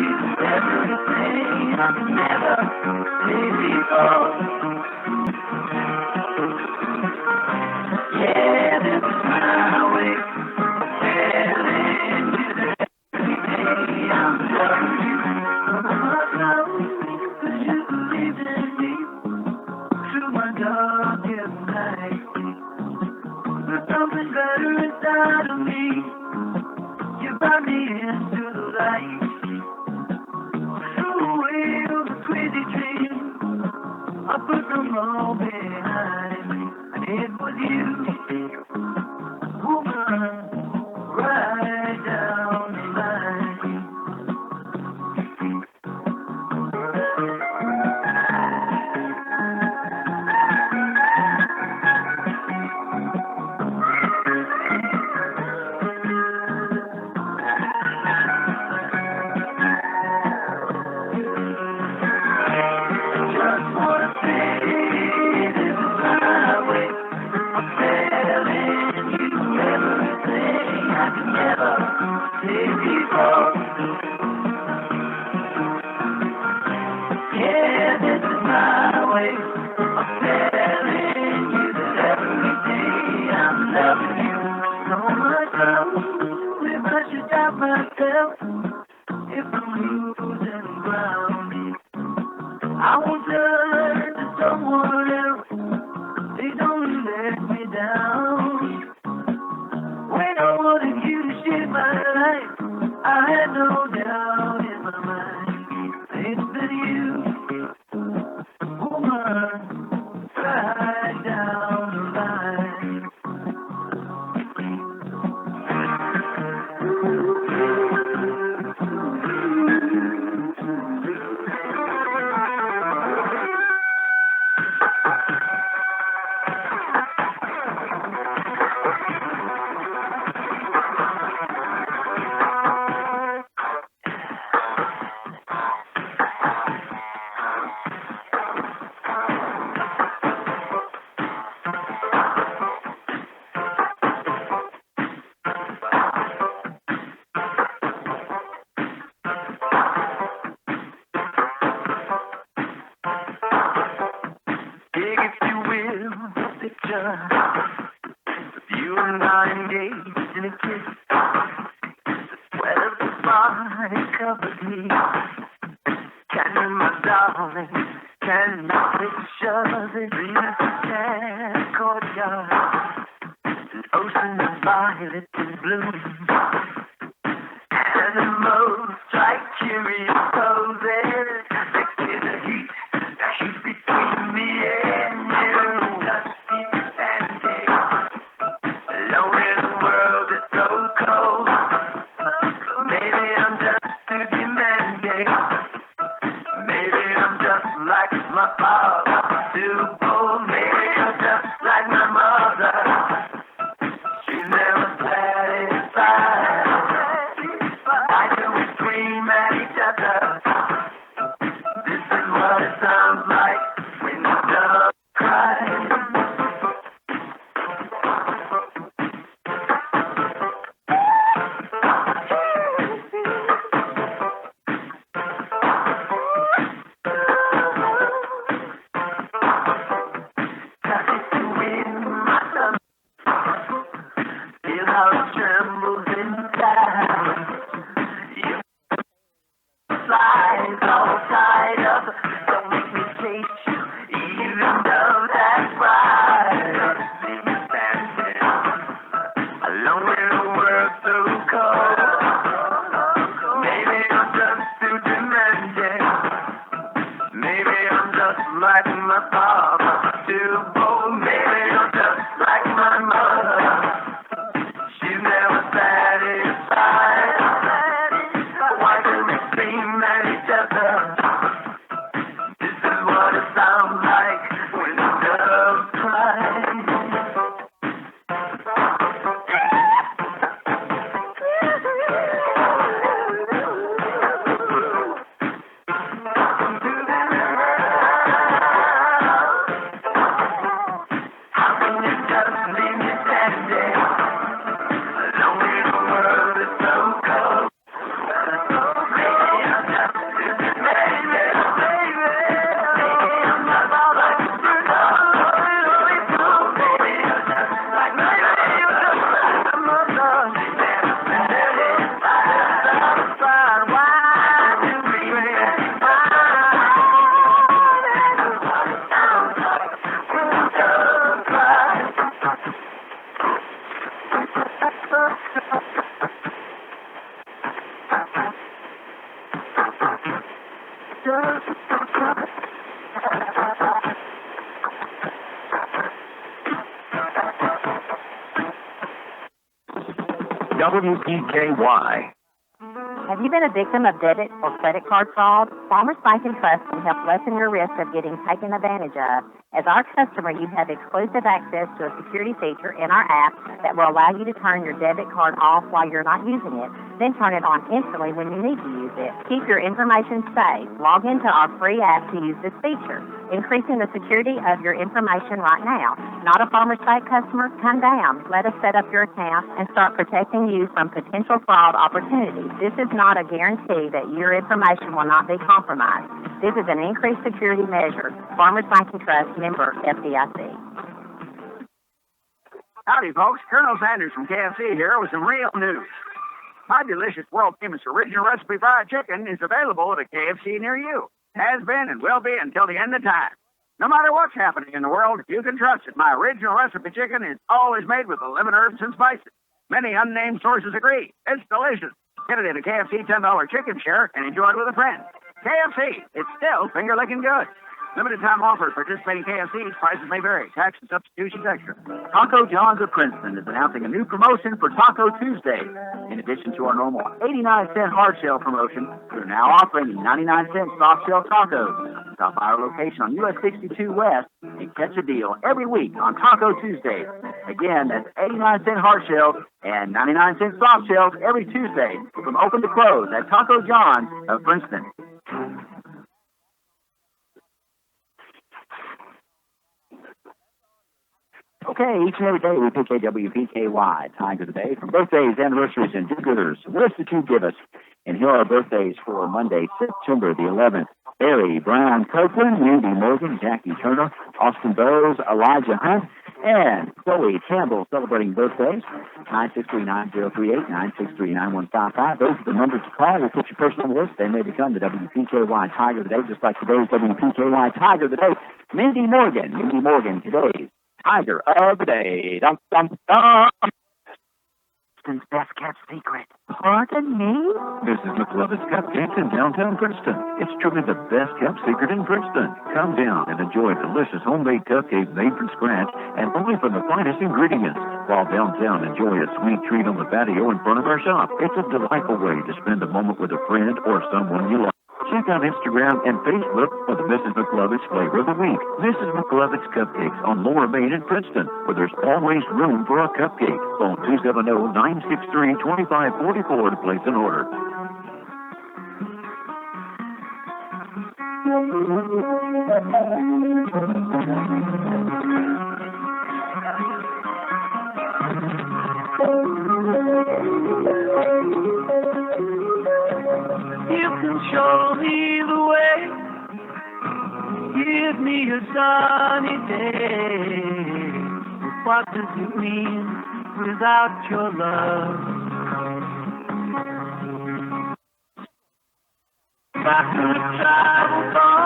Everything I can never see before. Yeah, this is my way. Telling you that every day I'm loving you. Cause you believe in me through my darkest night. There's something better inside of me. You brought me into the light. Threw away all the crazy dreams. I put them all behind me. And it was you, woman, right down the line. Just wanna say this is my way. I'm telling you everything I can never say before. Yeah, this is my way. I'm telling you that every day I'm loving you so much love. If I should doubt myself, if I'm losing ground, I won't turn to someone else. They don't let me down. When I wanted you to share my life, I had no doubt in my mind. It's been you, woman, right down the line. Dig if you will, the picture of you and I engaged in a kiss. The sweat of the body covers me. Can you, my darling, can you picture this innocent courtyard? An ocean of violet and bloom. Animals strike curious poses. They feel the heat between me and you. Just keep standing alone in a world that's so cold. Maybe I'm just too demanding. Maybe I'm just like my father, too bold. Maybe I'm just like my mother. She's never satisfied. Why do we scream at each other? This is what it sounds like when the dove cries. Touch it to win my stomach. Feel how it trembles inside. You flies all tied up. Don't make me chase you, even though that's right. See me standing alone in a world so cold. Maybe I'm just too demanding. Maybe I'm just like my father, too bold. Maybe I'm just like my mother. She's never satisfied. Why do we scream at each other? This is what it sounds like when the dove cries. How can you just leave me standing alone in a world that's so cold? Maybe I'm WPKY. Have you been a victim of debit or credit card fraud? Farmers Bank and Trust can help lessen your risk of getting taken advantage of. As our customer, you have exclusive access to a security feature in our app that will allow you to turn your debit card off while you're not using it, then turn it on instantly when you need to use it. Keep your information safe. Log into our free app to use this feature, increasing the security of your information right now. Not a Farmers Bank customer? Come down. Let us set up your account and start protecting you from potential fraud opportunities. This is not a guarantee that your information will not be compromised. This is an increased security measure. Farmers Bank and Trust, member FDIC. Howdy, folks. Colonel Sanders from KFC here with some real news. My delicious, world-famous original recipe fried chicken is available at a KFC near you. Has been and will be until the end of time. No matter what's happening in the world, you can trust it. My original recipe chicken is always made with 11 herbs and spices. Many unnamed sources agree. It's delicious. Get it at a KFC $10 chicken share and enjoy it with a friend. KFC, it's still finger-licking good. Limited time offer. Participating KFCs. Prices may vary. Tax and substitutions extra. Taco John's of Princeton is announcing a new promotion for Taco Tuesday. In addition to our normal 89-cent hard shell promotion, we're now offering 99-cent soft shell tacos. Stop by our location on US 62 West and catch a deal every week on Taco Tuesday. Again, that's 89-cent hard shells and 99-cent soft shells every Tuesday from open to close at Taco John's of Princeton. Okay, each and every day we pick a WPKY Tiger of the Day from birthdays, anniversaries, and do-gooders. What did you give us? And here are birthdays for Monday, September the 11th. Barry Brown Copeland, Randy Morgan, Jackie Turner, Austin Bowes, Elijah Hunt, and Chloe Campbell celebrating birthdays. 963-9038, 963-9155. Those are the numbers to call. We'll put your personal list. They may become the WPKY Tiger of the Day, just like today's WPKY Tiger of the Day. Mindy Morgan, today's Tiger of the Day. Dum, dum, dum. Princeton's best kept secret. Pardon me? Mrs. McLovin's Cupcakes in downtown Princeton. It's truly the best kept secret in Princeton. Come down and enjoy delicious homemade cupcakes made from scratch and only from the finest ingredients. While downtown, enjoy a sweet treat on the patio in front of our shop. It's a delightful way to spend a moment with a friend or someone you love. Check out Instagram and Facebook for the Mrs. McLovin's Flavor of the Week. Mrs. McLovin's Cupcakes on Lower Main in Princeton, where there's always room for a cupcake. Phone 270-963-2544 to place an order. You can show me the way. Give me a sunny day. What does it mean without your love? If I could travel far,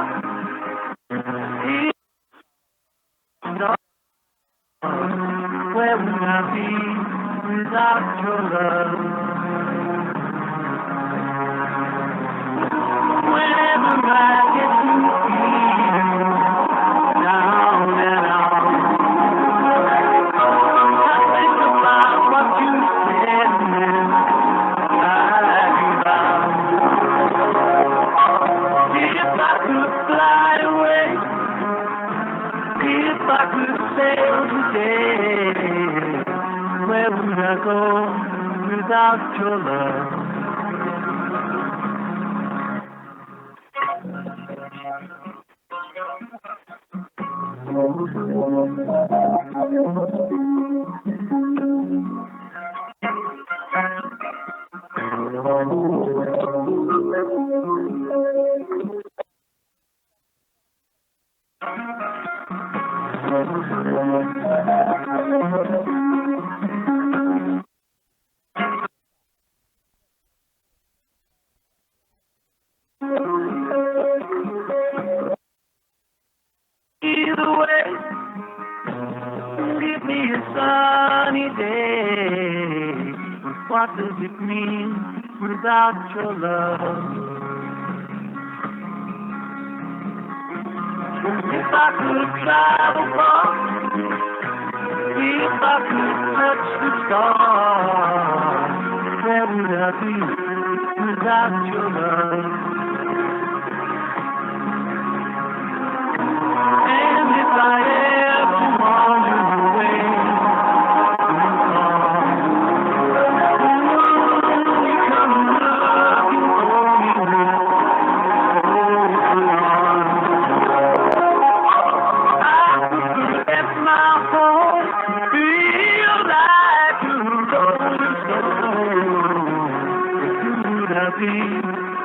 where would I be without your love? Whenever I get to feel down and out, I think about what you said and I vow. If I could fly away, if I could sail today, where would I go without your love? Either way, give me a sunny day. What does it mean without your love? I could travel far, if I could touch the stars, where would I be without your love? And if I ever wander away, you come looking for me.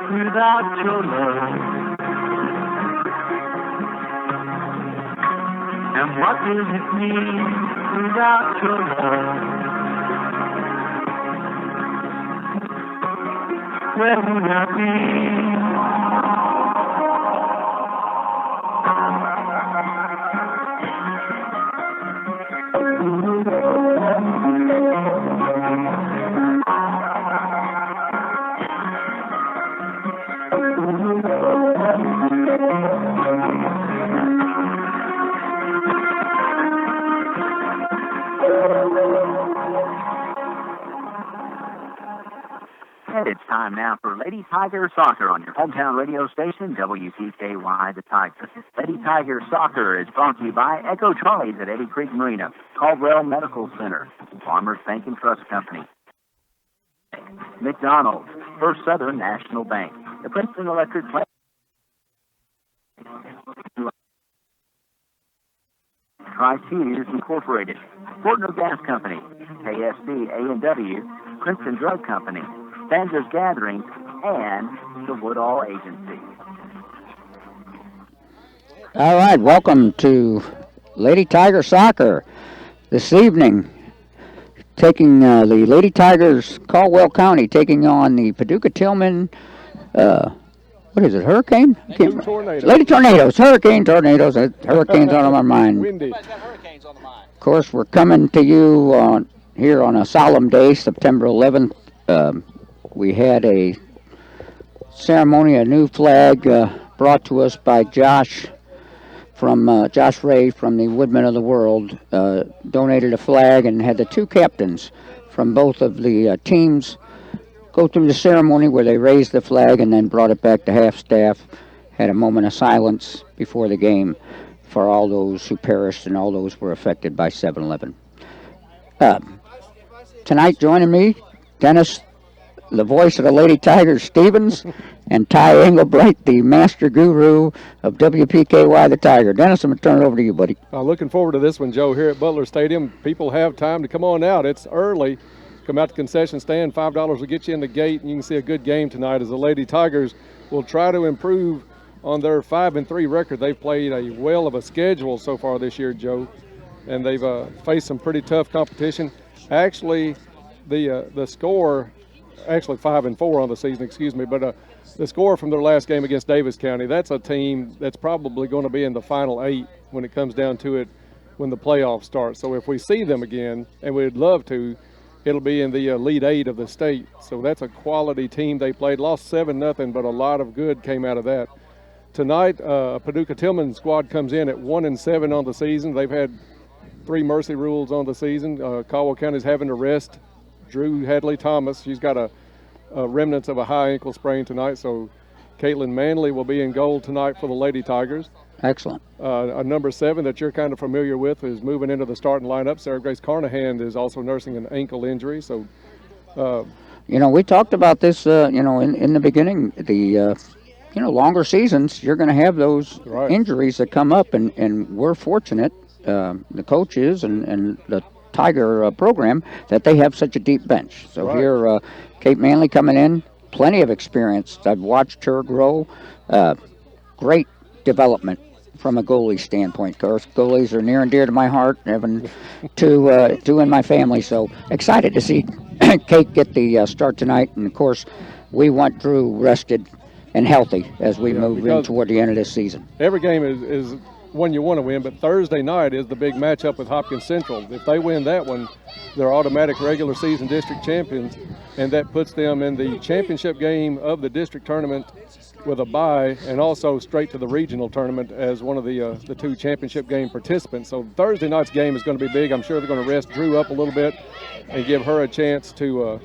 Without your love, and what does it mean without your love? Where would I be? And it's time now for Lady Tiger Soccer on your hometown radio station, WPKY The Tiger. Lady Tiger Soccer is brought to you by Echo Trolleys at Eddy Creek Marina, Caldwell Medical Center, Farmers Bank and Trust Company, McDonald's, First Southern National Bank, the Princeton Electric Plant, Tri-Tears Incorporated, Fortner Gas Company, KSD A&W, Princeton Drug Company, Sanders Gathering, and the Woodall Agency. All right, welcome to Lady Tiger Soccer this evening. Taking the Lady Tigers, Caldwell County, taking on the Paducah Tilgman, what is it, Hurricane? Tornadoes. Lady Tornadoes, Tornadoes, Hurricanes on my mind. Windy. Of course, we're coming to you here on a solemn day, September 11th. We had a ceremony, a new flag brought to us by Josh Ray from the Woodmen of the World, donated a flag and had the two captains from both of the teams go through the ceremony where they raised the flag and then brought it back to half-staff, had a moment of silence before the game for all those who perished and all those who were affected by 7/11. Tonight joining me, Dennis, the voice of the Lady Tigers, Stevens, and Ty Engelbright, the master guru of WPKY The Tiger. Dennis, I'm going to turn it over to you, buddy. Looking forward to this one, Joe, here at Butler Stadium. People have time to come on out. It's early. Come out to the concession stand. $5 will get you in the gate, and you can see a good game tonight as the Lady Tigers will try to improve on their 5-3 record. They've played a whale of a schedule so far this year, Joe, and they've faced some pretty tough competition. Actually, the score, actually 5-4 on the season, excuse me, but the score from their last game against Davis County, that's a team that's probably going to be in the final 8 when it comes down to it when the playoffs start. So if we see them again, and we'd love to, it'll be in the Elite 8 of the state. So that's a quality team they played. Lost 7-0, but a lot of good came out of that. Tonight, Paducah Tilgman squad comes in at 1-7 on the season. They've had 3 mercy rules on the season. Caldwell County's having to rest Drew Hadley Thomas. She's got a remnants of a high ankle sprain tonight, so Caitlin Manley will be in goal tonight for the Lady Tigers. Excellent. A number 7 that you're kind of familiar with is moving into the starting lineup. Sarah Grace Carnahan is also nursing an ankle injury. So, we talked about this, in the beginning. The longer seasons, you're going to have those injuries that come up, and we're fortunate, the coaches and the Tiger program, that they have such a deep bench. So here, Kate Manley coming in, plenty of experience. I've watched her grow. Great development from a goalie standpoint. Of course, goalies are near and dear to my heart, having two in my family. So excited to see Kate get the start tonight. And, of course, we want Drew rested and healthy as we move in toward the end of this season. Every game is one you want to win, but Thursday night is the big matchup with Hopkins Central. If they win that one, they're automatic regular season district champions, and that puts them in the championship game of the district tournament with a bye, and also straight to the regional tournament as one of the two championship game participants. So Thursday night's game is going to be big. I'm sure they're going to rest Drew up a little bit and give her a chance to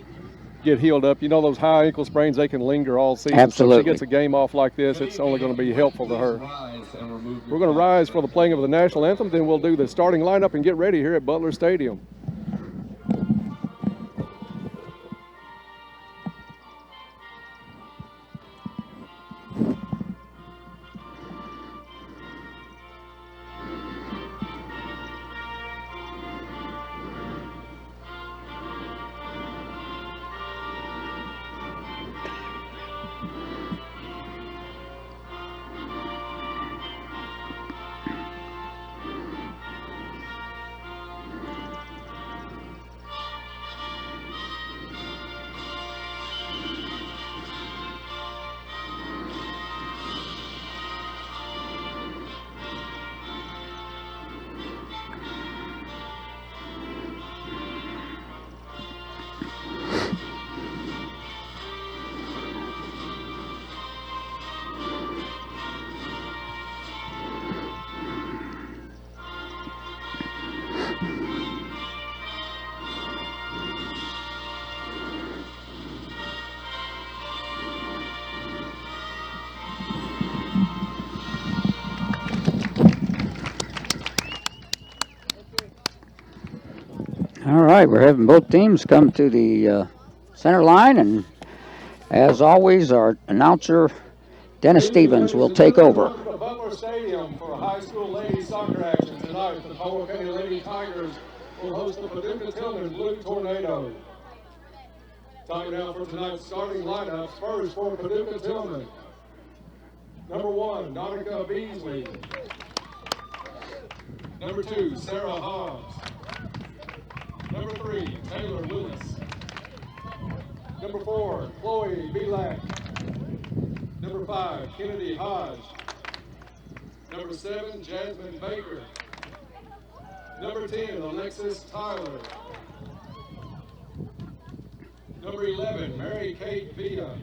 get healed up. You know, those high ankle sprains, they can linger all season. Absolutely. So if she gets a game off like this, it's only going to be helpful to her. We're going to rise for the playing of the national anthem, then we'll do the starting lineup and get ready here at Butler Stadium. All right, we're having both teams come to the center line, and as always, our announcer, Dennis Stevens, will take over. Welcome to Butler Stadium for a high school ladies soccer action tonight. The Paducah Lady Tigers will host the Paducah Tilgman Blue Tornado. Time now for tonight's starting lineups. First for Paducah Tilgman. Number 1, Donica Beasley. Number 2, Sarah Hobbs. Number 3, Taylor Lewis. Number 4, Chloe Belak. Number 5, Kennedy Hodge. Number 7, Jasmine Baker. Number 10, Alexis Tyler. Number 11, Mary Kate Vita.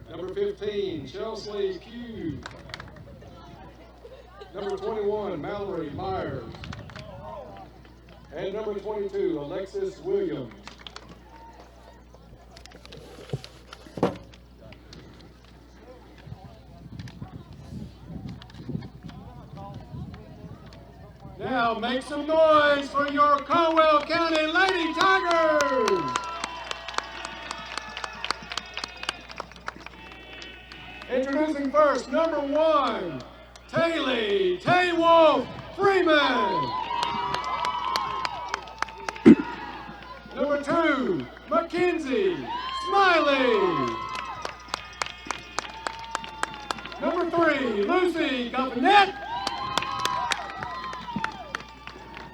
Number 15, Chelsea Pugh. Number 21, Mallory Myers. And number 22, Alexis Williams. Now make some noise for your Caldwell County Lady Tigers! Introducing first, number 1, Taylor Taywolf Freeman. Number 2, Mackenzie Smiley. Number 3, Lucy Goffinette.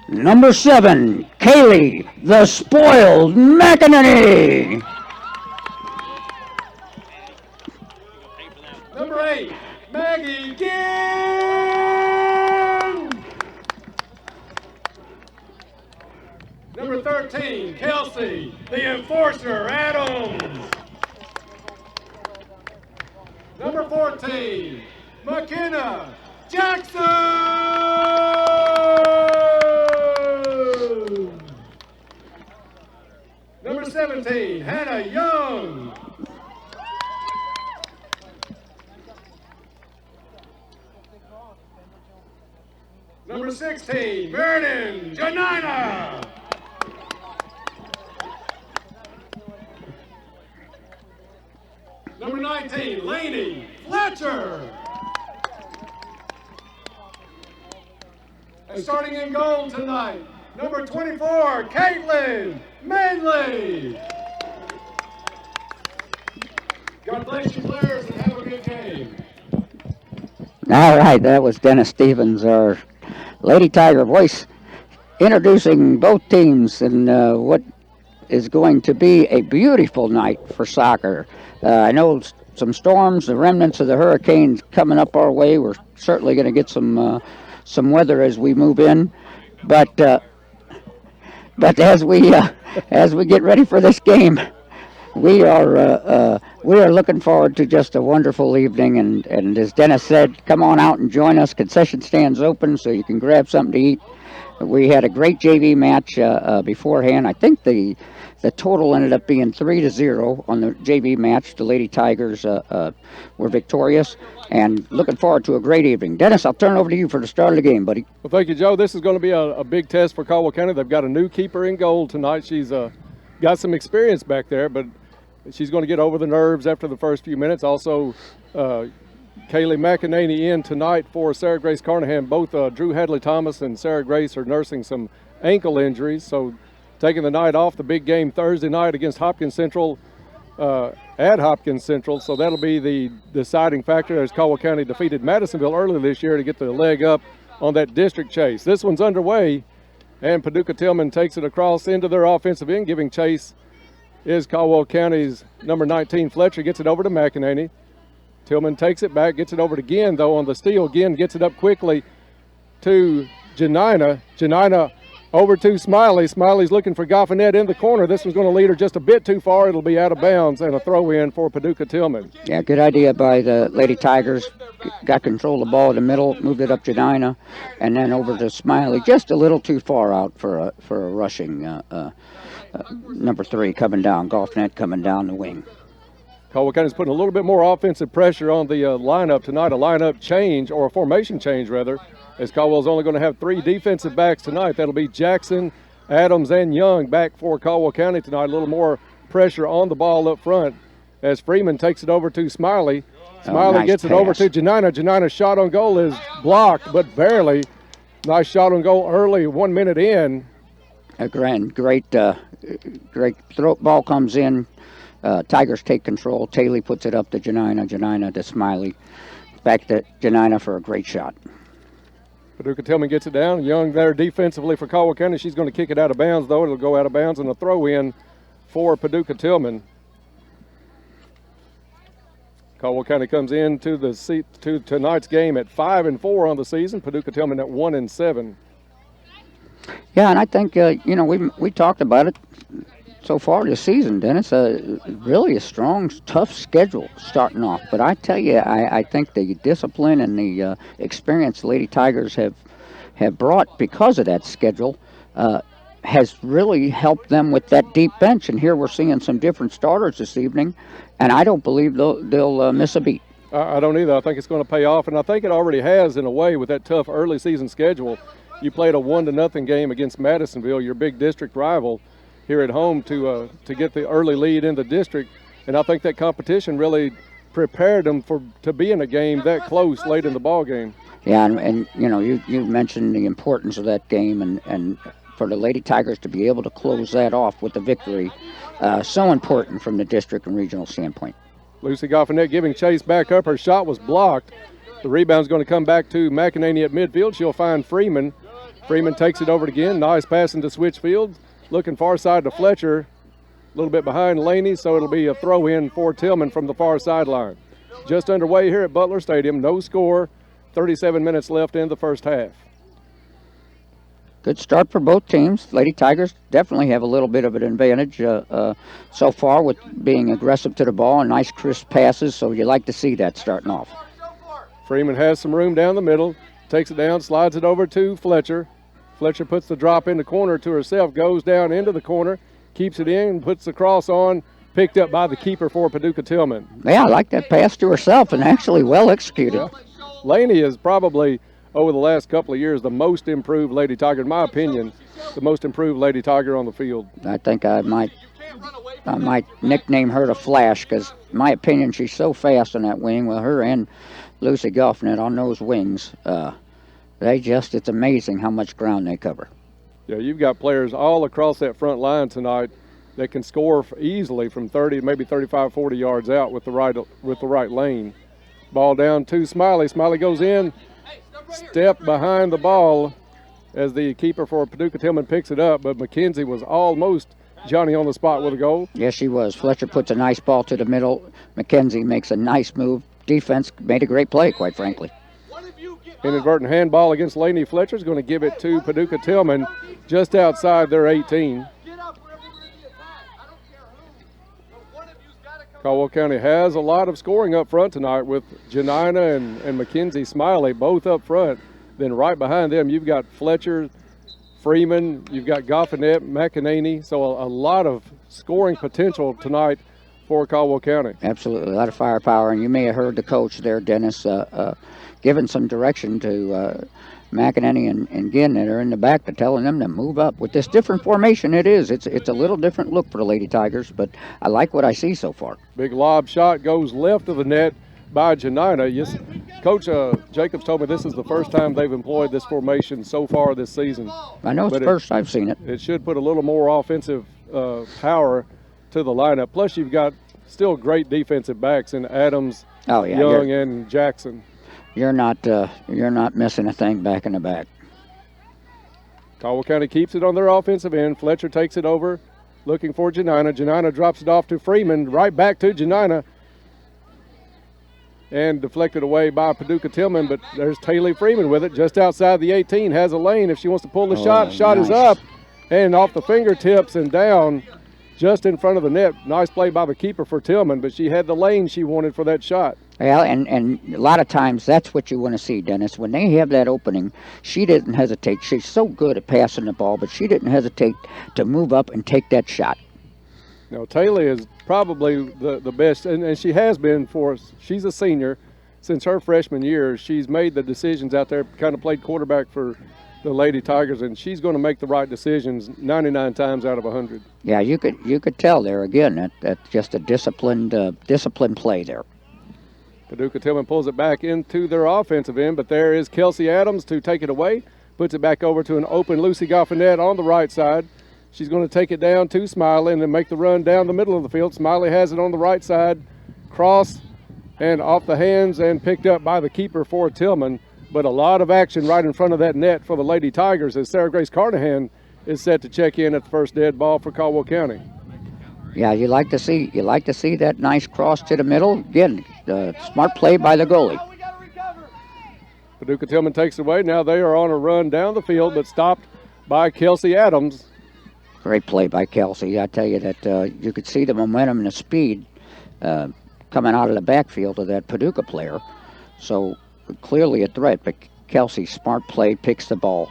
Number 7, Kaylee, the Spoiled McEnany. Number 8, Maggie Ginn. Number 13, Kelsey, the Enforcer Adams. Number 14, McKenna Jackson. Number 17, Hannah Young. Number 16, Vernon Janina. Number 19, Laney Fletcher. And starting in goal tonight, number 24, Caitlin Manley. God bless you, players, and have a good game. All right, that was Dennis Stevens, our Lady Tiger voice, introducing both teams and what is going to be a beautiful night for soccer. I know some storms, the remnants of the hurricanes coming up our way. We're certainly going to get some weather as we move in, but but as we get ready for this game, we are looking forward to just a wonderful evening. And as Dennis said, come on out and join us. Concession stands open, so you can grab something to eat. We had a great JV match beforehand. I think the total ended up being 3-0 on the JV match. The Lady Tigers were victorious, and looking forward to a great evening. Dennis, I'll turn it over to you for the start of the game, buddy. Well, thank you, Joe. This is going to be a big test for Caldwell County. They've got a new keeper in goal tonight. She's got some experience back there, but she's going to get over the nerves after the first few minutes. Also, Kaylee McEnany in tonight for Sarah Grace Carnahan. Both Drew Hadley-Thomas and Sarah Grace are nursing some ankle injuries, so taking the night off. The big game Thursday night against Hopkins Central at Hopkins Central, so that'll be the deciding factor as Caldwell County defeated Madisonville earlier this year to get the leg up on that district chase. This one's underway, and Paducah Tilgman takes it across into their offensive end. Giving chase is Caldwell County's number 19, Fletcher. Gets it over to McEnany. Tilgman takes it back, gets it over to Ginn, though, on the steal. Ginn gets it up quickly to Janina. Janina over to Smiley. Smiley's looking for Goffinet in the corner. This one's going to lead her just a bit too far. It'll be out of bounds and a throw-in for Paducah Tilgman. Yeah, good idea by the Lady Tigers. Got control of the ball in the middle, moved it up Janina, and then over to Smiley. Just a little too far out for a rushing number 3 coming down. Goffinet coming down the wing. Caldwell County's putting a little bit more offensive pressure on the lineup tonight, a lineup change, or a formation change rather, as Caldwell's only going to have 3 defensive backs tonight. That'll be Jackson, Adams, and Young back for Caldwell County tonight. A little more pressure on the ball up front as Freeman takes it over to Smiley. Smiley nice gets it pass. over to Janina. Janina's shot on goal is blocked, but barely. Nice shot on goal early, 1 minute in. A great throw. Ball comes in. Tigers take control. Taylor puts it up to Janina. Janina to Smiley. Back to Janina for a great shot. Paducah Tilgman gets it down. Young there defensively for Caldwell County. She's going to kick it out of bounds, though. It'll go out of bounds and a throw-in for Paducah Tilgman. Caldwell County comes in to tonight's game at 5-4 on the season. Paducah Tilgman at 1-7. Yeah, and I think we talked about it so far this season, Dennis. Really a strong, tough schedule starting off. But I tell you, I think the discipline and the experience the Lady Tigers have brought because of that schedule has really helped them with that deep bench. And here we're seeing some different starters this evening, and I don't believe they'll miss a beat. I don't either. I think it's going to pay off, and I think it already has in a way with that tough early season schedule. You played a 1-0 game against Madisonville, your big district rival, here at home to get the early lead in the district, and I think that competition really prepared them to be in a game that close late in the ball game. Yeah, and you mentioned the importance of that game, and for the Lady Tigers to be able to close that off with a victory, so important from the district and regional standpoint. Lucy Goffinet giving chase back up. Her shot was blocked. The rebound's going to come back to McEnany at midfield. She'll find Freeman. Freeman takes it over again. Nice pass into Switchfield. Looking far side to Fletcher, a little bit behind Laney, so it'll be a throw-in for Tilgman from the far sideline. Just underway here at Butler Stadium, no score, 37 minutes left in the first half. Good start for both teams. Lady Tigers definitely have a little bit of an advantage so far with being aggressive to the ball and nice crisp passes, so you like to see that starting off. Freeman has some room down the middle, takes it down, slides it over to Fletcher. Fletcher puts the drop in the corner to herself, goes down into the corner, keeps it in, puts the cross on, picked up by the keeper for Paducah Tilgman. Yeah, I like that pass to herself, and actually well executed. Yeah. Laney is probably, over the last couple of years, the most improved Lady Tiger, in my opinion, the most improved Lady Tiger on the field. I think I might nickname her the Flash, because in my opinion, she's so fast on that wing. Well, her and Lucy Goffinet on those wings, it's amazing how much ground they cover. Yeah, you've got players all across that front line tonight that can score easily from 30, maybe 35, 40 yards out with the right lane. Ball down to Smiley. Smiley goes in, step behind the ball as the keeper for Paducah Tilgman picks it up, but McKenzie was almost Johnny on the spot with a goal. Yes, she was. Fletcher puts a nice ball to the middle. McKenzie makes a nice move. Defense made a great play, quite frankly. Inadvertent handball against Laney Fletcher is going to give it to Paducah Tilghman just outside their 18. Caldwell County has a lot of scoring up front tonight with Janina and Mackenzie Smiley both up front. Then right behind them, you've got Fletcher, Freeman, you've got Goffinette, McEnany. So a lot of scoring potential tonight for Caldwell County. Absolutely, a lot of firepower. And you may have heard the coach there, Dennis, giving some direction to McEnany and Ginn that are in the back, to telling them to move up. With this different formation, it's a little different look for the Lady Tigers, but I like what I see so far. Big lob shot goes left of the net by Janina. Yes, Coach Jacobs told me this is the first time they've employed this formation so far this season. I know it's the first I've seen it. It should put a little more offensive power to the lineup. Plus, you've got still great defensive backs in Adams, Young, and Jackson. You're not missing a thing back in the back. Caldwell County keeps it on their offensive end. Fletcher takes it over, looking for Janina. Janina drops it off to Freeman, right back to Janina. And deflected away by Paducah Tilghman, but there's Taylor Freeman with it, just outside the 18, has a lane if she wants to pull the shot. Shot nice. Is up and off the fingertips and down just in front of the net. Nice play by the keeper for Tilghman, but she had the lane she wanted for that shot. Well, and a lot of times that's what you want to see, Dennis. When they have that opening, she didn't hesitate. She's so good at passing the ball, but she didn't hesitate to move up and take that shot. Now, Taylor is probably the best, and she has been for us. She's a senior. Since her freshman year, she's made the decisions out there, kind of played quarterback for the Lady Tigers, and she's going to make the right decisions 99 times out of 100. Yeah, you could tell there again that's just a disciplined play there. Paducah Tilghman pulls it back into their offensive end, but there is Kelsey Adams to take it away. Puts it back over to an open Lucy Goffinette on the right side. She's going to take it down to Smiley and then make the run down the middle of the field. Smiley has it on the right side. Cross and off the hands and picked up by the keeper for Tilghman. But a lot of action right in front of that net for the Lady Tigers as Sarah Grace Carnahan is set to check in at the first dead ball for Caldwell County. Yeah, you like to see that nice cross to the middle. Again, smart play by the goalie. Paducah Tilghman takes it away. Now they are on a run down the field, but stopped by Kelsey Adams. Great play by Kelsey. I tell you that you could see the momentum and the speed coming out of the backfield of that Paducah player. So clearly a threat, but Kelsey, smart play, picks the ball,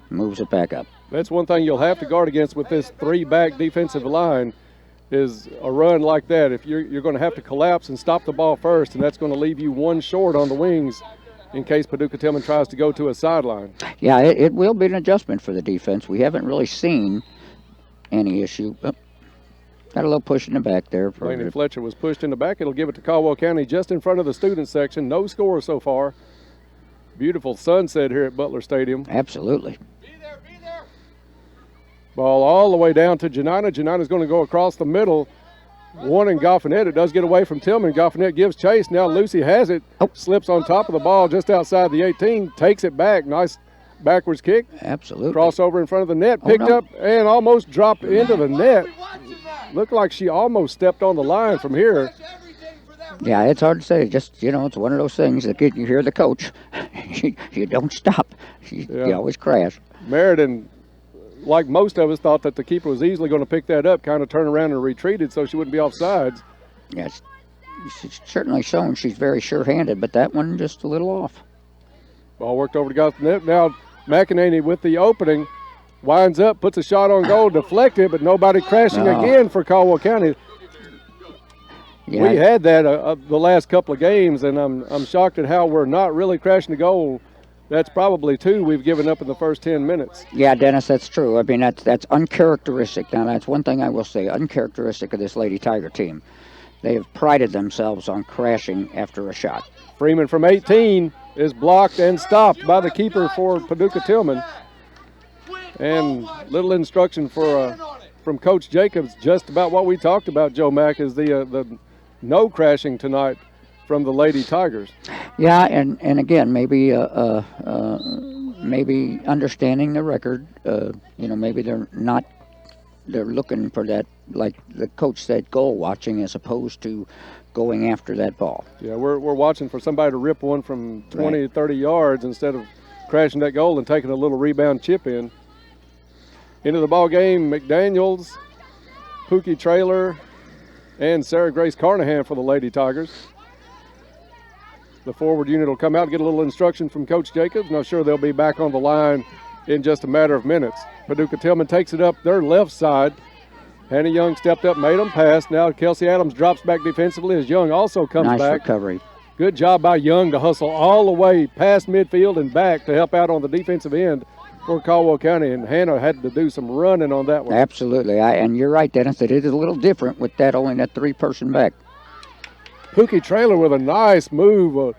moves it back up. That's one thing you'll have to guard against with this three-back defensive line is a run like that. If you're going to have to collapse and stop the ball first, and that's going to leave you one short on the wings in case Paducah Tilghman tries to go to a sideline. Yeah, it will be an adjustment for the defense. We haven't really seen any issue. Oh, got a little push in the back there. Laney Fletcher was pushed in the back. It'll give it to Caldwell County just in front of the student section. No score so far. Beautiful sunset here at Butler Stadium. Absolutely. Ball all the way down to Janina. Janina's going to go across the middle. Wanting Goffinette. It does get away from Tilghman. Goffinette gives chase. Now Lucy has it. Slips on top of the ball just outside the 18. Takes it back. Nice backwards kick. Absolutely. Crossover in front of the net. Picked up and almost dropped into the net. Looked like she almost stepped on the line from here. Yeah, it's hard to say. Just, it's one of those things that you hear the coach. you don't stop. You always crash. Meriden, like most of us, thought that the keeper was easily going to pick that up, kind of turn around and retreated so she wouldn't be offsides. Yes, she's certainly shown she's very sure-handed, but that one just a little off. Ball worked over to Goffinette. Now McEnany with the opening. Winds up, puts a shot on goal, deflected, but nobody crashing again for Caldwell County. Yeah. We had that the last couple of games, and I'm shocked at how we're not really crashing the goal. That's probably two we've given up in the first 10 minutes. Yeah, Dennis, that's true. I mean, that's uncharacteristic. Now, that's one thing I will say, uncharacteristic of this Lady Tiger team. They have prided themselves on crashing after a shot. Freeman from 18 is blocked and stopped by the keeper for Paducah Tilghman. And little instruction from Coach Jacobs, just about what we talked about, Joe Mack, is the no crashing tonight from the Lady Tigers. Yeah, and again, maybe maybe understanding the record, maybe they're not they're looking for that, like the coach said, goal watching as opposed to going after that ball. Yeah, we're watching for somebody to rip one from 20, 30 yards instead of crashing that goal and taking a little rebound chip in. Into the ball game, McDaniels, Pookie Traylor, and Sarah Grace Carnahan for the Lady Tigers. The forward unit will come out and get a little instruction from Coach Jacobs, and I'm sure they'll be back on the line in just a matter of minutes. Paducah Tilgman takes it up their left side. Hannah Young stepped up, made them pass. Now Kelsey Adams drops back defensively as Young also comes Nice back. recovery. Good job by Young to hustle all the way past midfield and back to help out on the defensive end for Caldwell County, and Hannah had to do some running on that one. Absolutely, and you're right, Dennis. It is a little different with that only that 3-person back. Pookie Traylor with a nice move,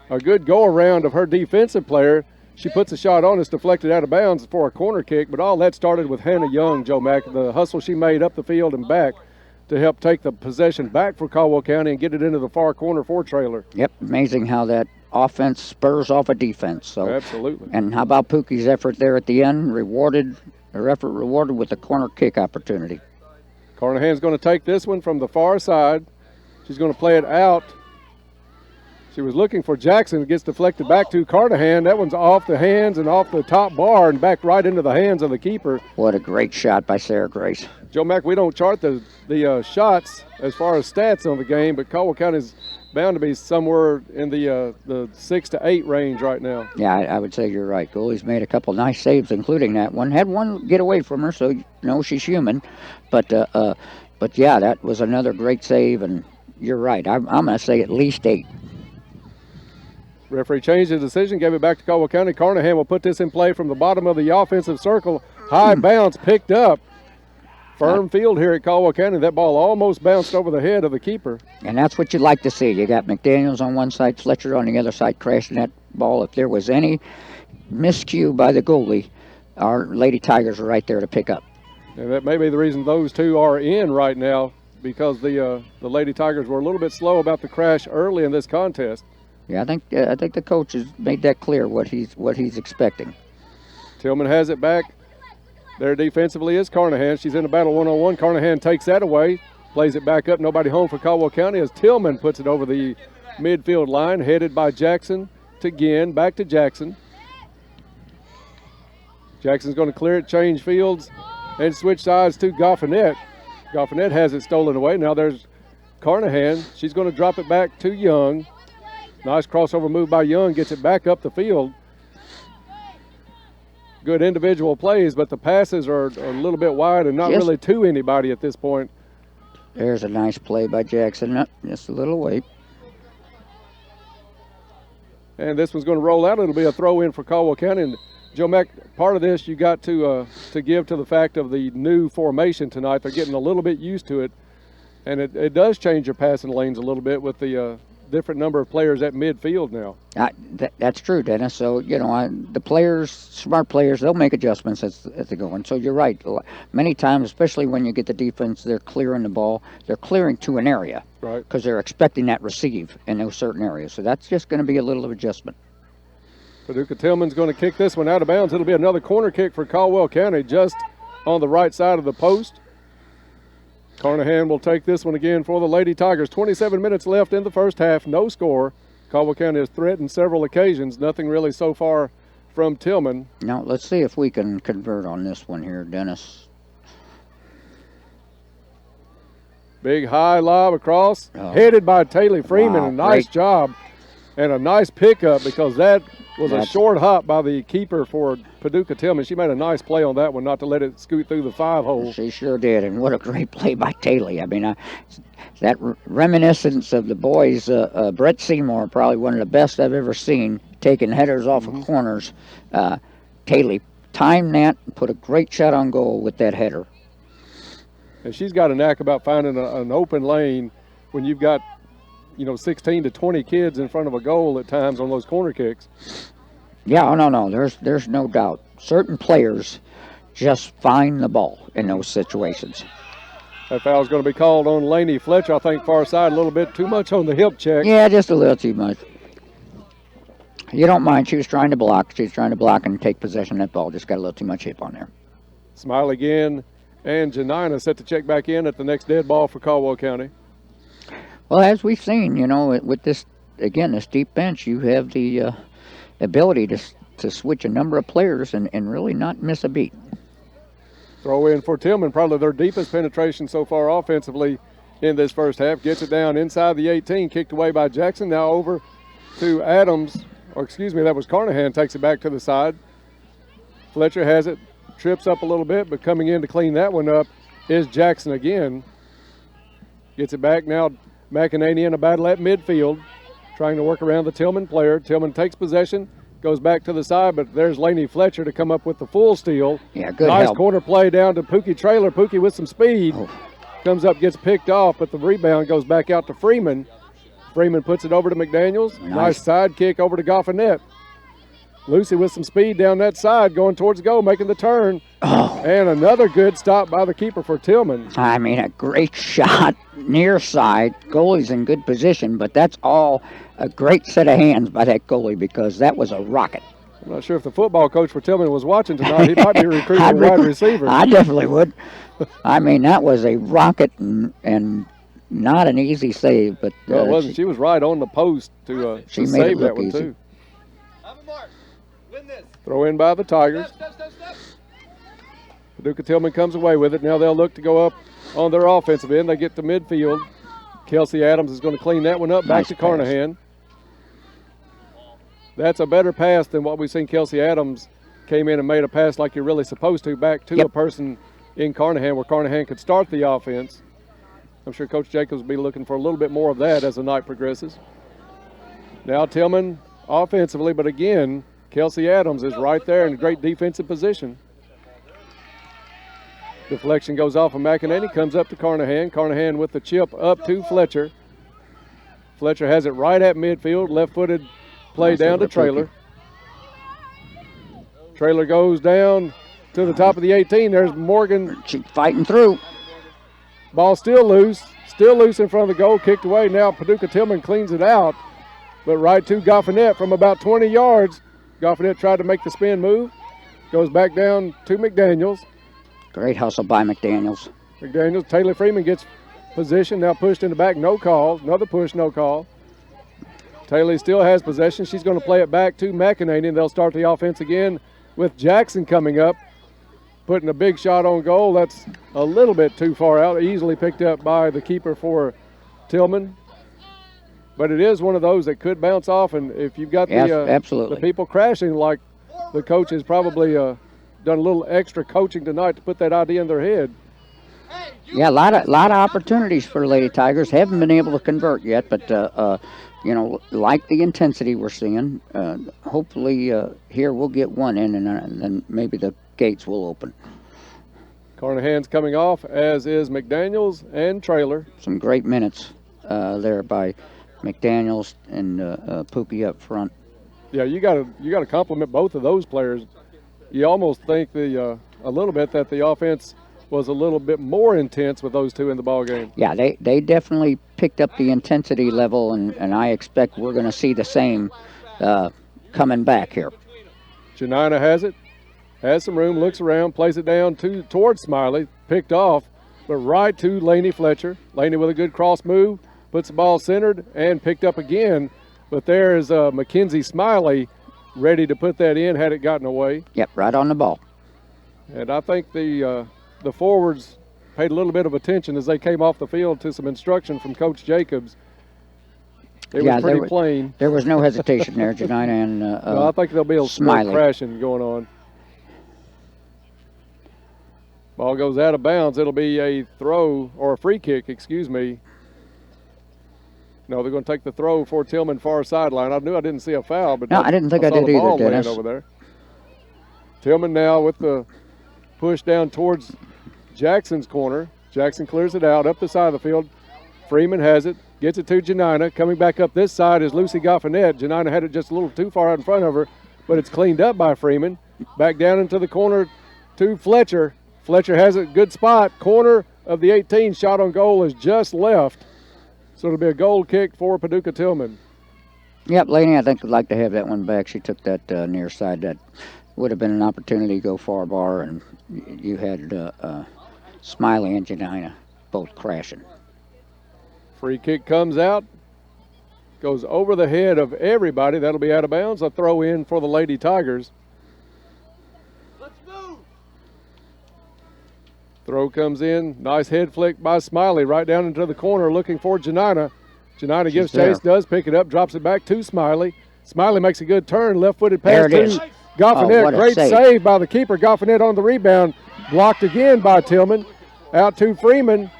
a good go-around of her defensive player. She puts a shot on, it's deflected out of bounds for a corner kick, but all that started with Hannah Young, Joe Mack, the hustle she made up the field and back to help take the possession back for Caldwell County and get it into the far corner for Traylor. Yep, amazing how that offense spurs off a defense. So absolutely. And how about Pookie's effort there at the end? Her effort rewarded with a corner kick opportunity. Carnahan's going to take this one from the far side. She's going to play it out. She was looking for Jackson. It gets deflected back to Carnahan. That one's off the hands and off the top bar and back right into the hands of the keeper. What a great shot by Sarah Grace. Joe Mack, we don't chart the shots as far as stats on the game, but Caldwell County's bound to be somewhere in the 6 to 8 range right now. Yeah, I would say you're right. Goalie's made a couple nice saves, including that one. Had one get away from her, so you know she's human. But yeah, that was another great save, and you're right. I'm going to say at least 8. Referee changed his decision, gave it back to Caldwell County. Carnahan will put this in play from the bottom of the offensive circle. High bounce picked up. Firm field here at Caldwell County. That ball almost bounced over the head of the keeper. And that's what you'd like to see. You got McDaniels on one side, Fletcher on the other side, crashing that ball. If there was any miscue by the goalie, our Lady Tigers are right there to pick up. And that may be the reason those two are in right now, because the Lady Tigers were a little bit slow about the crash early in this contest. Yeah, I think the coach has made that clear what he's expecting. Tilgman has it back. There defensively is Carnahan. She's in a battle one-on-one. Carnahan takes that away, plays it back up. Nobody home for Caldwell County as Tilgman puts it over the midfield line, headed by Jackson to Ginn, back to Jackson. Jackson's going to clear it, change fields, and switch sides to Goffinette. Goffinette has it stolen away. Now there's Carnahan. She's going to drop it back to Young. Nice crossover move by Young, gets it back up the field. Good individual plays, but the passes are a little bit wide and not really to anybody at this point. There's a nice play by Jackson. Just a little wait. And this one's going to roll out. It'll be a throw in for Caldwell County. And Joe Mack, part of this you got to give to the fact of the new formation tonight. They're getting a little bit used to it, and it does change your passing lanes a little bit with the different number of players at midfield now. That's true, Dennis. So, the players, smart players, they'll make adjustments as they go. And so you're right. Many times, especially when you get the defense, they're clearing the ball. They're clearing to an area. Right. Because they're expecting that receive in those certain areas. So that's just going to be a little of adjustment. Paducah Tilgman's going to kick this one out of bounds. It'll be another corner kick for Caldwell County just on the right side of the post. Carnahan will take this one again for the Lady Tigers. 27 minutes left in the first half, no score. Caldwell County has threatened several occasions, nothing really so far from Tilgman. Now, let's see if we can convert on this one here, Dennis. Big high lob across, headed by Taylor Freeman. Wow, a nice job and a nice pickup, because that was a short hop by the keeper for Paducah Tilgman. She made a nice play on that one, not to let it scoot through the 5-hole. She sure did, and what a great play by Taylor. I mean, that reminiscence of the boys, Brett Seymour, probably one of the best I've ever seen, taking headers off of corners. Taylor timed that and put a great shot on goal with that header. And she's got a knack about finding an open lane when you've got 16 to 20 kids in front of a goal at times on those corner kicks. Yeah, no. There's no doubt. Certain players just find the ball in those situations. That foul's going to be called on Lainey Fletcher. I think far side, a little bit too much on the hip check. Yeah, just a little too much. You don't mind. She was trying to block. She was trying to block and take possession of that ball. Just got a little too much hip on there. Smile again and Janina set to check back in at the next dead ball for Caldwell County. Well, as we've seen, with this, again, this deep bench, you have the ability to switch a number of players and really not miss a beat. Throw in for Tilgman, probably their deepest penetration so far offensively in this first half. Gets it down inside the 18, kicked away by Jackson. Now over to Adams, or excuse me, that was Carnahan, takes it back to the side. Fletcher has it, trips up a little bit, but coming in to clean that one up is Jackson again. Gets it back now. McEnany in a battle at midfield, trying to work around the Tilgman player. Tilgman takes possession, goes back to the side, but there's Laney Fletcher to come up with the full steal. Yeah, good nice help. Corner play down to Pookie Trailer. Pookie with some speed. Comes up, gets picked off, but the rebound goes back out to Freeman. Freeman puts it over to McDaniels. Nice side kick over to Goffinette. Lucy with some speed down that side, going towards goal, making the turn. And another good stop by the keeper for Tilgman. I mean, a great shot, near side. Goalie's in good position, but that's all a great set of hands by that goalie because that was a rocket. I'm not sure if the football coach for Tilgman was watching tonight. He might be recruiting a wide receiver. I definitely would. I mean, that was a rocket and not an easy save. But no, it wasn't. She was right on the post to save that one, too. Throw in by the Tigers. Paducah Tilgman comes away with it. Now they'll look to go up on their offensive end. They get to midfield. Kelsey Adams is going to clean that one up. Back to Carnahan. That's a better pass than what we've seen. Kelsey Adams came in and made a pass like you're really supposed to, back to a person in Carnahan where Carnahan could start the offense. I'm sure Coach Jacobs will be looking for a little bit more of that as the night progresses. Now Tilgman offensively, but again, Kelsey Adams is right there in great defensive position. Deflection goes off of McEnany, comes up to Carnahan. Carnahan with the chip up to Fletcher. Fletcher has it right at midfield, left-footed play down to Trailer. Trailer goes down to the top of the 18. There's Morgan. She's fighting through. Ball still loose in front of the goal, kicked away. Now Paducah Tilgman cleans it out, but right to Goffinette from about 20 yards. Goffinette tried to make the spin move, goes back down to McDaniels. Great hustle by McDaniels. Taylor Freeman gets position, now pushed in the back, no call. Another push, no call. Taylor still has possession. She's going to play it back to McEnany, and they'll start the offense again with Jackson coming up, putting a big shot on goal. That's a little bit too far out, easily picked up by the keeper for Tilgman. But it is one of those that could bounce off, and if you've got the people crashing, like the coach has probably done a little extra coaching tonight to put that idea in their head. Yeah, a lot of opportunities for Lady Tigers. Haven't been able to convert yet, but like the intensity we're seeing. Hopefully here we'll get one in, and then maybe the gates will open. Carnahan's coming off, as is McDaniels and Trailer. Some great minutes there by McDaniels and Pookie up front. Yeah, you got to compliment both of those players. You almost think a little bit that the offense was a little bit more intense with those two in the ball game. Yeah, they definitely picked up the intensity level, and I expect we're going to see the same coming back here. Janina has it, has some room, looks around, plays it down towards Smiley, picked off, but right to Laney Fletcher. Laney with a good cross move, puts the ball centered and picked up again, but there is Mackenzie Smiley ready to put that in had it gotten away. Yep, right on the ball. And I think the forwards paid a little bit of attention as they came off the field to some instruction from Coach Jacobs. It was pretty plain. There was no hesitation there, Janina and no, I think there'll be a little crashing going on. Ball goes out of bounds. It'll be a throw, or a free kick, excuse me. No, they're going to take the throw for Tilgman far sideline. I knew I didn't see a foul, but no, I didn't think I did either, Dennis. Over there. Tilgman now with the push down towards Jackson's corner. Jackson clears it out up the side of the field. Freeman has it, gets it to Janina. Coming back up this side is Lucy Goffinette. Janina had it just a little too far out in front of her, but it's cleaned up by Freeman. Back down into the corner to Fletcher. Fletcher has it, good spot. Corner of the 18, shot on goal is just left. So it'll be a goal kick for Paducah Tilgman. Yep, Laney, I think would like to have that one back. She took that near side. That would have been an opportunity to go far bar, and you had Smiley and Janina both crashing. Free kick comes out, goes over the head of everybody. That'll be out of bounds. A throw in for the Lady Tigers. Let's move. Throw comes in. Nice head flick by Smiley right down into the corner looking for Janina. Janina gives chase, does pick it up, drops it back to Smiley. Smiley makes a good turn, left-footed pass There it is. Goffinet. What a Great save by the keeper. Goffinet on the rebound. Blocked again by Tilgman. Out to Freeman.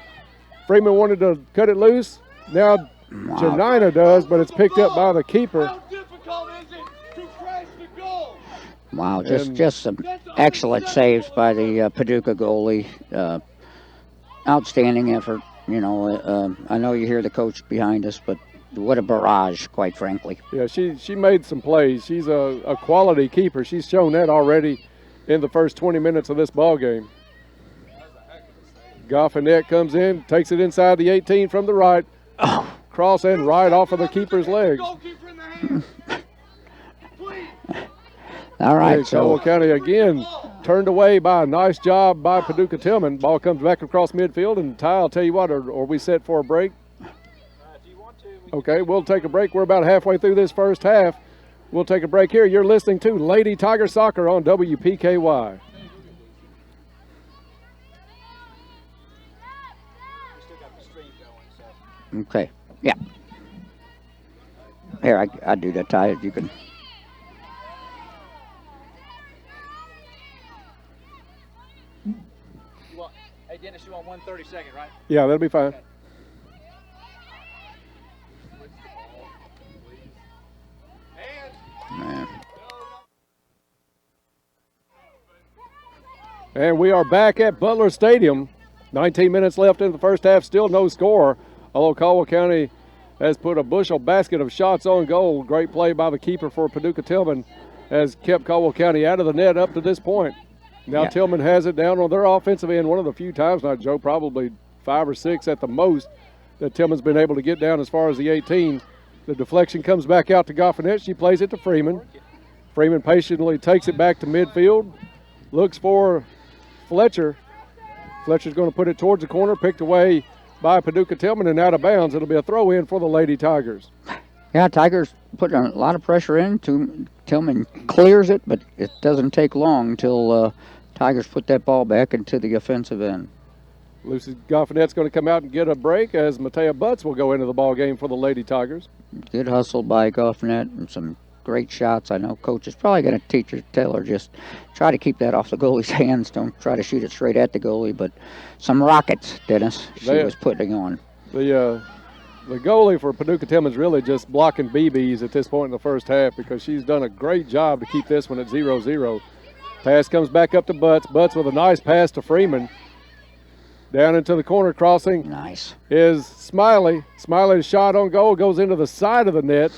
Freeman wanted to cut it loose. Now Janina does, but it's picked up by the keeper. How difficult is it to crash the goal? Wow, just some excellent saves by the Paducah goalie. Outstanding effort. You know, I know you hear the coach behind us, but what a barrage, quite frankly. Yeah, she made some plays. She's a quality keeper. She's shown that already in the first 20 minutes of this ball game. Goffinet comes in, takes it inside the 18 from the right. Oh. Cross and right off of the keeper's leg. All right, Caldwell County again turned away by a nice job by Paducah Tilgman. Ball comes back across midfield, and Ty, I'll tell you what, are we set for a break? Okay, we'll take a break. We're about halfway through this first half. We'll take a break here. You're listening to Lady Tiger Soccer on WPKY. Okay, yeah. Here, I do that, Ty. You can. Hey, Dennis, you want 132nd, right? Yeah, that'll be fine. Man. And we are back at Butler Stadium. 19 minutes left in the first half, still no score. Although Caldwell County has put a bushel basket of shots on goal. Great play by the keeper for Paducah Tilgman has kept Caldwell County out of the net up to this point. Now Tilgman has it down on their offensive end one of the few times, not Joe, probably 5 or 6 at the most, that Tilgman's been able to get down as far as the 18. The deflection comes back out to Goffinet. She plays it to Freeman. Freeman patiently takes it back to midfield, looks for Fletcher. Fletcher's going to put it towards the corner, picked away by Paducah Tilgman and out of bounds. It'll be a throw in for the Lady Tigers. Yeah, Tigers putting a lot of pressure in. Tilgman clears it, but it doesn't take long until Tigers put that ball back into the offensive end. Lucy Goffinet's going to come out and get a break as Matea Butts will go into the ball game for the Lady Tigers. Good hustle by Goffinet and some great shots. I know Coach is probably going to tell her just try to keep that off the goalie's hands. Don't try to shoot it straight at the goalie, but some rockets, Dennis, she was putting on. The goalie for Paducah Tilgman's really just blocking BBs at this point in the first half because she's done a great job to keep this one at 0-0. Pass comes back up to Butts. Butts with a nice pass to Freeman. Down into the corner, crossing. Nice. Is Smiley. Smiley's shot on goal goes into the side of the net.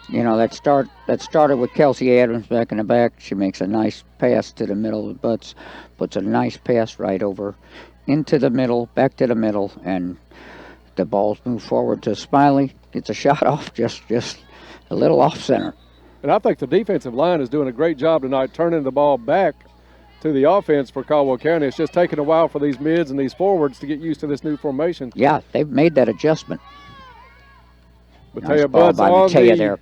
You know, that started with Kelsey Adams back in the back. She makes a nice pass to the middle. Butts puts a nice pass right over into the middle, back to the middle, and the balls move forward to Smiley. Gets a shot off, just a little off center. And I think the defensive line is doing a great job tonight turning the ball back to the offense for Caldwell County. It's just taking a while for these mids and these forwards to get used to this new formation. Yeah, they've made that adjustment. Matea Butts on the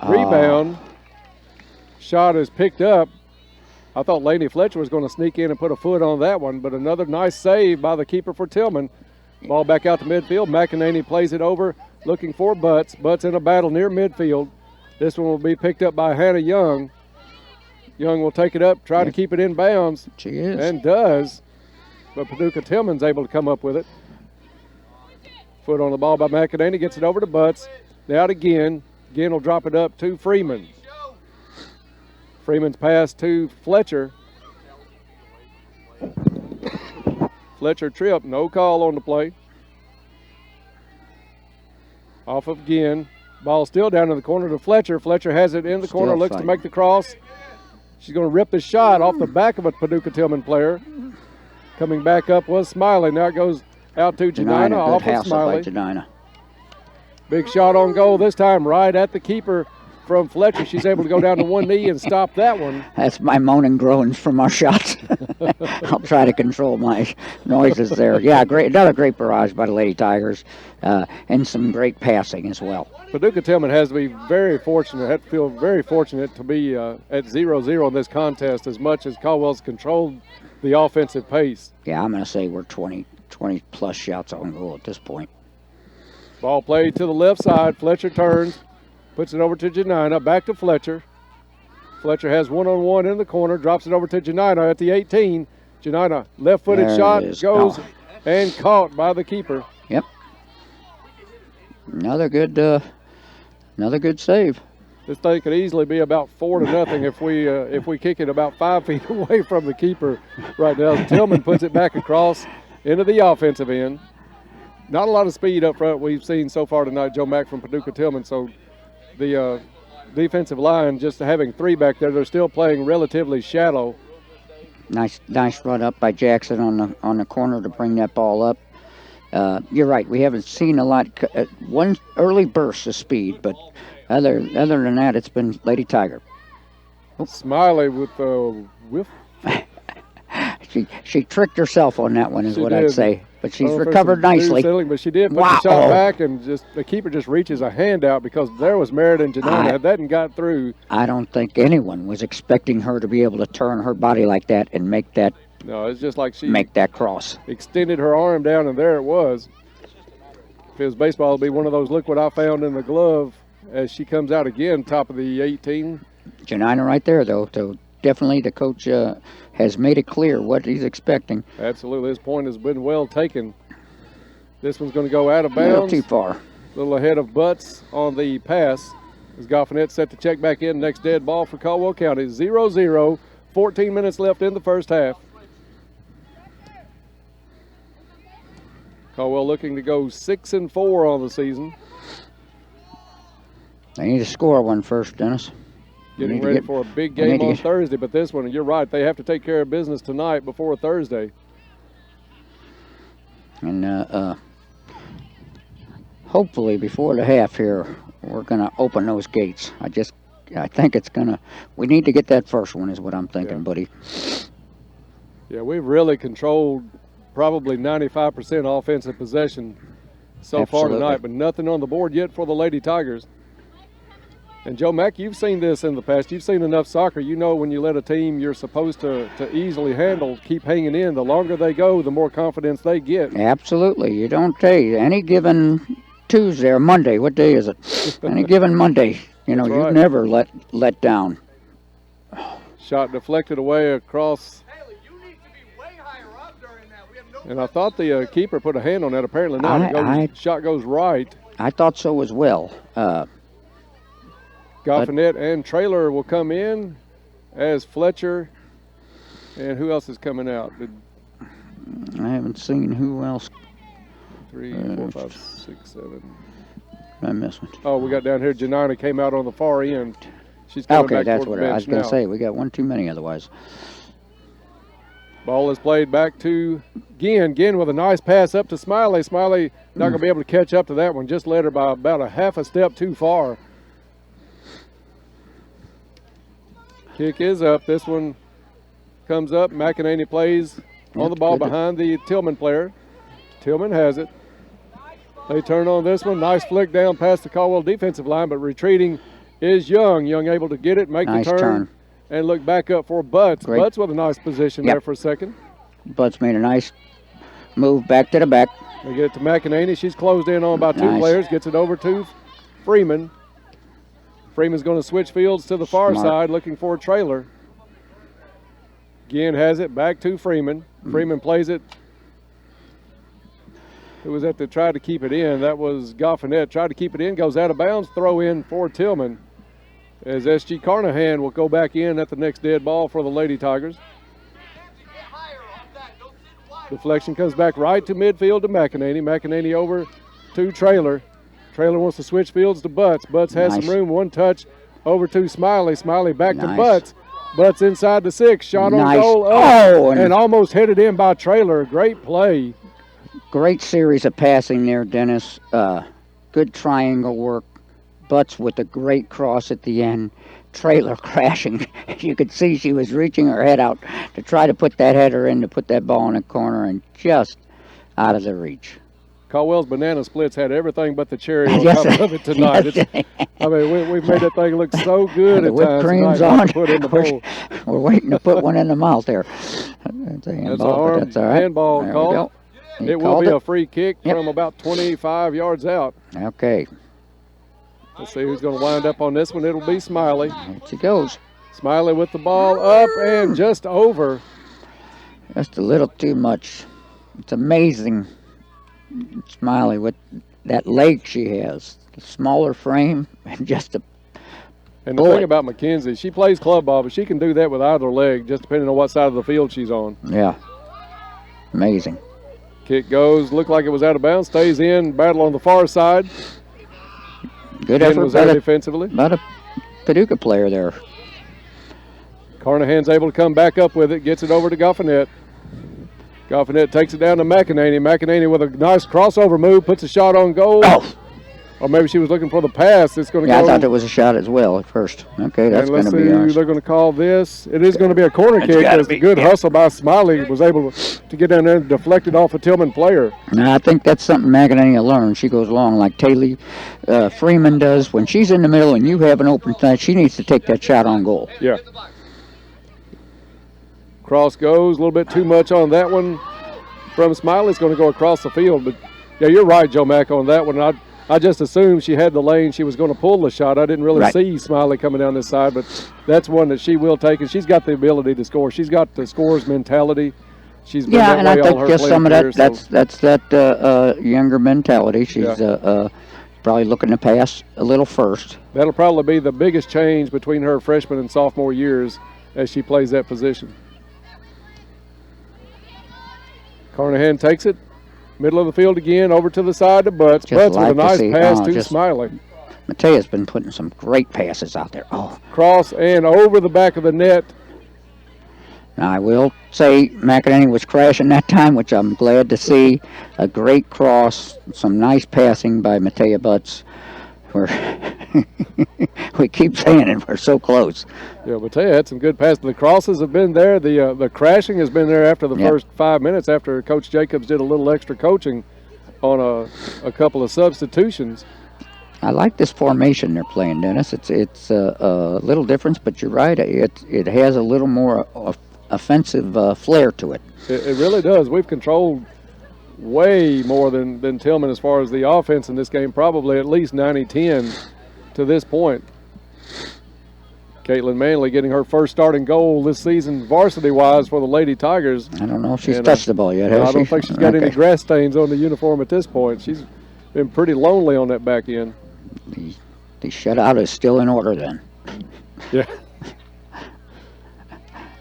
rebound. Shot is picked up. I thought Lainey Fletcher was going to sneak in and put a foot on that one, but another nice save by the keeper for Tilgman. Ball back out to midfield. McEnany plays it over, looking for Butts. Butts in a battle near midfield. This one will be picked up by Hannah Young. Young will take it up, try to keep it in bounds. She is. And does. But Paducah Tilgman's able to come up with it. Foot on the ball by McEnany, gets it over to Butts. Now again. Again will drop it up to Freeman. Freeman's pass to Fletcher. Fletcher tripped, no call on the play. Off of again. Ball still down in the corner to Fletcher. Fletcher has it in the corner, looks to make the cross. She's going to rip the shot off the back of a Paducah Tilgman player. Coming back up was Smiley. Now it goes out to Janina, off of Smiley. Janina. Big shot on goal this time right at the keeper from Fletcher. She's able to go down to one knee and stop that one. That's my moaning groans from our shots. I'll try to control my noises there. Yeah, another great barrage by the Lady Tigers, and some great passing as well. Paducah Tilgman has to be very fortunate, have to feel very fortunate to be at 0-0 in this contest as much as Caldwell's controlled the offensive pace. Yeah, I'm going to say we're 20-plus shots on goal at this point. Ball played to the left side. Fletcher turns, puts it over to Janina, back to Fletcher. Fletcher has one-on-one in the corner, drops it over to Janina at the 18. Janina, left-footed shot, goes and caught by the keeper. Yep. Another good save. This thing could easily be about 4-0 if we kick it about 5 feet away from the keeper right now. Tilgman puts it back across into the offensive end. Not a lot of speed up front we've seen so far tonight, Joe Mack from Paducah Tilgman. So the defensive line just having 3 back there, they're still playing relatively shallow. Nice run up by Jackson on the corner to bring that ball up. You're right. We haven't seen a lot. One early burst of speed, but other than that, it's been Lady Tiger. Smiley with a whiff. She tricked herself on that one, is what did. I'd say. But she's recovered nicely. But she did put the shot back, and just the keeper just reaches a hand out because there was Meriden Janina. Had that got through. I don't think anyone was expecting her to be able to turn her body like that and make that. No, it's just like she make that cross. Extended her arm down, and there it was. If it was baseball, it'd be one of those. Look what I found in the glove as she comes out again, top of the 18. Janina right there, though. So definitely the coach has made it clear what he's expecting. Absolutely. This point has been well taken. This one's going to go out of bounds. A little too far. A little ahead of Butts on the pass. As Goffinette set to check back in. Next dead ball for Caldwell County. 0-0. 14 minutes left in the first half. Caldwell looking to go 6-4 on the season. They need to score one first, Dennis. Getting ready for a big game on Thursday, but this one, you're right, they have to take care of business tonight before Thursday. And hopefully before the half here, we're going to open those gates. I think it's going to, we need to get that first one is what I'm thinking, buddy. Yeah, we've really controlled probably 95% offensive possession so far tonight, but nothing on the board yet for the Lady Tigers. And Joe Mack, you've seen this in the past. You've seen enough soccer. You know when you let a team you're supposed to easily handle keep hanging in, the longer they go, the more confidence they get. Absolutely. You don't take any given Tuesday or Monday. What day is it? Any given Monday. You know, you never let down. Shot deflected away across. And I thought the keeper put a hand on that. Apparently not. Shot goes right. I thought so as well. Goffinette and Trailer will come in as Fletcher. And who else is coming out? I haven't seen who else. 3, 4, 5, 6, 7. I missed one. Oh, we got down here. Janina came out on the far end. She's coming back that's toward what the I was going to say. We got one too many otherwise. Ball is played back to Ginn. Ginn with a nice pass up to Smiley. Smiley not going to be able to catch up to that one. Just led her by about a half a step too far. Kick is up. This one comes up. McEnany plays on the ball behind the Tilgman player. Tilgman has it. They turn on this one. Nice flick down past the Caldwell defensive line, but retreating is Young. Young able to get it, make the turn, and look back up for Butts. Great. Butts with a nice position there for a second. Butts made a nice move back to the back. They get it to McEnany. She's closed in on by 2 players. Gets it over to Freeman. Freeman's going to switch fields to the far side, looking for a Trailer. Ginn has it back to Freeman. Freeman plays it. It was at the try to keep it in. That was Goffinette. Tried to keep it in, goes out of bounds. Throw in for Tilgman. As S.G. Carnahan will go back in at the next dead ball for the Lady Tigers. Deflection comes back right to midfield to McEnany. McEnany over to Trailer. Trailer wants to switch fields to Butts. Butts has some room. One touch over to Smiley. Smiley back to Butts. Butts inside the 6. Shot on goal. And almost headed in by Trailer. Great play. Great series of passing there, Dennis. Good triangle work. Butts with a great cross at the end. Trailer crashing. You could see she was reaching her head out to try to put that header in to put that ball in the corner and just out of the reach. Caldwell's banana splits had everything but the cherry on Yes, top of it tonight. yes. I mean, we've made that thing look so good The at whipped times cream's tonight, not on. to put in the bowl. We're waiting to put one in the mouth there. That's a handball, but that's all right. Handball There we call. go. He It will called be it. a free kick Yep. from about 25 yards out. Okay, Let's see who's going to wind up on this one. It'll be Smiley. here she goes. Smiley with the ball up and just over. Just a little too much. It's amazing, Smiley, with that leg she has. The smaller frame and just a And the thing about Mackenzie, she plays club ball, but she can do that with either leg, just depending on what side of the field she's on. yeah, amazing. Kick goes, looked like it was out of bounds, stays in, battle on the far side. Good Ken effort was there by defensively. a Paducah player there. Carnahan's able to come back up with it, gets it over to Goffinet. Goffinet takes it down to McEnany. McEnany with a nice crossover move, puts a shot on goal. Oh, Or maybe she was looking for the pass. It's going to yeah, go. I thought it was a shot as well at first. Okay, that's And going let's to see be who ours. they're going to call this. It is going to be a corner It's kick gotta as the be, good yeah. hustle by Smiley was able to get down there and deflect it off a Tillman player. Now, I think that's something McEnany will learn. She goes along like Taylor Freeman does. When she's in the middle and you have an open thing, she needs to take that shot on goal. Yeah. Cross goes, a little bit too much on that one from Smiley. It's going to go across the field. But, yeah, you're right, Joe Mack, on that one. I just assumed she had the lane. She was going to pull the shot. I didn't really see Smiley coming down this side, but that's one that she will take, and she's got the ability to score. She's got the scorer's mentality. She's been that and way I all think her just playing some of career, that, so- that's that younger mentality. She's Yeah. probably looking to pass a little first. That'll probably be the biggest change between her freshman and sophomore years as she plays that position. Carnahan takes it, middle of the field again, over to the side to Butts. Just Butts like with a to nice see- pass oh, to just- Smiley. Matea's been putting some great passes out there. Oh, Cross and over the back of the net. now I will say McEnany was crashing that time, which I'm glad to see. A great cross, some nice passing by Matea Butts. We keep saying it, we're so close. Yeah, Matea had some good passes. The crosses have been there. The crashing has been there after the first 5 minutes after Coach Jacobs did a little extra coaching on a couple of substitutions. I like this formation they're playing, Dennis. It's a little difference, but you're right. It has a little more offensive flair to it. It really does. We've controlled way more than Tillman as far as the offense in this game, probably at least 90-10 to this point. Caitlin Manley getting her first starting goal this season varsity-wise for the Lady Tigers. I don't know if she's touched the ball yet, has she? I don't think she's got any grass stains on the uniform at this point. She's been pretty lonely on that back end. The shutout is still in order then. Yeah.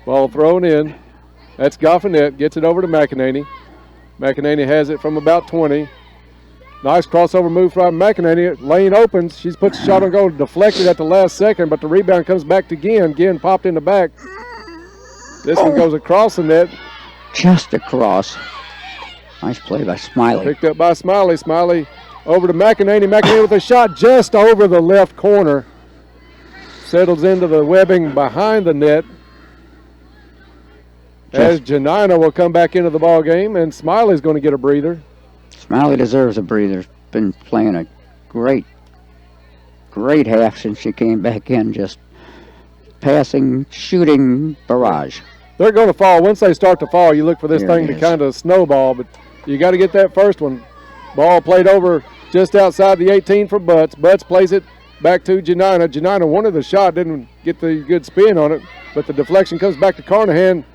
Ball thrown in. That's Goffinet. Gets it over to McEnany. McEnany has it from about 20. Nice crossover move from McEnany. Lane opens. She puts a shot on goal, deflected at the last second, but the rebound comes back to Ginn. Ginn popped in the back. This one goes across the net. Just across. Nice play by Smiley. Picked up by Smiley. Smiley over to McEnany. McEnany with a shot just over the left corner. Settles into the webbing behind the net. As Janina will come back into the ball game, and Smiley's going to get a breather. Smiley deserves a breather. Been playing a great half since she came back in. Just passing, shooting barrage. They're going to fall. Once they start to fall, you look for this There thing it to is. kind of snowball, but you got to get that first one. Ball played over just outside the 18 for Butts. Butts plays it back to Janina. Janina wanted the shot, didn't get the good spin on it, but the deflection comes back to Carnahan.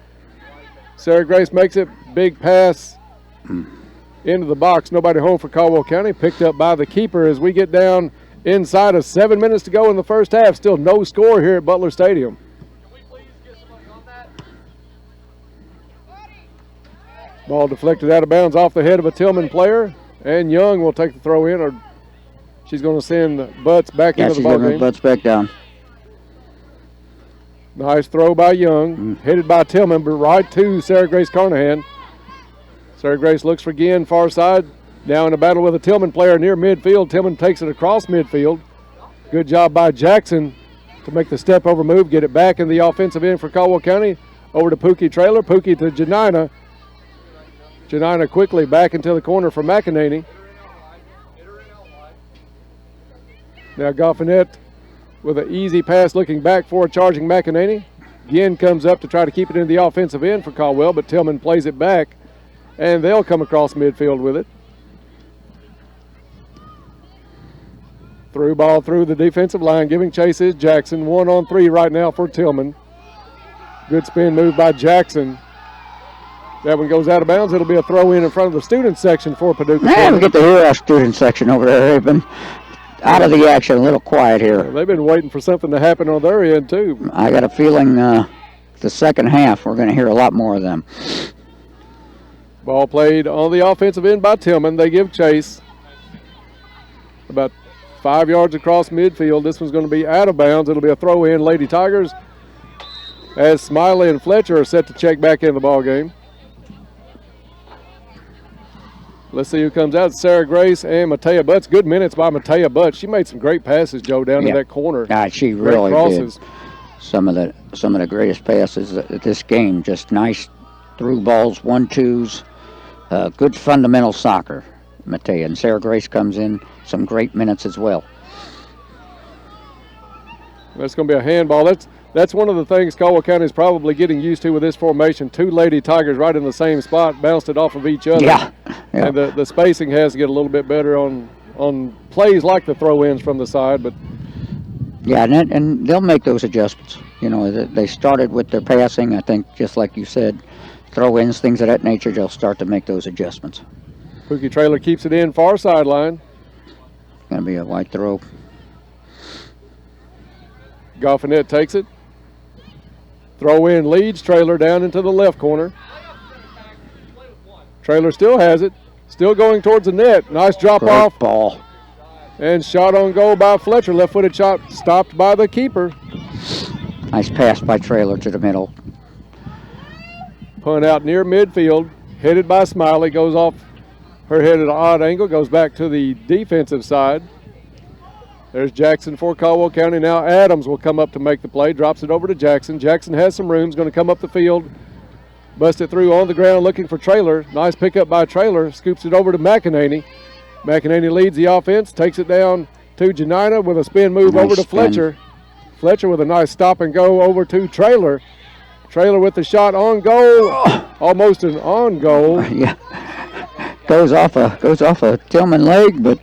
Sarah Grace makes it, big pass into the box. Nobody home for Caldwell County. Picked up by the keeper as we get down inside of 7 minutes to go in the first half. Still no score here at Butler Stadium. Ball deflected out of bounds off the head of a Tillman player, and Young will take the throw in, or she's going to send Butts back into the ball game. Butts back down. Nice throw by Young, headed by Tillman, but right to Sarah Grace Carnahan. Sarah Grace looks for Ginn, far side. Now in a battle with a Tillman player near midfield. Tillman takes it across midfield. Good job by Jackson to make the step over move, get it back in the offensive end for Caldwell County. Over to Pookie Trailer. Pookie to Janina. Janina quickly back into the corner for McEnany. Now Goffinette with an easy pass looking back for charging McEnany. Ginn comes up to try to keep it in the offensive end for Caldwell, but Tillman plays it back, and they'll come across midfield with it. Through ball through the defensive line, giving chase is Jackson. 1-on-3 right now for Tillman. Good spin move by Jackson. That one goes out of bounds. It'll be a throw in front of the student section for Paducah. Man, we get to hear our student section over there. They've been out of the action, a little quiet here. Well, they've been waiting for something to happen on their end, too. I got a feeling the second half we're going to hear a lot more of them. Ball played on the offensive end by Tillman. They give chase. About 5 yards across midfield. This one's going to be out of bounds. It'll be a throw in. Lady Tigers, as Smiley and Fletcher are set to check back in the ball game. Let's see who comes out. Sarah Grace and Matea Butts. Good minutes by Matea Butts. She made some great passes, Joe, down in that corner. She really did. Some of the greatest passes at this game. Just nice through balls, 1-2s. Good fundamental soccer, Matea. And Sarah Grace comes in some great minutes as well. That's going to be a handball. That's one of the things Caldwell County is probably getting used to with this formation. Two Lady Tigers right in the same spot, bounced it off of each other. Yeah. And the spacing has to get a little bit better on plays like the throw-ins from the side. But yeah, and they'll make those adjustments. You know, they started with their passing. I think just like you said, throw-ins, things of that nature, they'll start to make those adjustments. Pookie Trailer keeps it in far sideline. Going to be a wide throw. Goffinette takes it. Throw in leads. Trailer down into the left corner. Trailer still has it. Still going towards the net. Nice drop off. Ball. And shot on goal by Fletcher. Left-footed shot stopped by the keeper. Nice pass by Trailer to the middle. Punt out near midfield. Headed by Smiley. Goes off her head at an odd angle. Goes back to the defensive side. There's Jackson for Caldwell County. Now Adams will come up to make the play. Drops it over to Jackson. Jackson has some room. Going to come up the field. Bust it through on the ground looking for Trailer. Nice pickup by Trailer. Scoops it over to McEnany. McEnany leads the offense. Takes it down to Janina with a spin move over to Fletcher. Fletcher with a nice stop and go over to Trailer. Trailer with the shot on goal. Almost an on goal. Yeah. Goes off a Tillman leg, but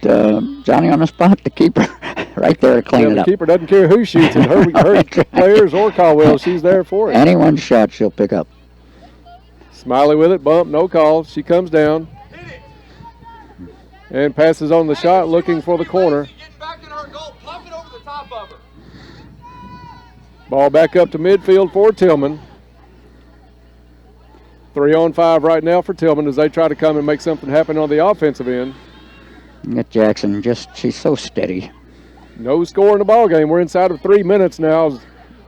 Johnny on the spot, the keeper, right there to clean it up. The keeper doesn't care who shoots it, her players or Caldwell. She's there for it. Anyone's shot, she'll pick up. Smiley with it, bump, no call. She comes down and passes on the shot, looking for the corner. Get back in her goal, pop it over the top of her. Ball back up to midfield for Tilghman. 3-on-5 right now for Tilghman as they try to come and make something happen on the offensive end. Get Jackson, she's so steady. No score in the ball game. We're inside of 3 minutes now as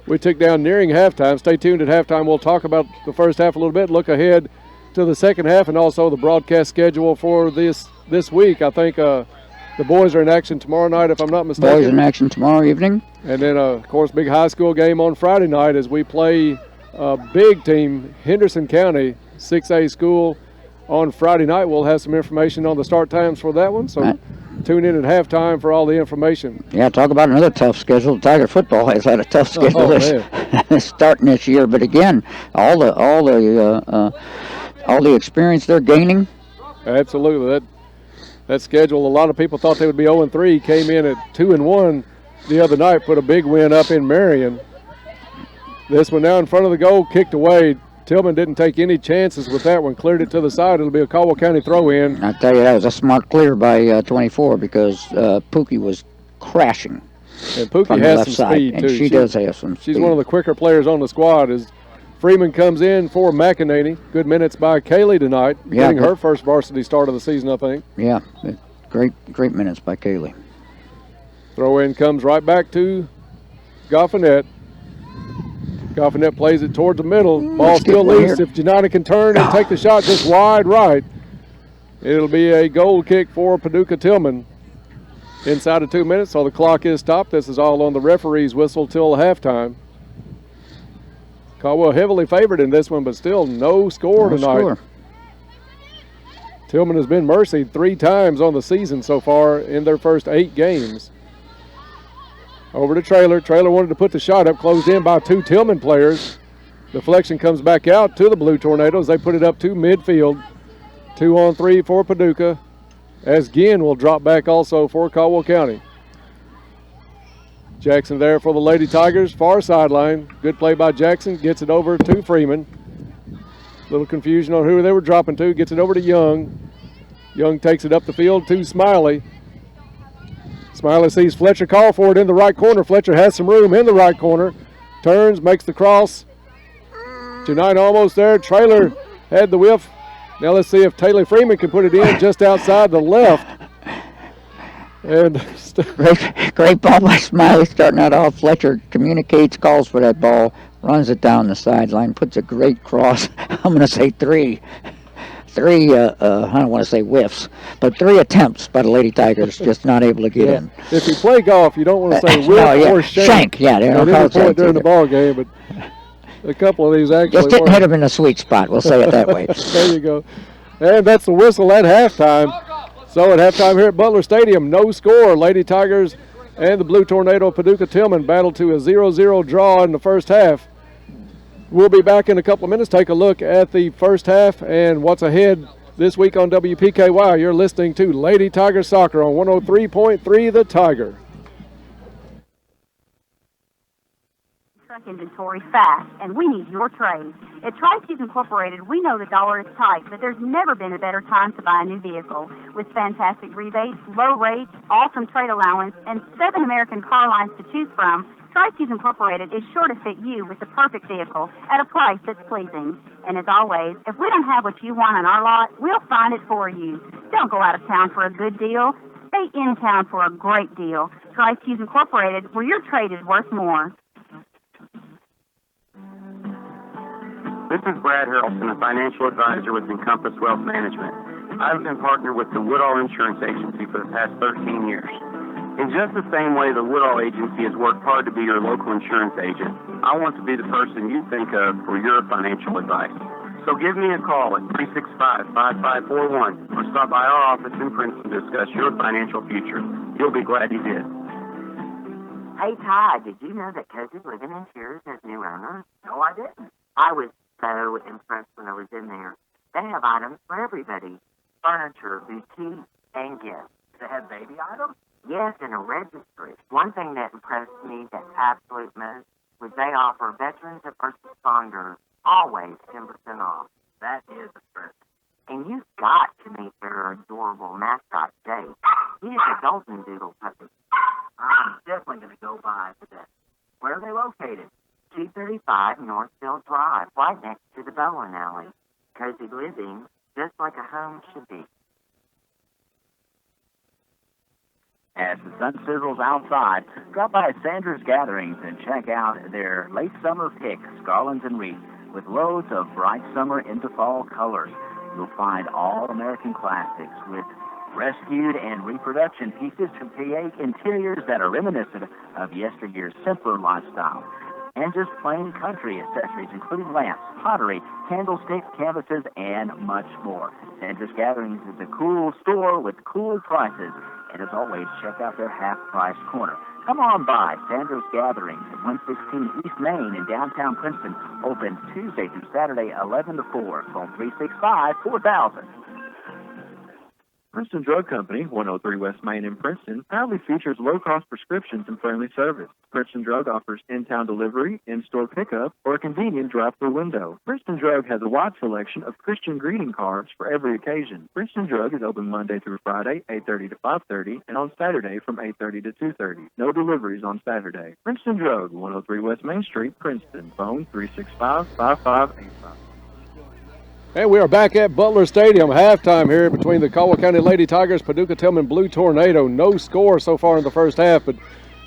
we tick down nearing halftime. Stay tuned at halftime. We'll talk about the first half a little bit, look ahead to the second half, and also the broadcast schedule for this week. I think the boys are in action tomorrow night, if I'm not mistaken. Boys in action tomorrow evening. And then, of course, big high school game on Friday night as we play a big team, Henderson County, 6A school on Friday night. We'll have some information on the start times for that one, so tune in at halftime for all the information. Yeah, talk about another tough schedule. Tiger football has had a tough schedule starting this year, but again, all the experience they're gaining. Absolutely, that schedule. A lot of people thought they would be 0-3. Came in at 2-1 the other night. Put a big win up in Marion. This one now in front of the goal, kicked away. Tilghman didn't take any chances with that one. Cleared it to the side. It'll be a Caldwell County throw-in. I tell you, that was a smart clear by 24 because Pookie was crashing. And Pookie has some speed, too. And she does have some speed. She's one of the quicker players on the squad. As Freeman comes in for McEnany. Good minutes by Kaylee tonight. Getting her first varsity start of the season, I think. Yeah, great minutes by Kaylee. Throw-in comes right back to Goffinette. Goffinette plays it towards the middle. Ball still loose. If Janina can turn and take the shot just wide right, it'll be a goal kick for Paducah Tilghman. inside of 2 minutes, so the clock is stopped. This is all on the referee's whistle till halftime. Caldwell heavily favored in this one, but still no score tonight. Tilgman has been mercied 3 times on the season so far in their first 8 games. Over to Traylor. Traylor wanted to put the shot up, closed in by 2 Tilgman players. Deflection comes back out to the Blue Tornadoes. They put it up to midfield. 2-on-3 for Paducah, as Ginn will drop back also for Caldwell County. Jackson there for the Lady Tigers, far sideline. Good play by Jackson, gets it over to Freeman. Little confusion on who they were dropping to, gets it over to Young. Young takes it up the field to Smiley. Smiley sees Fletcher call for it in the right corner. Fletcher has some room in the right corner. Turns, makes the cross. Tonight almost there. Traylor had the whiff. Now let's see if Taylor Freeman can put it in just outside the left. And great ball by Smiley starting out off. Fletcher communicates, calls for that ball, runs it down the sideline, puts a great cross. I'm going to say three, I don't want to say whiffs, but 3 attempts by the Lady Tigers, just not able to get in. If you play golf, you don't want to say whiff or shank. Yeah, they don't call it during the ball game, but a couple of these actually just didn't hit him in the sweet spot, we'll say it that way. There you go. And that's the whistle at halftime. So at halftime here at Butler Stadium, no score. Lady Tigers and the Blue Tornado Paducah Tilgman battle to a 0-0 draw in the first half. We'll be back in a couple of minutes. Take a look at the first half and what's ahead this week on WPKY. You're listening to Lady Tiger Soccer on 103.3 The Tiger. Inventory fast, and we need your trade. At Tri-Cities Incorporated, we know the dollar is tight, but there's never been a better time to buy a new vehicle. With fantastic rebates, low rates, awesome trade allowance, and 7 American car lines to choose from, Tri-Cities Incorporated is sure to fit you with the perfect vehicle at a price that's pleasing. And as always, if we don't have what you want on our lot, we'll find it for you. Don't go out of town for a good deal. Stay in town for a great deal. Tri-Cities Incorporated, where your trade is worth more. This is Brad Harrelson, a financial advisor with Encompass Wealth Management. I've been partnered with the Woodall Insurance Agency for the past 13 years. In just the same way the Woodall Agency has worked hard to be your local insurance agent, I want to be the person you think of for your financial advice. So give me a call at 365-5541 or stop by our office in Princeton to discuss your financial future. You'll be glad you did. Hey, Todd, did you know that Cozy Living Insurance has new owners? No, I didn't. I was so impressed when I was in there. They have items for everybody. Furniture, boutique, and gifts. They have baby items? Yes, and a registry. One thing that impressed me the absolute most was they offer veterans and first responders always 10% off. That is impressive. And you've got to meet their adorable mascot, Jake. He is a golden doodle puppy. I'm definitely going to go by today. Where are they located? 235 Northfield Drive, right next to the bowling alley. Cozy living, just like a home should be. As the sun sizzles outside, drop by Sandra's Gatherings and check out their late summer picks, garlands and wreaths, with loads of bright summer into fall colors. You'll find all American classics with rescued and reproduction pieces to create interiors that are reminiscent of yesteryear's simpler lifestyle. And just plain country accessories, including lamps, pottery, candlesticks, canvases, and much more. Sandra's Gatherings is a cool store with cool prices. And as always, check out their half-price corner. Come on by Sandra's Gatherings at 116 East Main in downtown Princeton. Open Tuesday through Saturday, 11 to 4. Call 365-4000. Princeton Drug Company, 103 West Main in Princeton, proudly features low-cost prescriptions and friendly service. Princeton Drug offers in-town delivery, in-store pickup, or a convenient drive-through window. Princeton Drug has a wide selection of Christian greeting cards for every occasion. Princeton Drug is open Monday through Friday, 8:30 to 5:30, and on Saturday from 8:30 to 2:30. No deliveries on Saturday. Princeton Drug, 103 West Main Street, Princeton. Phone 365-5585. And we are back at Butler Stadium, halftime here between the Caldwell County Lady Tigers, Paducah Tilgman Blue Tornado. No score so far in the first half, but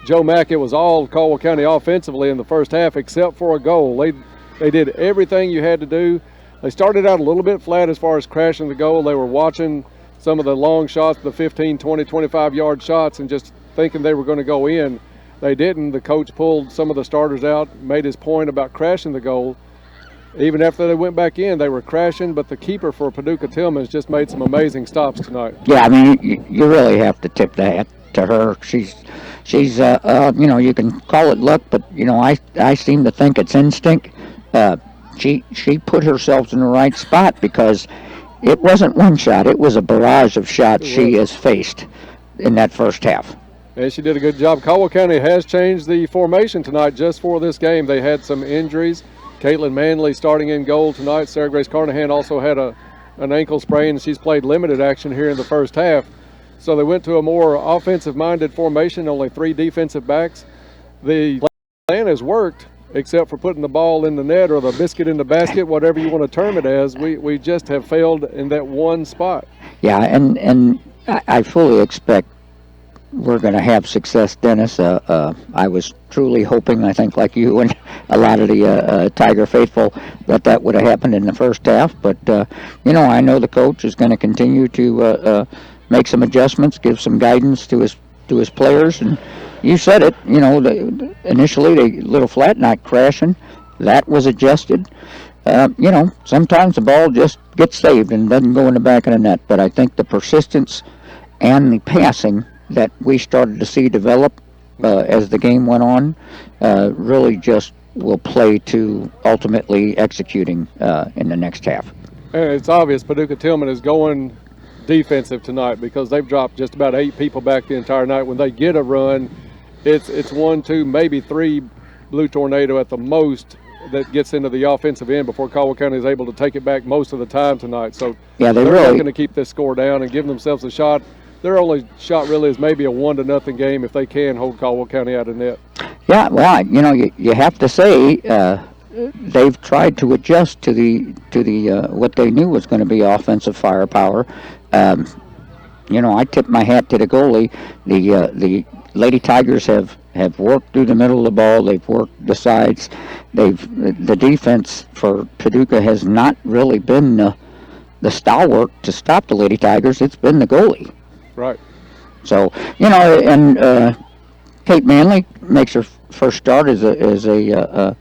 Joe Mack, it was all Caldwell County offensively in the first half except for a goal. They did everything you had to do. They started out a little bit flat as far as crashing the goal. They were watching some of the long shots, the 15, 20, 25-yard shots, and just thinking they were going to go in. They didn't. The coach pulled some of the starters out, made his point about crashing the goal. Even after they went back in, they were crashing, but the keeper for Paducah Tilgman has just made some amazing stops tonight. Yeah, I mean, you really have to tip the hat to her. She's you can call it luck, but I seem to think it's instinct. She put herself in the right spot because it wasn't one shot; it was a barrage of shots she has faced in that first half. And she did a good job. Caldwell County has changed the formation tonight just for this game. They had some injuries. Caitlin Manley starting in goal tonight. Sarah Grace Carnahan also had an ankle sprain. She's played limited action here in the first half. So they went to a more offensive-minded formation, only 3 defensive backs. The plan has worked, except for putting the ball in the net or the biscuit in the basket, whatever you want to term it as. We just have failed in that one spot. Yeah, and I fully expect we're going to have success, Dennis. I was truly hoping, I think like you and a lot of the Tiger faithful, that would have happened in the first half. But, I know the coach is going to continue to make some adjustments, give some guidance to his players. And you said it, initially the little flat knot crashing, that was adjusted. Sometimes the ball just gets saved and doesn't go in the back of the net. But I think the persistence and the passing that we started to see develop as the game went on really just will play to ultimately executing in the next half. And it's obvious Paducah Tilgman is going defensive tonight because they've dropped just about 8 people back the entire night. When they get a run, it's 1, 2, maybe 3 Blue Tornado at the most that gets into the offensive end before Caldwell County is able to take it back most of the time tonight. So yeah, they're really going to keep this score down and give themselves a shot. Their only shot really is maybe a 1-0 game if they can hold Caldwell County out of net. Yeah, well, you have to say they've tried to adjust to the what they knew was going to be offensive firepower. I tip my hat to the goalie. The Lady Tigers have worked through the middle of the ball. They've worked the sides. The defense for Paducah has not really been the stalwart to stop the Lady Tigers. It's been the goalie. Right. So and Kate Manley makes her first start as a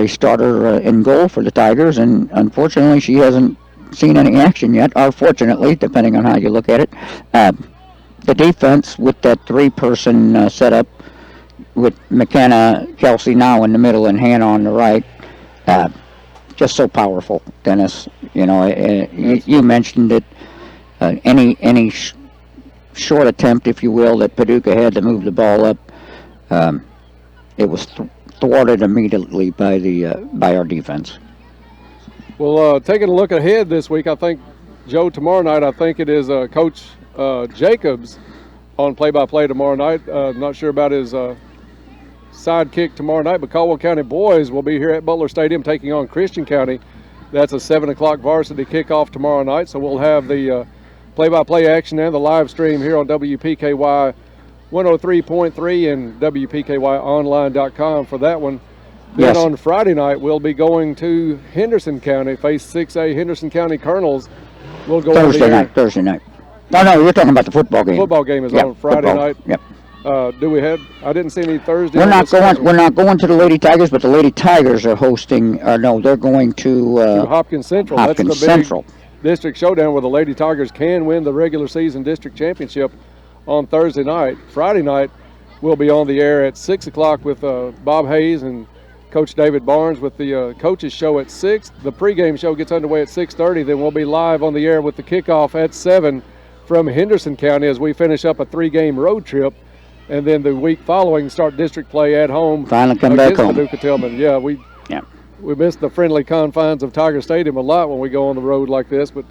starter in goal for the Tigers, and unfortunately she hasn't seen any action yet, or fortunately, depending on how you look at it. The defense with that 3-person setup with McKenna, Kelsey now in the middle, and Hannah on the right, just so powerful, Dennis. You mentioned it. Any short attempt, if you will, that Paducah had to move the ball up, it was thwarted immediately by our defense. Well, taking a look ahead this week, I think, Joe, tomorrow night, I think it is Coach Jacobs on play-by-play tomorrow night. I'm not sure about his sidekick tomorrow night, but Caldwell County boys will be here at Butler Stadium taking on Christian County. That's a 7 o'clock varsity kickoff tomorrow night, so we'll have the play-by-play action and the live stream here on WPKY 103.3 and WPKYonline.com for that one. Then on Friday night, we'll be going to Henderson County, face 6A Henderson County Colonels. We'll go Thursday night. No, you're talking about the football game. Football game is on Friday night. Yep. I didn't see any Thursday. We're not going to the Lady Tigers, but the Lady Tigers are hosting. They're going to Hopkins Central. That's the big Central district showdown where the Lady Tigers can win the regular season district championship on Thursday night. Friday night, we'll be on the air at 6 o'clock with Bob Hayes and Coach David Barnes with the coaches show at 6. The pregame show gets underway at 6:30. Then we'll be live on the air with the kickoff at 7 from Henderson County as we finish up a 3-game road trip. And then the week following, start district play at home. Finally come back home. Paducah Tilgman. Yeah, we miss the friendly confines of Tiger Stadium a lot when we go on the road like this, but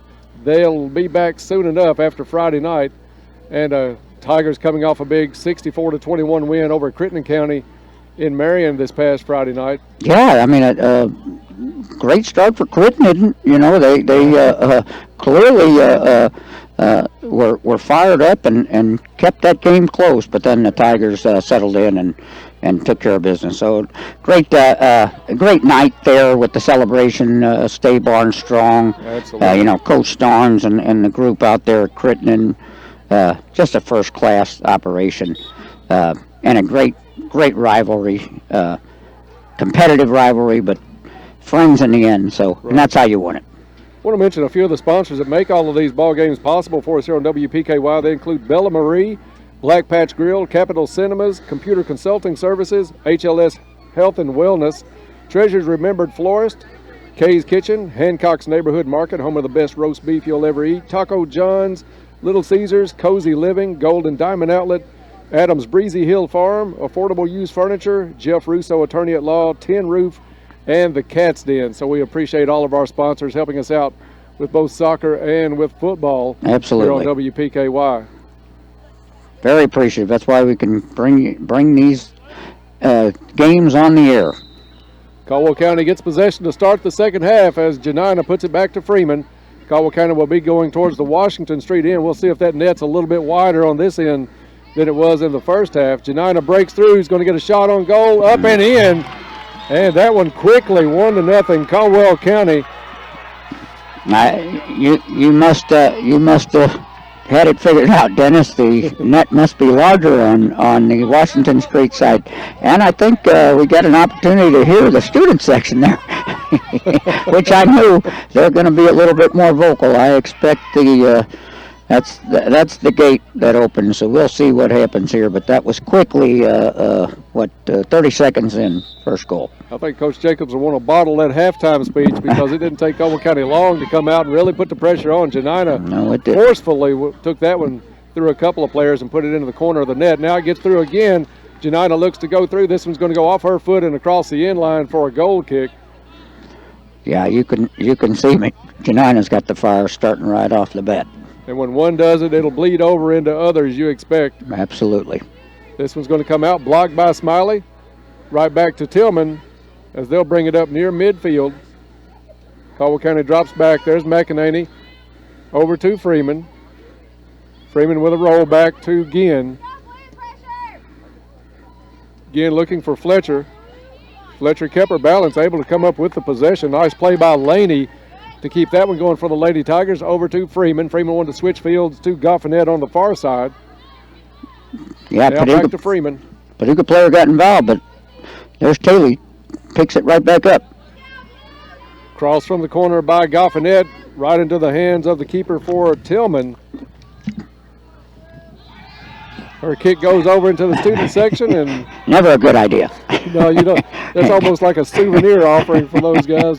they'll be back soon enough after Friday night. And Tigers coming off a big 64-21 win over Crittenden County in Marion this past Friday night. Yeah, I mean, great start for Crittenden. You know, they clearly were fired up and kept that game close. But then the Tigers settled in and took care of business. So great night there with the celebration. Stay Barn strong. Absolutely. You know, Coach Starnes and the group out there at Crittenden. Just a first class operation and a great rivalry. Competitive rivalry, but friends in the end. So, and that's how you win it. I want to mention a few of the sponsors that make all of these ball games possible for us here on WPKY. They include Bella Marie, Black Patch Grill, Capital Cinemas, Computer Consulting Services, HLS Health and Wellness, Treasures Remembered Florist, Kay's Kitchen, Hancock's Neighborhood Market, home of the best roast beef you'll ever eat, Taco John's, Little Caesars, Cozy Living, Gold and Diamond Outlet, Adams Breezy Hill Farm, Affordable Used Furniture, Jeff Russo, Attorney at Law, Tin Roof, and the Cat's Den. So we appreciate all of our sponsors helping us out with both soccer and with football. Absolutely. Here on WPKY. Very appreciative. That's why we can bring these games on the air. Caldwell County gets possession to start the second half as Janina puts it back to Freeman. Caldwell County will be going towards the Washington Street end. We'll see if that net's a little bit wider on this end than it was in the first half. Janina breaks through. He's going to get a shot on goal, up and in. And that one quickly, 1-0, Caldwell County. You must had it figured out, Dennis. The net must be larger on the Washington Street side. And I think we got an opportunity to hear the student section there, which I knew they're going to be a little bit more vocal. I expect that's the gate that opens, so we'll see what happens here. But that was quickly, 30 seconds in, first goal. I think Coach Jacobs will want to bottle that halftime speech because it didn't take Caldwell County long to come out and really put the pressure on. Janina forcefully took that one through a couple of players and put it into the corner of the net. Now it gets through again. Janina looks to go through. This one's going to go off her foot and across the end line for a goal kick. Yeah, you can see me. Janina's got the fire starting right off the bat. And when one does it, it'll bleed over into others, you expect. Absolutely. This one's going to come out, blocked by Smiley. Right back to Tilgman as they'll bring it up near midfield. Caldwell County drops back. There's McEnany. Over to Freeman. Freeman with a roll back to Ginn. Ginn looking for Fletcher. Fletcher kept her balance, able to come up with the possession. Nice play by Laney to keep that one going for the Lady Tigers. Over to Freeman. Freeman wanted to switch fields to Goffinet on the far side. Yeah, now back to Freeman. Paducah player got involved, but there's Taylor. Picks it right back up. Cross from the corner by Goffinet, right into the hands of the keeper for Tilgman. Her kick goes over into the student section, and never a good idea. No, you don't. That's almost like a souvenir offering for those guys.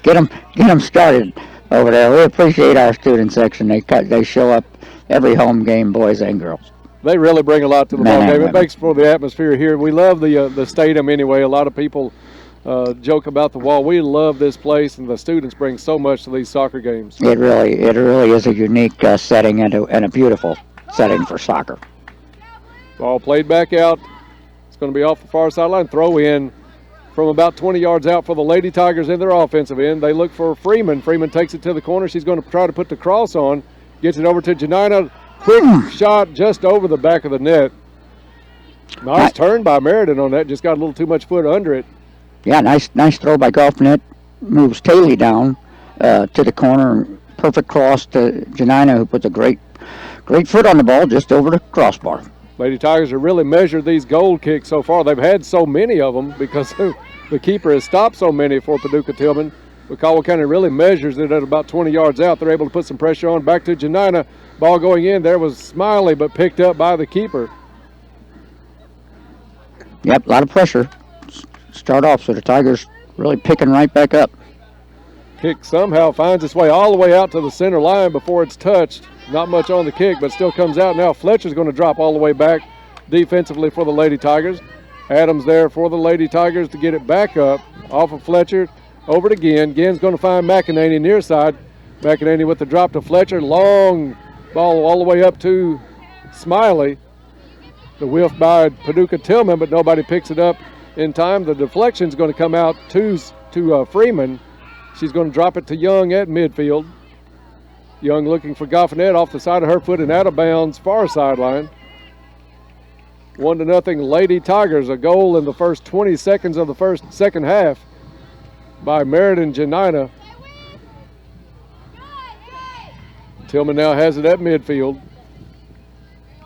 Get them started over there. We appreciate our student section. They show up every home game, boys and girls. They really bring a lot to the ball game. It makes for the atmosphere here. We love the stadium anyway. A lot of people joke about the wall. We love this place, and the students bring so much to these soccer games. It really is a unique setting and a beautiful setting for soccer. Ball played back out. It's going to be off the far sideline. Throw in from about 20 yards out for the Lady Tigers in their offensive end. They look for Freeman. Freeman takes it to the corner. She's going to try to put the cross on. Gets it over to Janina. Quick shot just over the back of the net. Nice turn by Meriden on that. Just got a little too much foot under it. Yeah, nice throw by Goffinet. Moves Taylor down to the corner. Perfect cross to Janina, who puts a great foot on the ball just over the crossbar. Lady Tigers have really measured these goal kicks so far. They've had so many of them because the keeper has stopped so many for Paducah Tilgman. But Caldwell County really measures it at about 20 yards out. They're able to put some pressure on. Back to Janina. Ball going in. There was Smiley, but picked up by the keeper. Yep, a lot of pressure. Start off, so the Tigers really picking right back up. Kick somehow finds its way all the way out to the center line before it's touched. Not much on the kick, but still comes out. Now Fletcher's going to drop all the way back defensively for the Lady Tigers. Adams there for the Lady Tigers to get it back up. Off of Fletcher, over to Ginn. Ginn's going to find McEnany near side. McEnany with the drop to Fletcher. Long ball all the way up to Smiley. The whiff by Paducah Tilgman, but nobody picks it up in time. The deflection's going to come out to Freeman. She's going to drop it to Young at midfield. Young looking for Goffinet off the side of her foot and out of bounds, far sideline. 1-0 Lady Tigers, a goal in the first 20 seconds of the second half by Meriden Janina. Tilgman now has it at midfield.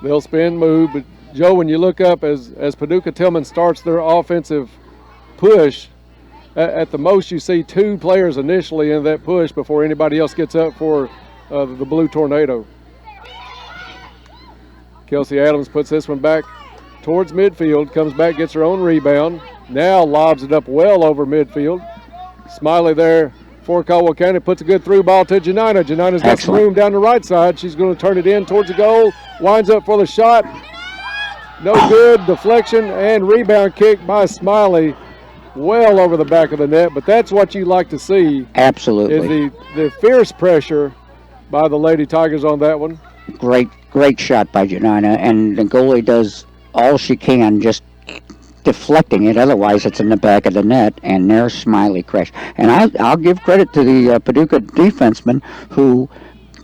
They'll spin, move, but Joe, when you look up as Paducah Tilgman starts their offensive push, at the most you see 2 players initially in that push before anybody else gets up for the Blue Tornado. Kelsey Adams puts this one back towards midfield, comes back, gets her own rebound. Now lobs it up well over midfield. Smiley there for Caldwell County, puts a good through ball to Janina. Janina's got some room down the right side. She's going to turn it in towards the goal, winds up for the shot. No good, deflection and rebound kick by Smiley well over the back of the net, but that's what you like to see. Absolutely. Is the fierce pressure by the Lady Tigers on that one. Great shot by Janina, and the goalie does all she can, just deflecting it. Otherwise, it's in the back of the net, and there's Smiley crash. And I'll give credit to the Paducah defenseman who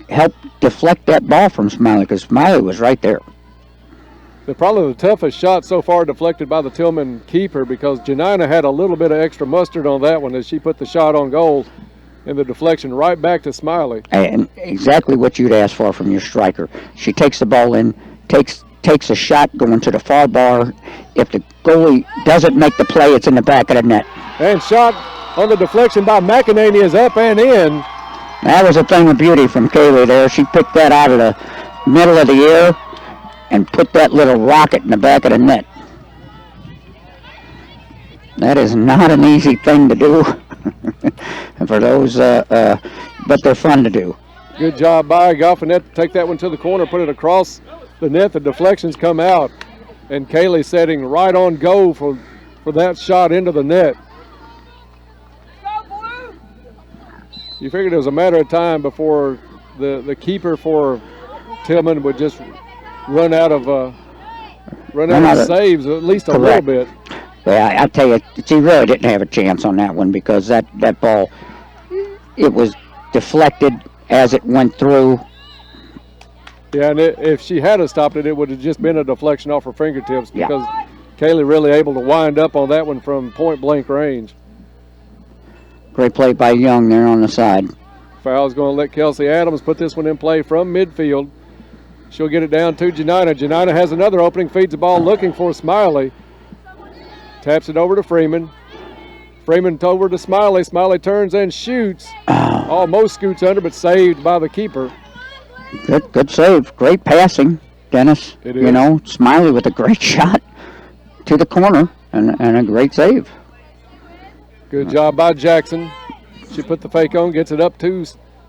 helped deflect that ball from Smiley, because Smiley was right there. Probably the toughest shot so far deflected by the Tilgman keeper, because Janina had a little bit of extra mustard on that one as she put the shot on goal, and the deflection right back to Smiley. And exactly what you'd ask for from your striker. She takes the ball in, takes a shot going to the far bar. If the goalie doesn't make the play, it's in the back of the net. And shot on the deflection by McEnany is up and in. That was a thing of beauty from Kaylee there. She picked that out of the middle of the air and put that little rocket in the back of the net. That is not an easy thing to do for those, but they're fun to do. Good job by Goffinet to take that one to the corner, put it across the net. The deflections come out, and Kaylee setting right on goal for that shot into the net. You figured it was a matter of time before the keeper for Tilgman would just run out of saves, at least a little bit. Yeah, I tell you, she really didn't have a chance on that one, because that ball, it was deflected as it went through. Yeah, and if she had stopped it, it would have just been a deflection off her fingertips, because Kaylee really able to wind up on that one from point-blank range. Great play by Young there on the side. Foul's going to let Kelsey Adams put this one in play from midfield. She'll get it down to Janina. Janina has another opening, feeds the ball looking for Smiley. Taps it over to Freeman. Freeman over to Smiley. Smiley turns and shoots. Almost scoots under, but saved by the keeper. Good save. Great passing, Dennis. It is. You know, Smiley with a great shot to the corner and a great save. Good job by Jackson. She put the fake on, gets it up to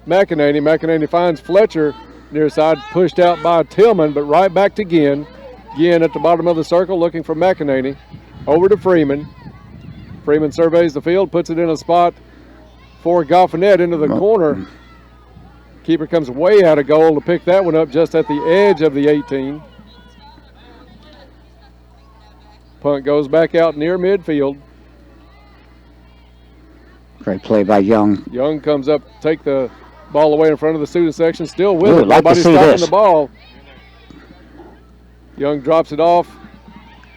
McEnany. McEnany finds Fletcher near side, pushed out by Tilgman, but right back to Ginn. Ginn at the bottom of the circle looking for McEnany. Over to Freeman. Freeman surveys the field, puts it in a spot for Goffinet into the corner. Keeper comes way out of goal to pick that one up just at the edge of the 18. Punt goes back out near midfield. Great play by Young. Young comes up, take the ball away in front of the student section, still with it. Like Nobody's stopping the ball. Young drops it off.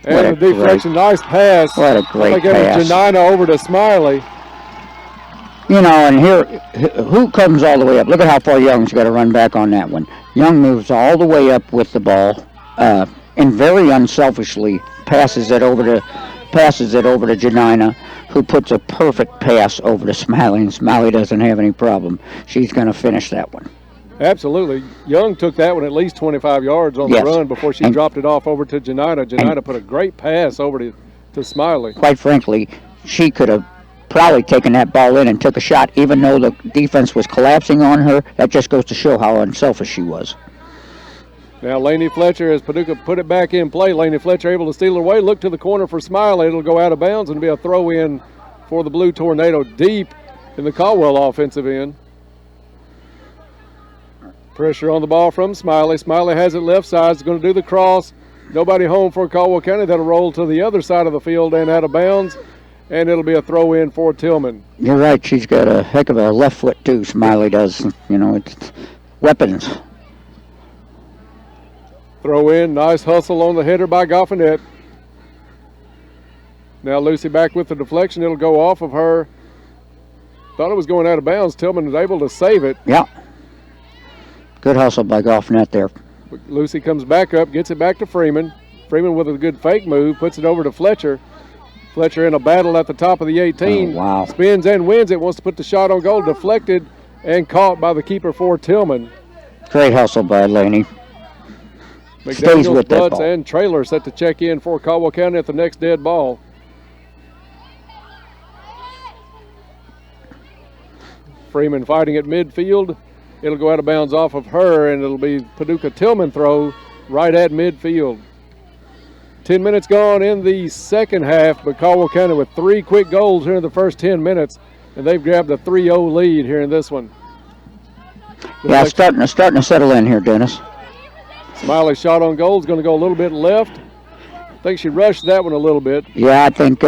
And the deflection, nice pass. What a great pass. Janina over to Smiley. You know, and here, who comes all the way up? Look at how far Young's got to run back on that one. Young moves all the way up with the ball, and very unselfishly passes it over to Janina, who puts a perfect pass over to Smiley, and Smiley doesn't have any problem. She's going to finish that one. Absolutely. Young took that one at least 25 yards on the run before she dropped it off over to Janina. Janina put a great pass over to Smiley. Quite frankly, she could have probably taken that ball in and took a shot, even though the defense was collapsing on her. That just goes to show how unselfish she was. Now Laney Fletcher, as Paducah put it back in play, Laney Fletcher able to steal her away, look to the corner for Smiley. It'll go out of bounds and be a throw in for the Blue Tornado deep in the Caldwell offensive end. Pressure on the ball from Smiley. Smiley has it left side. Is going to do the cross. Nobody home for Caldwell County. That'll roll to the other side of the field and out of bounds, and it'll be a throw in for Tilghman. You're right. She's got a heck of a left foot too. Smiley does. You know, it's weapons. Throw in, nice hustle on the header by Goffinette. Now Lucy back with the deflection. It'll go off of her. Thought it was going out of bounds. Tilghman was able to save it. Yeah. Good hustle by Goffinette there. Lucy comes back up, gets it back to Freeman. Freeman with a good fake move, puts it over to Fletcher. Fletcher in a battle at the top of the 18. Oh, wow. Spins and wins it, wants to put the shot on goal. Deflected and caught by the keeper for Tilghman. Great hustle by Laney. Stays with that Butts ball. and Trailer set to check in for Caldwell County at the next dead ball. Freeman fighting at midfield. It'll go out of bounds off of her, and it'll be Paducah Tilghman throw right at midfield. 10 minutes gone in the second half, but Caldwell County with 3 quick goals here in the first 10 minutes, and they've grabbed a 3-0 lead here in this one. Yeah, starting to settle in here, Dennis. Smiley shot on goal is going to go a little bit left. I think she rushed that one a little bit. Yeah, I think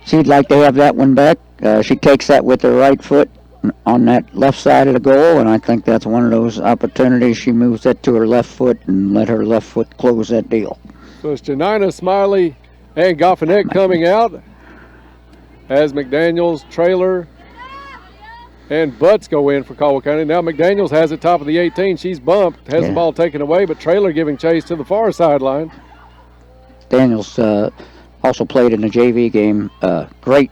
she'd like to have that one back. She takes that with her right foot on that left side of the goal, and I think that's one of those opportunities. She moves that to her left foot and let her left foot close that deal. So it's Janina, Smiley, and Goffinette coming out as McDaniels, Trailer, and Butts go in for Caldwell County. Now McDaniels has it top of the 18. She's bumped, has the ball taken away, but Trailer giving chase to the far sideline. Daniels also played in the JV game. Great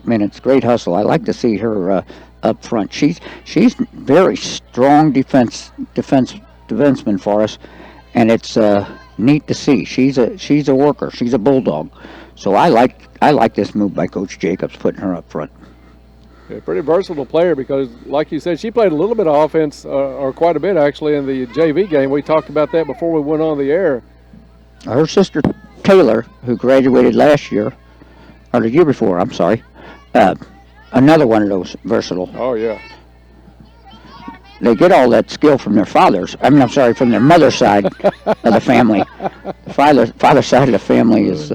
minutes, great hustle. I like to see her up front. She's very strong defenseman for us, and it's neat to see. She's a worker. She's a bulldog. So I like this move by Coach Jacobs, putting her up front. Yeah, pretty versatile player because, like you said, she played a little bit of offense, or quite a bit actually, in the JV game. We talked about that before we went on the air. Her sister Taylor, who graduated last year, or the year before, I'm sorry, another one of those versatile. Oh, yeah. They get all that skill from their fathers. I mean, I'm sorry, from their mother's side of the family. The father side of the family is...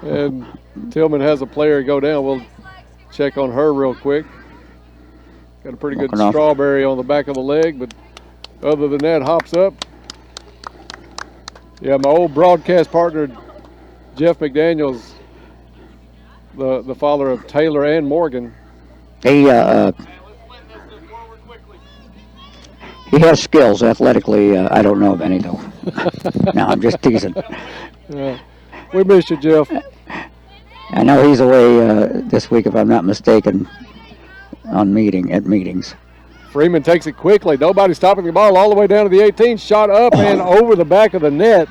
and Tilghman has a player go down. We'll check on her real quick. Got a pretty good strawberry on the back of the leg, but other than that, hops up. Yeah, my old broadcast partner, Jeff McDaniels, the father of Taylor and Morgan. He has skills athletically. I don't know of any, though. No, I'm just teasing. Yeah. We miss you, Jeff. I know he's away this week, if I'm not mistaken, at meetings. Freeman takes it quickly. Nobody stopping the ball all the way down to the 18. Shot up and over the back of the net.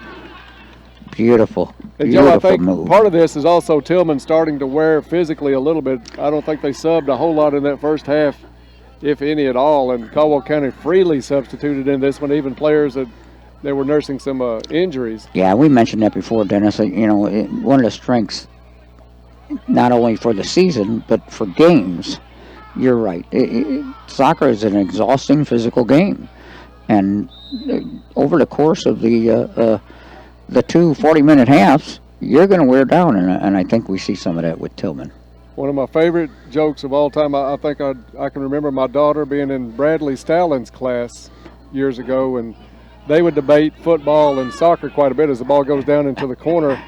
Beautiful. And Joe, I think move. part of this is also Tilghman starting to wear physically a little bit. I don't think they subbed a whole lot in that first half, if any at all. And Caldwell County freely substituted in this one, even players that they were nursing some injuries. Yeah, we mentioned that before, Dennis. You know, one of the strengths, not only for the season, but for games. You're right. Soccer is an exhausting physical game. And over the course of the 2 40-minute halves, you're going to wear down, and I think we see some of that with Tilghman. One of my favorite jokes of all time, I think I can remember my daughter being in Bradley Stallin's class years ago, and they would debate football and soccer quite a bit as the ball goes down into the corner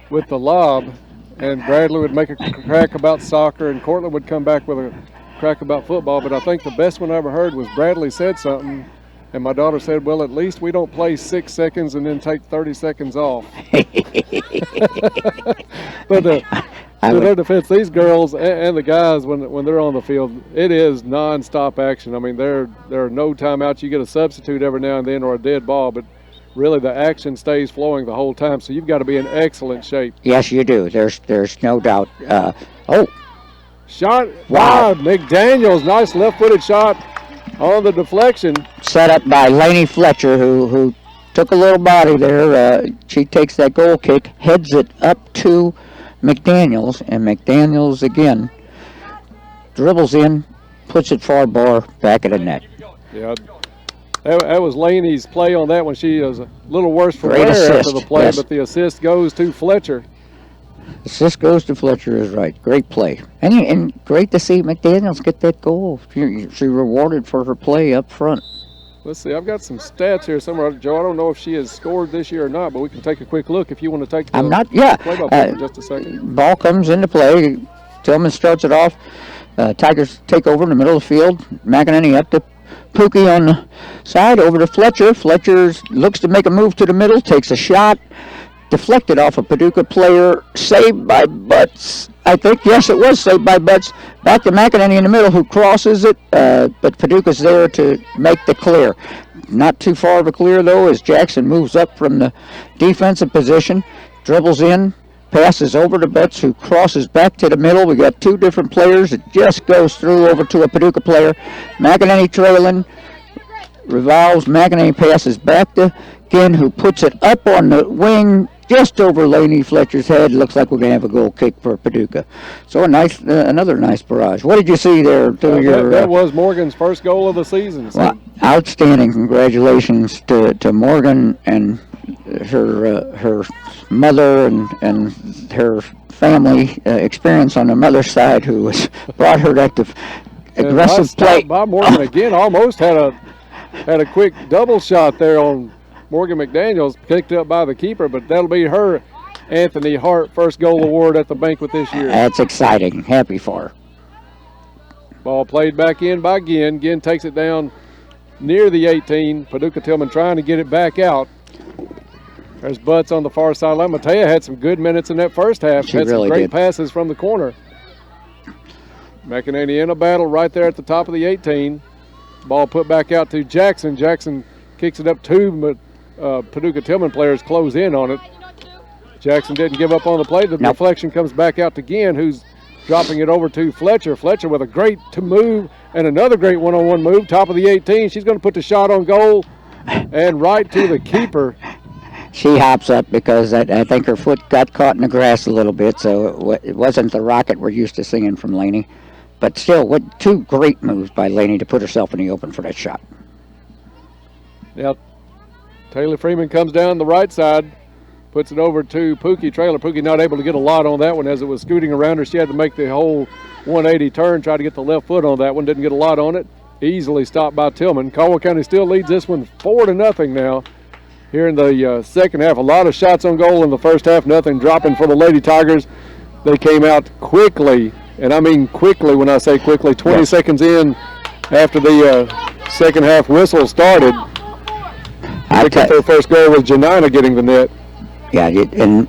with the lob, and Bradley would make a crack about soccer, and Cortland would come back with a crack about football. But I think the best one I ever heard was Bradley said something, and my daughter said, well, at least we don't play 6 seconds and then take 30 seconds off. But to their defense, these girls and the guys, when they're on the field, it is nonstop action. I mean, there are no timeouts. You get a substitute every now and then or a dead ball, but really the action stays flowing the whole time. So you've got to be in excellent shape. Yes, you do. There's no doubt. Shot. Wow. McDaniels, nice left-footed shot on the deflection. Set up by Laney Fletcher, who took a little body there. She takes that goal kick, heads it up to McDaniels, and McDaniels again dribbles in, puts it far bar back of the net. Yeah, That was Laney's play on that one. She was a little worse for Great wear assist, after the play, yes. but the assist goes to Fletcher. Assist goes to Fletcher is right. Great play. And great to see McDaniels get that goal. She rewarded for her play up front. Let's see. I've got some stats here somewhere, Joe. I don't know if she has scored this year or not, but we can take a quick look if you want to take the I'm not, yeah. play-by-play for just a second. Ball comes into play. Tilgman starts it off. Tigers take over in the middle of the field. McEnany up to Pookie on the side, over to Fletcher. Fletcher looks to make a move to the middle, takes a shot. Deflected off a Paducah player, saved by Butts. I think, yes, it was saved by Butts. Back to McEnany in the middle, who crosses it, but Paducah's there to make the clear. Not too far of a clear, though, as Jackson moves up from the defensive position, dribbles in, passes over to Butts, who crosses back to the middle. We got two different players. It just goes through over to a Paducah player. McEnany trailing, revolves. McEnany passes back to Ginn, who puts it up on the wing, just over Laney Fletcher's head. Looks like we're going to have a goal kick for Paducah. So another nice barrage. What did you see there? That was Morgan's first goal of the season. So. Well, outstanding. Congratulations to Morgan and her mother and her family experience on the mother's side, who has brought her that aggressive play. Bob Morgan again almost had a quick double shot there on Morgan McDaniels, picked up by the keeper, but that'll be her Anthony Hart first goal award at the banquet this year. That's exciting. Happy for her. Ball played back in by Ginn. Ginn takes it down near the 18. Paducah Tilgman trying to get it back out. There's Butts on the far sideline. Matea had some good minutes in that first half. She had really some great did. passes from the corner. McEnany in a battle right there at the top of the 18. Ball put back out to Jackson. Jackson kicks it up to Paducah Tilgman players close in on it. Jackson didn't give up on the play. The deflection comes back out to Ginn, who's dropping it over to Fletcher. Fletcher with a great move and another great one-on-one move. Top of the 18. She's going to put the shot on goal and right to the keeper. She hops up because I think her foot got caught in the grass a little bit, so it wasn't the rocket we're used to seeing from Laney. But still, two great moves by Laney to put herself in the open for that shot. Now, Taylor Freeman comes down the right side, puts it over to Pookie Trailer. Pookie not able to get a lot on that one as it was scooting around her. She had to make the whole 180 turn, try to get the left foot on that one. Didn't get a lot on it. Easily stopped by Tilgman. Caldwell County still leads this one 4-0 now. Here in the second half, a lot of shots on goal in the first half, nothing dropping for the Lady Tigers. They came out quickly, and I mean quickly when I say quickly, 20 seconds in after the second half whistle started. Picked up their first goal with Janina getting the net. Yeah, and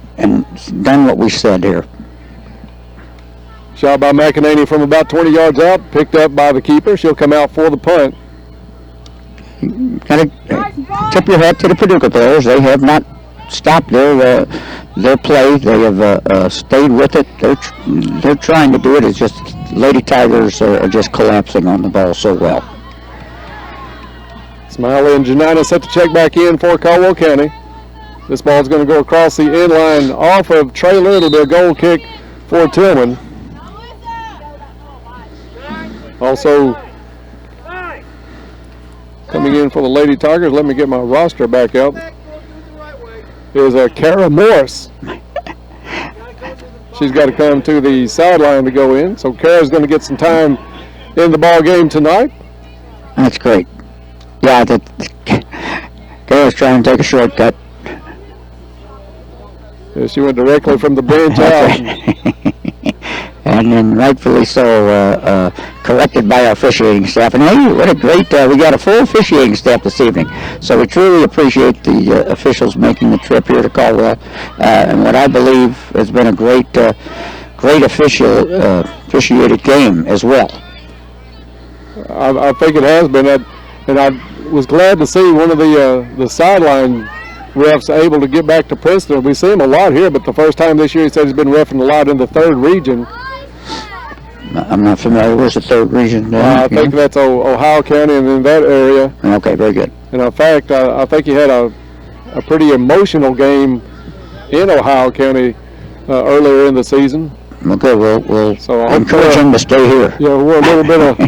done what we said here. Shot by McEnany from about 20 yards out, picked up by the keeper. She'll come out for the punt. Got to tip your hat to the Paducah players. They have not stopped their play. They have stayed with it. They're trying to do it. It's just Lady Tigers are just collapsing on the ball so well. Smiley and Janina set to check back in for Caldwell County. This ball's going to go across the inline off of Trailer. It'll be a goal kick for Tilgman. Also coming in for the Lady Tigers, let me get my roster back out, is Kara Morris. She's got to come to the sideline to go in. So Kara's going to get some time in the ball game tonight. That's great. Yeah, Kara's trying to take a shortcut. Yeah, she went directly from the bench out. And then rightfully so, corrected by our officiating staff. And hey, what a great, we got a full officiating staff this evening. So we truly appreciate the officials making the trip here to Caldwell. And what I believe has been a great officiated game as well. I think it has been. And I was glad to see one of the sideline refs able to get back to Princeton. We see him a lot here, but the first time this year he said he's been reffing a lot in the third region. I'm not familiar. Where's the third region? I think that's Ohio County and in that area. Okay, very good. And in fact, I think he had a pretty emotional game in Ohio County earlier in the season. Okay, we'll encourage him to stay here. Yeah, we're a little bit of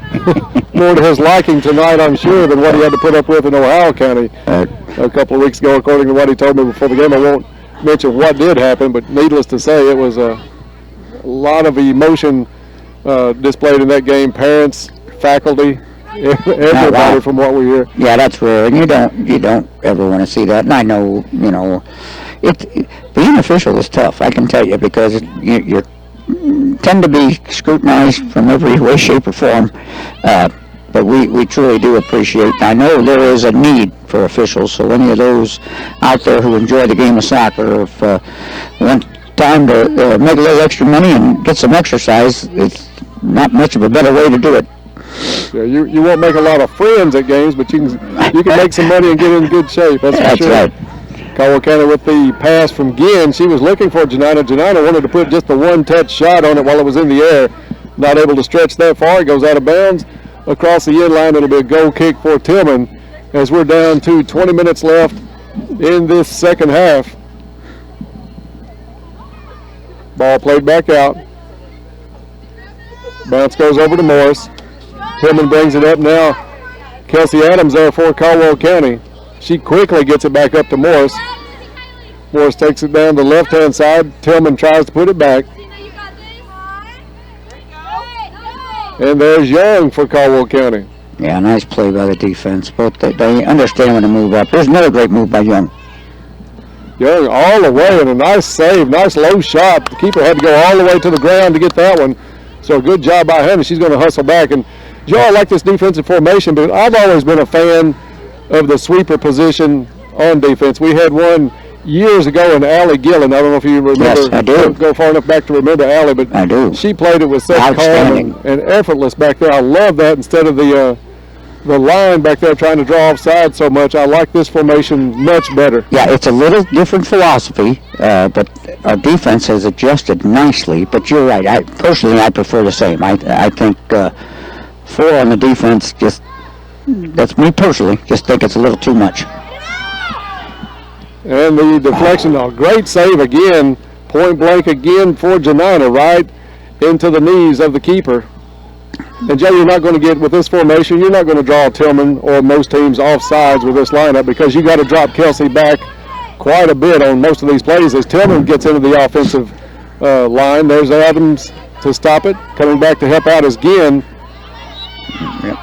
more to his liking tonight, I'm sure, than what he had to put up with in Ohio County a couple of weeks ago, according to what he told me before the game. I won't mention what did happen, but needless to say, it was a lot of emotion displayed in that game. Parents, faculty, everybody from what we hear. Yeah, that's rare, and you don't ever want to see that. And I know, being an official is tough. I can tell you, because you tend to be scrutinized from every way, shape, or form. But we truly do appreciate. I know there is a need for officials, so any of those out there who enjoy the game of soccer, if want time to make a little extra money and get some exercise, it's not much of a better way to do it. Yeah, you won't make a lot of friends at games, but you can make some money and get in good shape. That's for sure. Right. Caldwell County with the pass from Ginn. She was looking for Janina. Janina wanted to put just the one-touch shot on it while it was in the air. Not able to stretch that far. It goes out of bounds across the end line. It'll be a goal kick for Tilgman as we're down to 20 minutes left in this second half. Ball played back out. Bounce goes over to Morris. Tilgman brings it up now. Kelsey Adams there for Caldwell County. She quickly gets it back up to Morris. Morris takes it down the left-hand side. Tilgman tries to put it back. And there's Young for Caldwell County. Yeah, nice play by the defense. Both they understand when to move up. There's another great move by Young. Young all the way, and a nice save, nice low shot. The keeper had to go all the way to the ground to get that one. So good job by Hannah. She's going to hustle back. And Joe, I like this defensive formation, but I've always been a fan of the sweeper position on defense. We had one years ago in Allie Gillen. I don't know if you remember. Yes, I do. Go far enough back to remember Allie, but I do. She played it with such calm and effortless back there. I love that instead of the line back there trying to draw offside so much. I like this formation much better. Yeah, it's a little different philosophy, but our defense has adjusted nicely. But you're right. I prefer the same. I think 4 on the defense, just that's me personally, just think it's a little too much. And the deflection, a great save again, point blank again for Janina, right into the knees of the keeper. And Joe, you're not going to get, with this formation, you're not going to draw Tilgman or most teams off sides with this lineup, because you got to drop Kelsey back quite a bit on most of these plays as Tilgman gets into the offensive line. There's Adams to stop it. Coming back to help out is Ginn. Yep.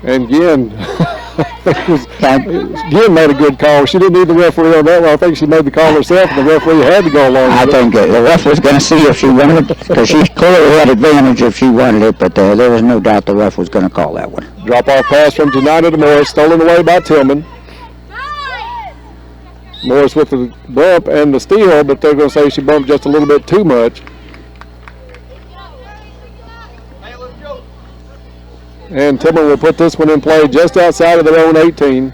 And Ginn made a good call. She didn't need the referee on that one. I think she made the call herself, and the referee had to go along with it. I think the ref was going to see if she wanted it, because she clearly had advantage if she wanted it, but there was no doubt the ref was going to call that one. Drop-off pass from Janina to Morris, stolen away by Tilgman. Morris with the bump and the steal, but they're going to say she bumped just a little bit too much. And Tilgman will put this one in play just outside of their own 18.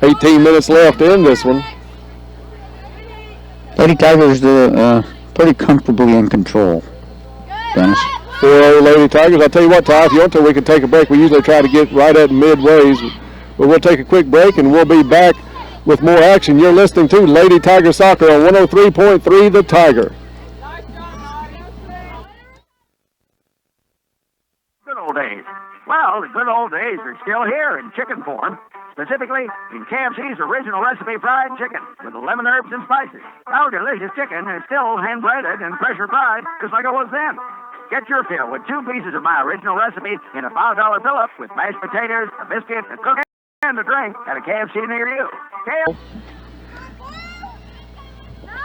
18 minutes left in this one. Lady Tigers pretty comfortably in control, Dennis. 4-0 Lady Tigers. I'll tell you what, Ty, if you want to, we can take a break. We usually try to get right at midways. But we'll take a quick break, and we'll be back with more action. You're listening to Lady Tiger Soccer on 103.3 The Tiger. Days. Well, the good old days are still here in chicken form, specifically in KFC's original recipe fried chicken with 11 herbs and spices. Our delicious chicken is still hand-breaded and pressure fried just like it was then. Get your fill with 2 pieces of my original recipe in a $5 fill-up with mashed potatoes, a biscuit, a cookie, and a drink at a KFC near you.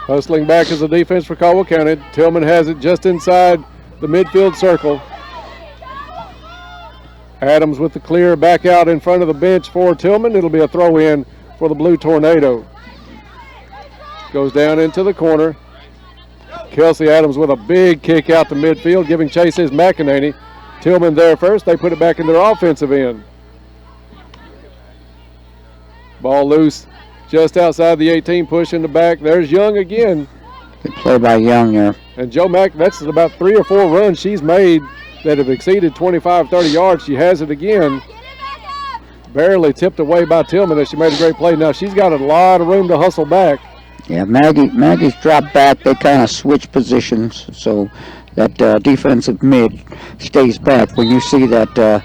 Hustling back is the defense for Caldwell County. Tilgman has it just inside the midfield circle. Adams with the clear back out in front of the bench for Tilgman. It'll be a throw in for the Blue Tornado. Goes down into the corner. Kelsey Adams with a big kick out to midfield, giving chase is McEnany. Tilgman there first. They put it back in their offensive end. Ball loose just outside the 18, push in the back. There's Young again. Good play by Young there. And Joe Mack, that's about 3 or 4 runs she's made that have exceeded 25, 30 yards. She has it again. Barely tipped away by Tilgman as she made a great play. Now she's got a lot of room to hustle back. Yeah, Maggie's dropped back. They kind of switch positions. So defensive mid stays back when you see that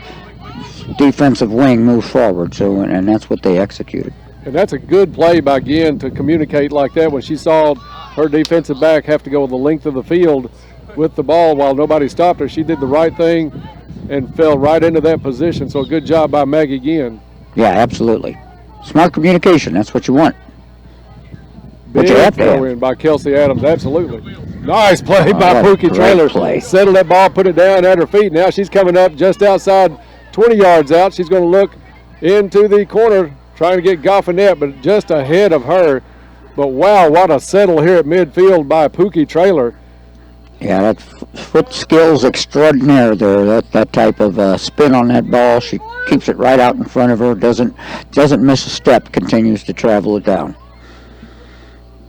defensive wing move forward. So, and that's what they executed. And that's a good play by Ginn to communicate like that when she saw her defensive back have to go the length of the field with the ball while nobody stopped her. She did the right thing and fell right into that position. So a good job by Maggie Ginn. Yeah, absolutely. Smart communication. That's what you want. Big throw in by Kelsey Adams. Absolutely. Nice play by Pookie Traylor. Play. Settled that ball, put it down at her feet. Now she's coming up just outside 20 yards out. She's going to look into the corner, trying to get Goffinette, but just ahead of her. But wow, what a settle here at midfield by Pookie Traylor. Yeah, that foot skills extraordinaire there. That type of spin on that ball. She keeps it right out in front of her. Doesn't miss a step. Continues to travel it down.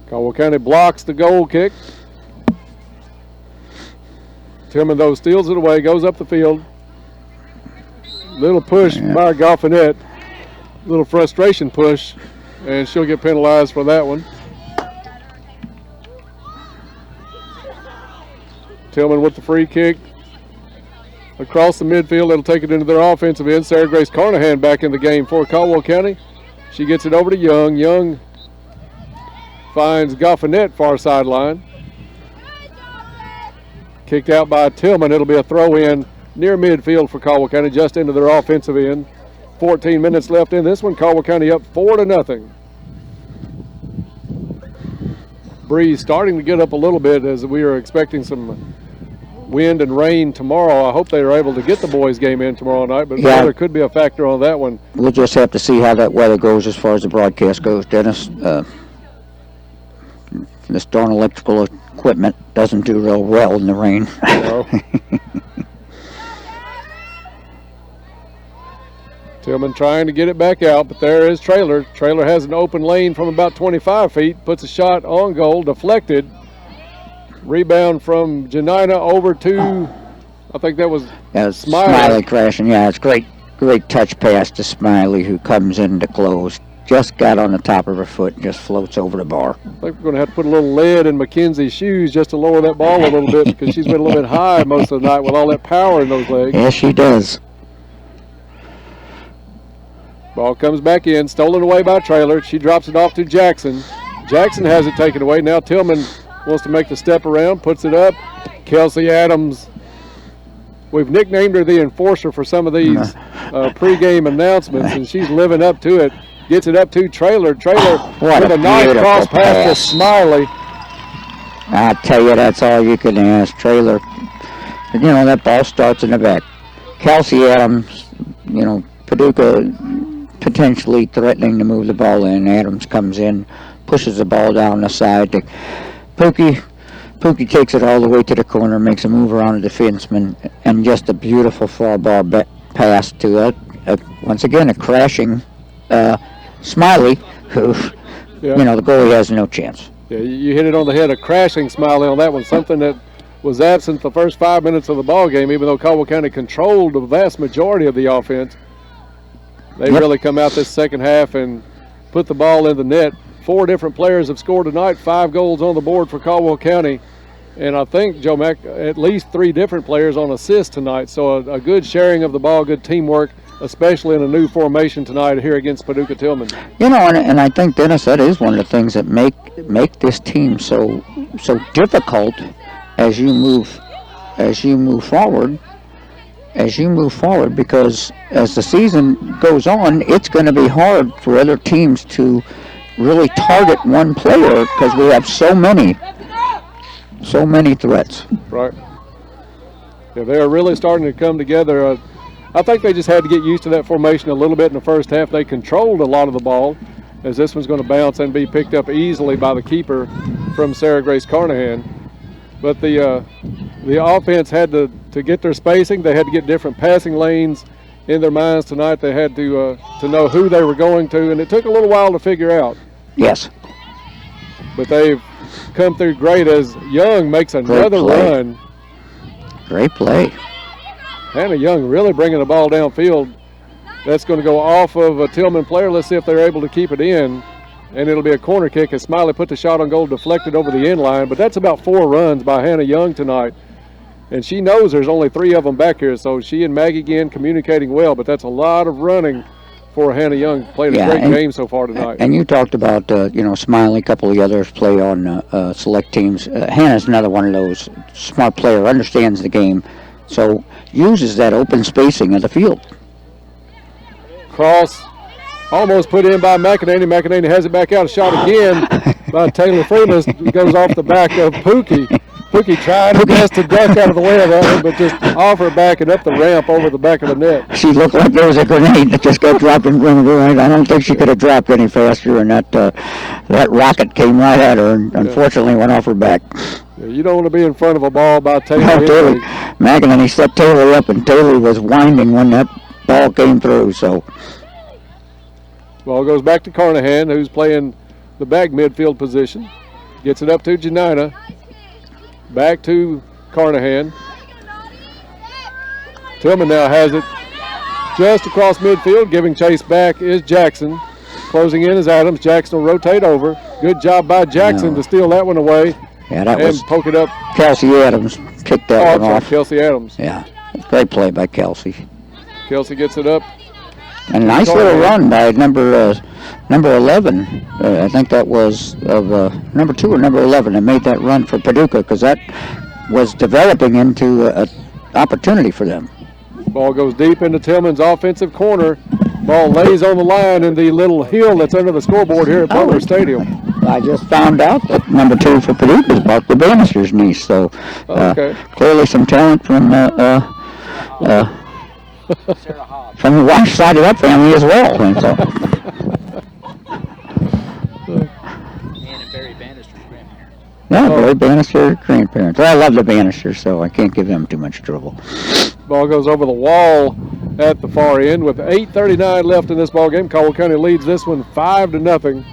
Caldwell County blocks the goal kick. Tilghman, though, steals it away, goes up the field. Little push by Goffinette. Little frustration push, and she'll get penalized for that one. Tilghman with the free kick. Across the midfield, it'll take it into their offensive end. Sarah Grace Carnahan back in the game for Caldwell County. She gets it over to Young. Young finds Goffinette far sideline. Kicked out by Tilghman. It'll be a throw in near midfield for Caldwell County, just into their offensive end. 14 minutes left in this one. Caldwell County up 4-0. Breeze starting to get up a little bit as we are expecting some wind and rain tomorrow. I hope they are able to get the boys' game in tomorrow night, but weather could be a factor on that one. We'll just have to see how that weather goes as far as the broadcast goes, Dennis. This darn electrical equipment doesn't do real well in the rain. No. Tilghman trying to get it back out, but there is Traylor. Traylor has an open lane from about 25 feet, puts a shot on goal, deflected. Rebound from Janina over to, I think that was Smiley crashing. Yeah, it's great touch pass to Smiley, who comes in to close. Just got on the top of her foot and just floats over the bar. I think we're going to have to put a little lead in Mackenzie's shoes just to lower that ball a little bit, because she's been a little bit high most of the night with all that power in those legs. Yes, she does. Ball comes back in, stolen away by Traylor. She drops it off to Jackson. Jackson has it taken away. Now Tilghman wants to make the step around, puts it up. Kelsey Adams. We've nicknamed her the enforcer for some of these pregame announcements, and she's living up to it. Gets it up to Traylor. Traylor with a nice cross pass to Smiley. I tell you, that's all you can ask. Traylor, that ball starts in the back. Kelsey Adams, Paducah potentially threatening to move the ball in. Adams comes in, pushes the ball down the side. Pookie takes it all the way to the corner, makes a move around the defenseman, and just a beautiful far ball pass to once again a crashing Smiley, who the goalie has no chance. Yeah, you hit it on the head, a crashing Smiley on that one, something that was absent the first 5 minutes of the ball game, even though Caldwell County controlled the vast majority of the offense. They really come out this second half and put the ball in the net. 4 different players have scored tonight, 5 goals on the board for Caldwell County. And I think, Joe Mack, at least 3 different players on assists tonight. So a good sharing of the ball, good teamwork, especially in a new formation tonight here against Paducah Tilghman. And I think, Dennis, that is one of the things that make this team so difficult as you move forward. Because as the season goes on, it's going to be hard for other teams to really target one player because we have so many threats. Right. Yeah, they are really starting to come together. I think they just had to get used to that formation a little bit in the first half. They controlled a lot of the ball, as this one's going to bounce and be picked up easily by the keeper from Sarah Grace Carnahan. But the offense had to get their spacing. They had to get different passing lanes in their minds tonight. They had to know who they were going to, and it took a little while to figure out. Yes. But they've come through great as Young makes another run. Great play. Hannah Young really bringing the ball downfield. That's going to go off of a Tilghman player. Let's see if they're able to keep it in. And it'll be a corner kick as Smiley put the shot on goal, deflected over the end line. But that's about 4 runs by Hannah Young tonight. And she knows there's only 3 of them back here, so she and Maggie again communicating well, but that's a lot of running for Hannah Young. Played a great game so far tonight. And you talked about, Smiley, a couple of the others play on select teams. Hannah's another one of those smart player, understands the game, so uses that open spacing of the field. Cross almost put in by McEnany. McEnany has it back out. A shot again by Taylor Freeman. Goes off the back of Pookie. Pookie tried her best to duck out of the way of that one, but just off her back and up the ramp over the back of the net. She looked like there was a grenade that just got dropped in front of her. I don't think she could have dropped any faster, and that rocket came right at her and unfortunately went off her back. Yeah, you don't want to be in front of a ball by Taylor. No, Taylor. McEnany set Taylor up, and Taylor was winding when that ball came through. So ball goes back to Carnahan, who's playing the back midfield position. Gets it up to Janina. Back to Carnahan. Tilgman now has it just across midfield. Giving chase back is Jackson. Closing in is Adams. Jackson will rotate over. Good job by Jackson to steal that one away. Yeah, that and was poke it up. Kelsey Adams kicked that one off. Kelsey Adams. Yeah, great play by Kelsey. Kelsey gets it up. And a nice little run by number 11. I think that was of number 2 or number 11 that made that run for Paducah, because that was developing into an opportunity for them. Ball goes deep into Tillman's offensive corner. Ball lays on the line in the little hill that's under the scoreboard here at Butler Stadium. I just found out that number 2 for Paducah is Barkley Bannister's niece, so clearly some talent from the wife side of that family as well. And Barry Bannister's grandparents. Yeah, Barry Bannister grandparents. Well, I love the Bannisters, so I can't give them too much trouble. Ball goes over the wall at the far end with 8:39 left in this ball game. Caldwell County leads this one 5-0.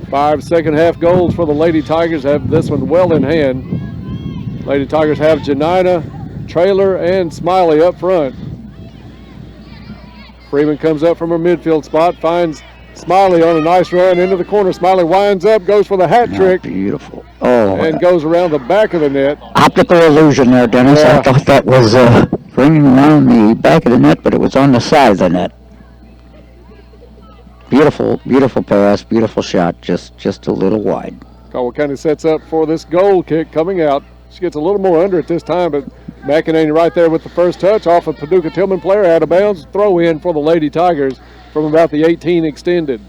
5 second half goals for the Lady Tigers. Have this one well in hand. Lady Tigers have Janina, Trailer, and Smiley up front. Freeman comes up from her midfield spot, finds Smiley on a nice run into the corner. Smiley winds up, goes for the hat trick. Beautiful. And goes around the back of the net. Optical illusion there, Dennis. Yeah. I thought that was ringing around the back of the net, but it was on the side of the net. Beautiful, beautiful pass, beautiful shot, just a little wide. Caldwell County sets up for this goal kick coming out. She gets a little more under it this time, but McEnany right there with the first touch off a Paducah Tilgman player, out of bounds. Throw in for the Lady Tigers from about the 18 extended.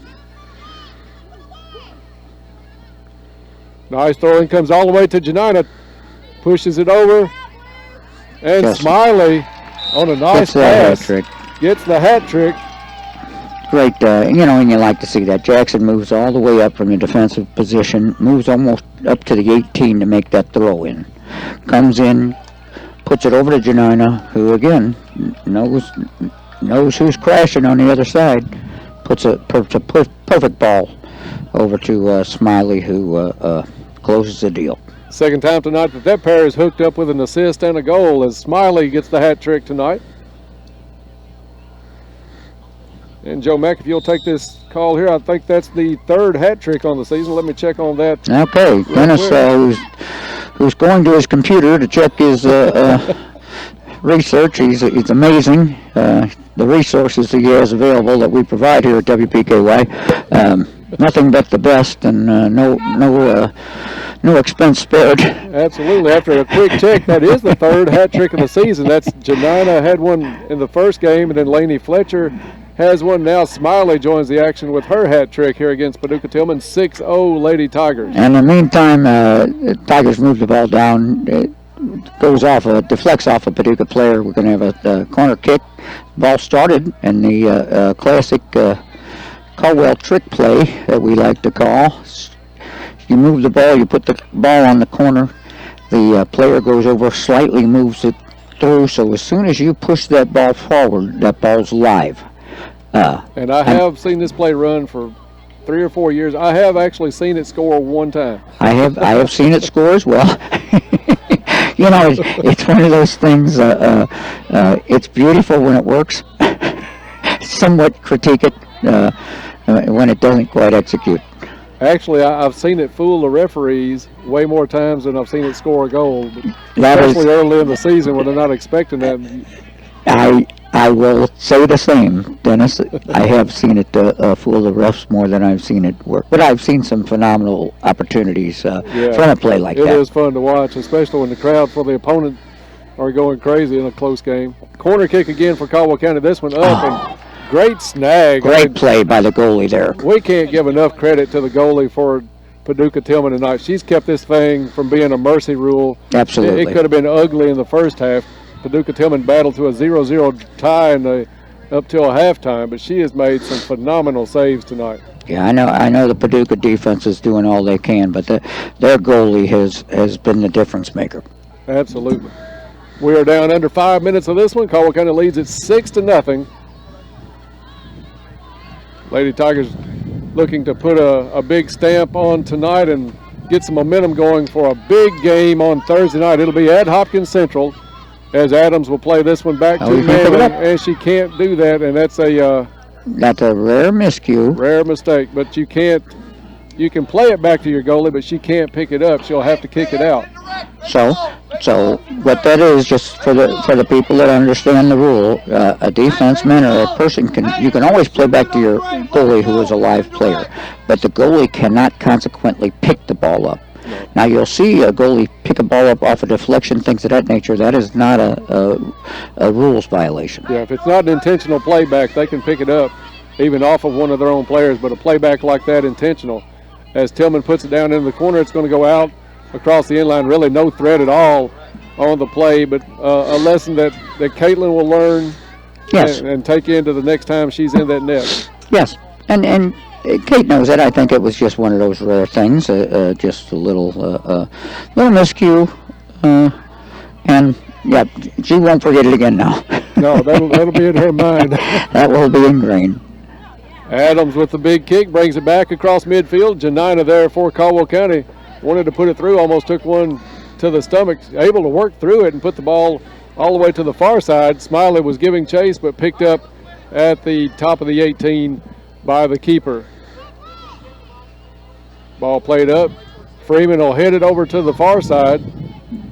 Nice throw in, comes all the way to Janina. Pushes it over. And Yes. Smiley on a nice Hat pass. trick. Gets the hat trick. Great, and you like to see that. Jackson moves all the way up from the defensive position, moves almost up to the 18 to make that throw in. Comes in, puts it over to Janina, who again knows who's crashing on the other side. Puts a perfect ball over to Smiley, who closes the deal. Second time tonight that pair is hooked up with an assist and a goal as Smiley gets the hat trick tonight. And Joe Mack, if you'll take this call here, I think that's the 3rd hat trick on the season. Let me check on that. Okay, Dennis, who's going to his computer to check his research. He's amazing. The resources that he has available that we provide here at WPKY, nothing but the best, and no expense spared. Absolutely. After a quick check, that is the 3rd hat trick of the season. That's Janina had one in the first game, and then Laney Fletcher has one now. Smiley joins the action with her hat trick here against Paducah Tilgman. 6-0 Lady Tigers. And in the meantime, Tigers move the ball down. It deflects off a Paducah player. We're going to have a corner kick. Ball started, and the classic Caldwell trick play that we like to call. You move the ball, you put the ball on the corner. The player goes over, slightly moves it through, so as soon as you push that ball forward, that ball's live. And I have seen this play run for 3 or 4 years. I have actually seen it score one time. I have seen it score as well. It's one of those things. It's beautiful when it works. Somewhat critique it when it doesn't quite execute. Actually, I've seen it fool the referees way more times than I've seen it score a goal. But That is- especially early in the season when they're not expecting that. I will say the same, Dennis. I have seen it fool the refs more than I've seen it work. But I've seen some phenomenal opportunities from a play like that. It is fun to watch, especially when the crowd for the opponent are going crazy in a close game. Corner kick again for Caldwell County. This one up and great snag. Great play by the goalie there. We can't give enough credit to the goalie for Paducah Tilgman tonight. She's kept this thing from being a mercy rule. Absolutely. It could have been ugly in the first half. Paducah Tilgman battled to a 0-0 tie up till halftime, but she has made some phenomenal saves tonight. Yeah, I know the Paducah defense is doing all they can, but their goalie has been the difference maker. Absolutely. We are down under 5 minutes of this one. Caldwell County leads it 6-0. Lady Tigers looking to put a big stamp on tonight and get some momentum going for a big game on Thursday night. It'll be at Hopkins Central, as Adams will play this one back to Manning, and she can't do that, and that's a rare miscue. Rare mistake, but you can play it back to your goalie, but she can't pick it up. She'll have to kick it out. So what that is, just for the people that understand the rule, a defenseman or a person you can always play back to your goalie who is a live player, but the goalie cannot consequently pick the ball up. Now you'll see a goalie pick a ball up off a deflection, things of that nature. That is not a rules violation. Yeah, if it's not an intentional playback, they can pick it up even off of one of their own players, but a playback like that intentional. As Tilgman puts it down in the corner, it's going to go out across the inline. Really no threat at all on the play, but a lesson that Caitlin will learn and take into the next time she's in that net. Yes, and Kate knows it. I think it was just one of those rare things, just a little miscue, and yeah, she won't forget it again now. No, that'll be in her mind. That will be ingrained. Adams with the big kick brings it back across midfield. Janina there for Caldwell County wanted to put it through, almost took one to the stomach, able to work through it and put the ball all the way to the far side. Smiley was giving chase, but picked up at the top of the 18 by the keeper. Ball played up. Freeman will hit it over to the far side,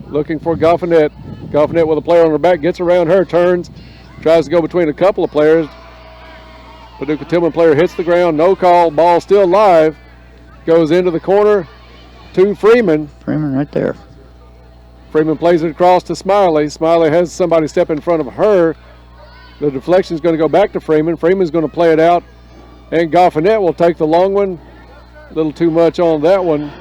looking for Goffinette. Goffinette with a player on her back, gets around her, turns, tries to go between a couple of players. Paducah Tilgman player hits the ground, no call, ball still live, goes into the corner to Freeman. Freeman right there. Freeman plays it across to Smiley. Smiley has somebody step in front of her. The deflection is going to go back to Freeman. Freeman's going to play it out, and Goffinette will take the long one. A little too much on that one.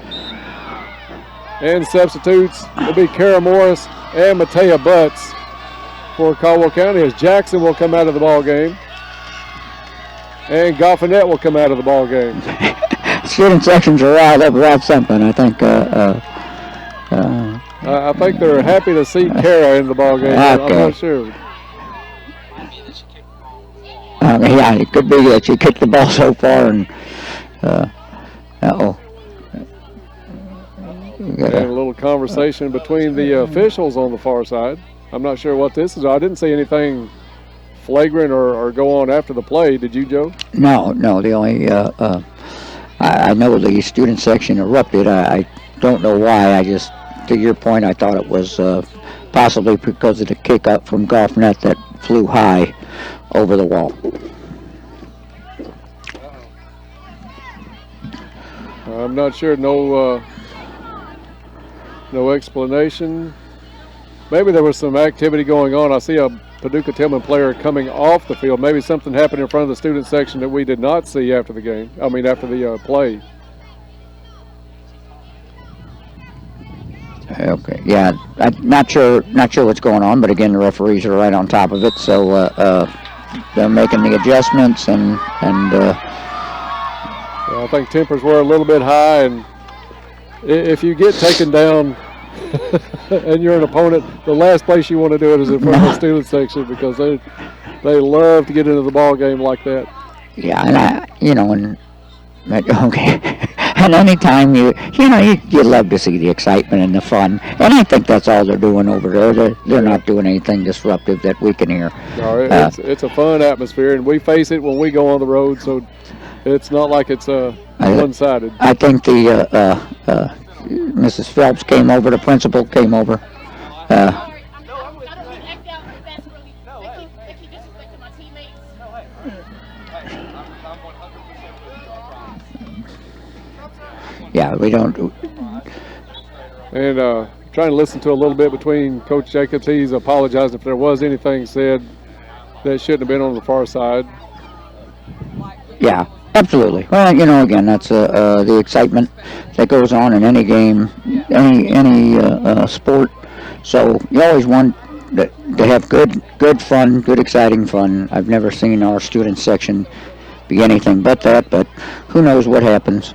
And substitutes will be Kara Morris and Matea Butts for Caldwell County, as Jackson will come out of the ball game. And Goffinette will come out of the ball game. Student sections are riled up about something. I think. I think they're happy to see Kara in the ball game. Okay. I'm not sure. Yeah, it could be that she kicked the ball so far and. Had a little conversation between the officials on the far side. I'm not sure what this is. I didn't see anything flagrant or go on after the play. Did you, Joe? No. The only I know the student section erupted. I don't know why. I just, to your point, I thought it was possibly because of the kick up from Goffinette that flew high over the wall. I'm not sure. No explanation. Maybe there was some activity going on. I see a Paducah Tilgman player coming off the field. Maybe something happened in front of the student section that we did not see after the game. After the play. Okay. Yeah, I'm not sure what's going on, but again, the referees are right on top of it, so they're making the adjustments and. I think tempers were a little bit high, and if you get taken down and you're an opponent, the last place you want to do it is in front of the student section, because they love to get into the ball game like that. Yeah, and okay. And anytime you love to see the excitement and the fun, and I think that's all they're doing over there. They're not doing anything disruptive that we can hear. No, it's a fun atmosphere, and we face it when we go on the road, so it's not like it's one-sided. I think the Mrs. Phelps came over, the principal came over. Yeah, we don't. And trying to listen to a little bit between Coach Jacobs. He's apologizing if there was anything said that shouldn't have been on the far side. Yeah, absolutely. Well, again, that's the excitement that goes on in any game, any sport. So you always want to have good fun, good exciting fun. I've never seen our student section be anything but that, but who knows what happens.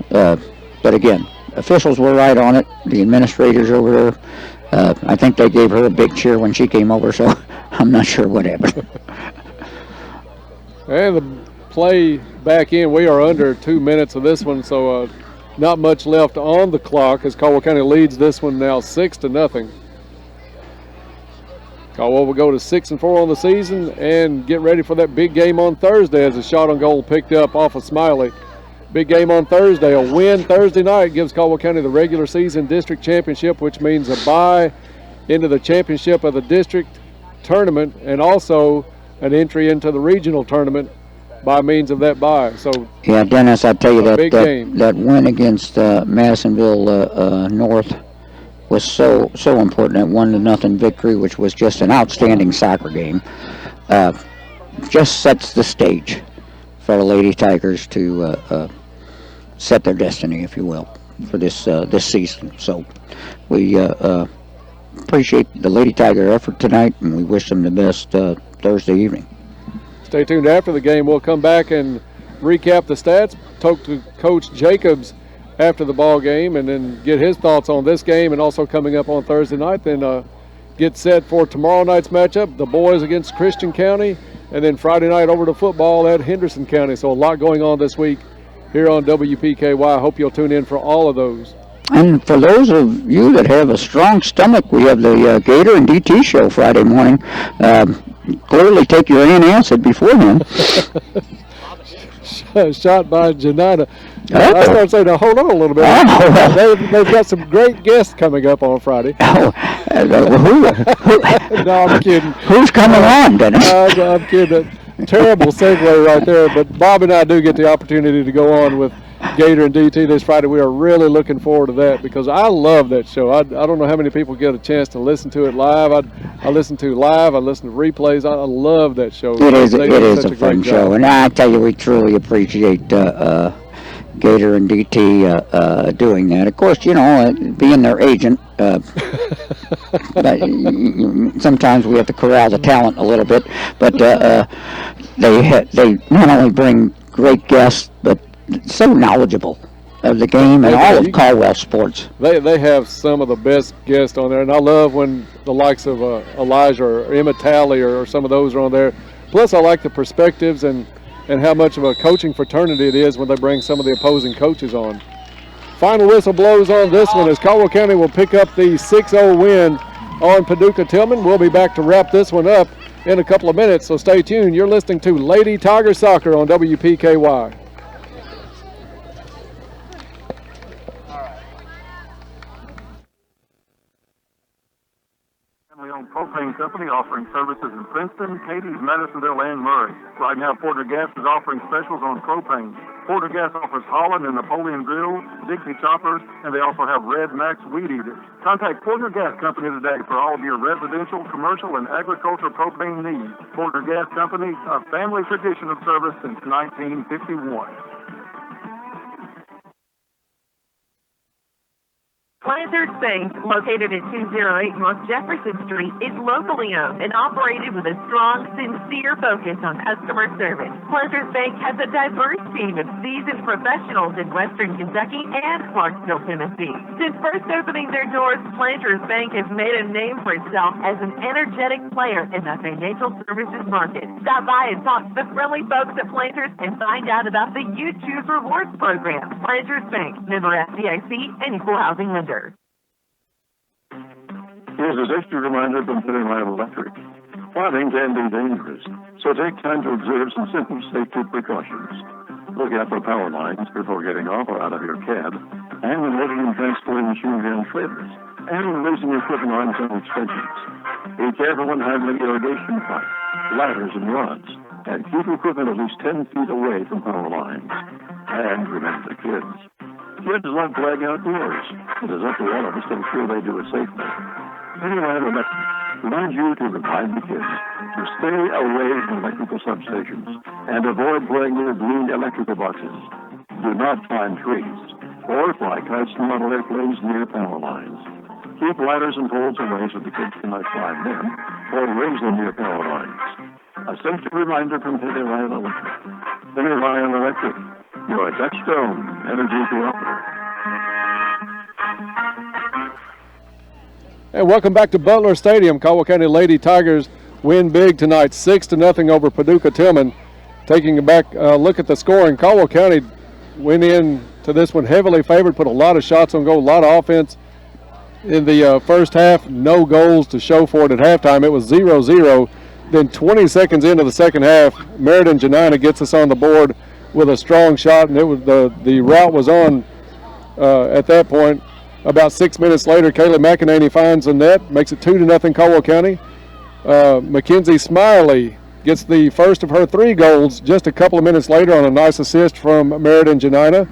But again, officials were right on it. The administrators over there, I think they gave her a big cheer when she came over, so I'm not sure what happened. And the play back in, we are under 2 minutes of this one, so not much left on the clock as Caldwell County leads this one now 6-0. Caldwell will go to 6-4 on the season and get ready for that big game on Thursday as a shot on goal picked up off of Smiley. Big game on Thursday. A win Thursday night gives Caldwell County the regular season district championship, which means a bye into the championship of the district tournament and also an entry into the regional tournament by means of that bye. So yeah, Dennis, I tell you that win against Madisonville North was so important. That 1-0 victory, which was just an outstanding soccer game, just sets the stage for the Lady Tigers to set their destiny, if you will, for this season. So we appreciate the Lady Tiger effort tonight, and we wish them the best Thursday evening. Stay tuned after the game. We'll come back and recap the stats, talk to Coach Jacobs after the ball game, and then get his thoughts on this game and also coming up on Thursday night. Then get set for tomorrow night's matchup, the boys against Christian County, and then Friday night over to football at Henderson County. So a lot going on this week here on WPKY. I hope you'll tune in for all of those. And for those of you that have a strong stomach, we have the Gator and DT show Friday morning. Clearly take your antacid beforehand. Shot by Janina. Oh. I started saying, now hold on a little bit. Oh. They've got some great guests coming up on Friday. Oh. No, I'm kidding. Who's coming on, Dennis? I'm kidding. Terrible segue right there, but Bob and I do get the opportunity to go on with Gator and DT this Friday. We are really looking forward to that because I love that show. I don't know how many people get a chance to listen to it live. I listen to live. I listen to replays. I love that show. It is a fun show, and I tell you, we truly appreciate Gator and DT doing that. Of course, being their agent, sometimes we have to corral the talent a little bit, but they not only bring great guests, but so knowledgeable of the game and all of Caldwell sports. They have some of the best guests on there, and I love when the likes of Elijah or Emma Talley or some of those are on there. Plus, I like the perspectives and how much of a coaching fraternity it is when they bring some of the opposing coaches on. Final whistle blows on this one as Caldwell County will pick up the 6-0 win on Paducah Tilgman. We'll be back to wrap this one up in a couple of minutes, so stay tuned. You're listening to Lady Tiger Soccer on WPKY. Family-owned propane company offering services in Princeton, Cadiz, Madisonville, and Murray. Right now, Porter Gas is offering specials on propane. Porter Gas offers Holland and Napoleon grills, Dixie choppers, and they also have Red Max weed eaters. Contact Porter Gas Company today for all of your residential, commercial, and agricultural propane needs. Porter Gas Company, a family tradition of service since 1951. Planters Bank, located at 208 North Jefferson Street, is locally owned and operated with a strong, sincere focus on customer service. Planters Bank has a diverse team of seasoned professionals in Western Kentucky and Clarksville, Tennessee. Since first opening their doors, Planters Bank has made a name for itself as an energetic player in the financial services market. Stop by and talk to the friendly folks at Planters and find out about the You Choose Rewards program. Planters Bank, member FDIC, and equal housing lender. Here's a safety reminder from Tilgman Electric. Farming can be dangerous, so take time to observe some simple safety precautions. look out for power lines before getting off or out of your cab, and when loading and transporting machine gun trailers, and when losing equipment on some extensions. Be careful when handling irrigation pipes, ladders, and rods, and keep equipment at least 10 feet away from power lines. And remember the kids. Kids love playing outdoors. It is up to all of us to ensure they do it safely. Anyway, remind you to remind the kids to stay away from electrical substations and avoid playing near green electrical boxes. Do not climb trees or fly kites and model airplanes near power lines. Keep ladders and poles away so the kids cannot climb them or raise them near power lines. A safety reminder from Penny Ryan Electric. Penny Ryan Electric, your touchstone energy cooperative. And welcome back to Butler Stadium. Caldwell County Lady Tigers win big tonight, 6-0 over Paducah Tilgman. Taking a back look at the scoring, Caldwell County went in to this one heavily favored, put a lot of shots on goal, a lot of offense. In the first half, no goals to show for it at halftime. It was 0-0. Then 20 seconds into the second half, Meriden Janina gets us on the board with a strong shot, and it was the route was on at that point. About 6 minutes later, Kaylee McEnany finds the net, makes it 2-0 Caldwell County. Mackenzie Smiley gets the first of her 3 goals just a couple of minutes later on a nice assist from Meriden Janina.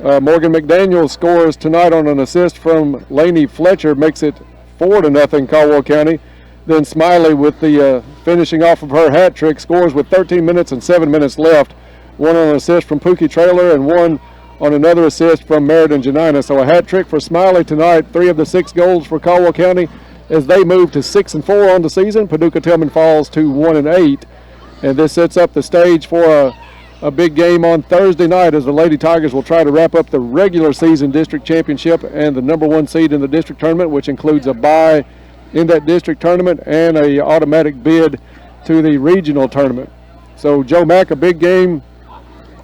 Morgan McDaniel scores tonight on an assist from Lainey Fletcher, makes it 4-0 Caldwell County. Then Smiley, with the finishing off of her hat trick, scores with 13 minutes and 7 minutes left. One on an assist from Pookie Trailer and one on another assist from Meriden Janina. So a hat trick for Smiley tonight, 3 of the 6 goals for Caldwell County as they move to 6-4 on the season. Paducah Tilgman falls to 1-8. And this sets up the stage for a big game on Thursday night as the Lady Tigers will try to wrap up the regular season district championship and the #1 seed in the district tournament, which includes a bye in that district tournament and a automatic bid to the regional tournament. So Joe Mack, a big game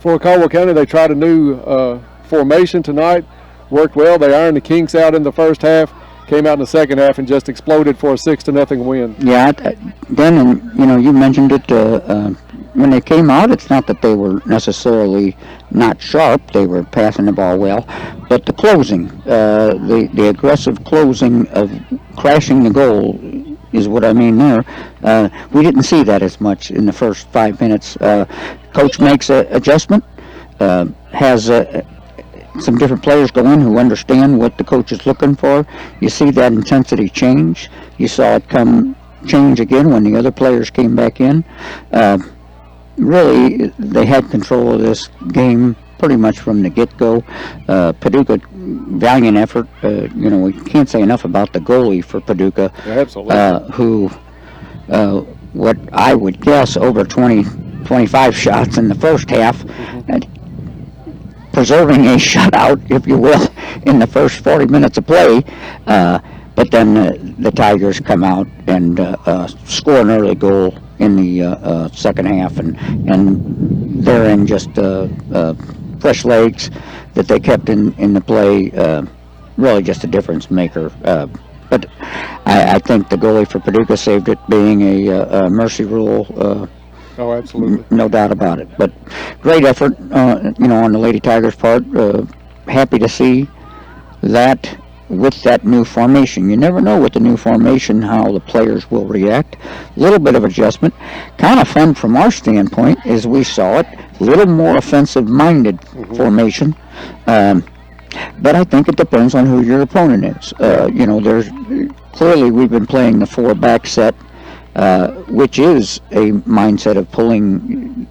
for Caldwell County. They tried a new formation tonight, worked well. They ironed the kinks out in the first half, came out in the second half and just exploded for a 6-0 win. Yeah, then, you mentioned it, when they came out, it's not that they were necessarily not sharp, they were passing the ball well, but the closing, the aggressive closing of crashing the goal is what I mean there. We didn't see that as much in the first 5 minutes. Coach makes an adjustment, has some different players go in who understand what the coach is looking for. You see that intensity change. You saw it change again when the other players came back in. Really, they had control of this game pretty much from the get-go. Paducah, valiant effort. We can't say enough about the goalie for Paducah. Yeah, absolutely. Who, what I would guess, over 25 shots in the first half, and preserving a shutout, if you will, in the first 40 minutes of play. But then the Tigers come out and score an early goal in the second half, and they're in just fresh legs that they kept in the play. Really just a difference maker. But I think the goalie for Paducah saved it, being a mercy rule. Oh, absolutely. No doubt about it. But great effort, on the Lady Tigers' part. Happy to see that with that new formation. You never know with the new formation how the players will react. A little bit of adjustment. Kind of fun from our standpoint as we saw it. A little more offensive-minded formation. But I think it depends on who your opponent is. There's clearly we've been playing the 4-back set, which is a mindset of pulling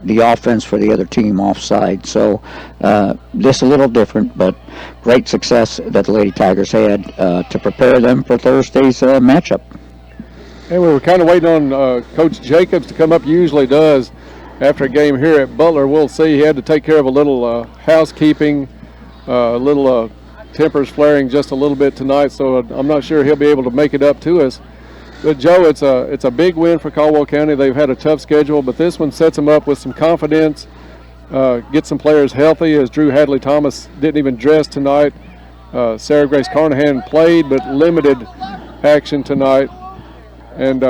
the offense for the other team offside. So this a little different, but great success that the Lady Tigers had to prepare them for Thursday's matchup. And we were kind of waiting on Coach Jacobs to come up. He usually does after a game here at Butler. We'll see. He had to take care of a little housekeeping, a little tempers flaring just a little bit tonight, so I'm not sure he'll be able to make it up to us. But Joe, it's a big win for Caldwell County. They've had a tough schedule, but this one sets them up with some confidence, get some players healthy, as Drew Hadley Thomas didn't even dress tonight. Sarah Grace Carnahan played, but limited action tonight. And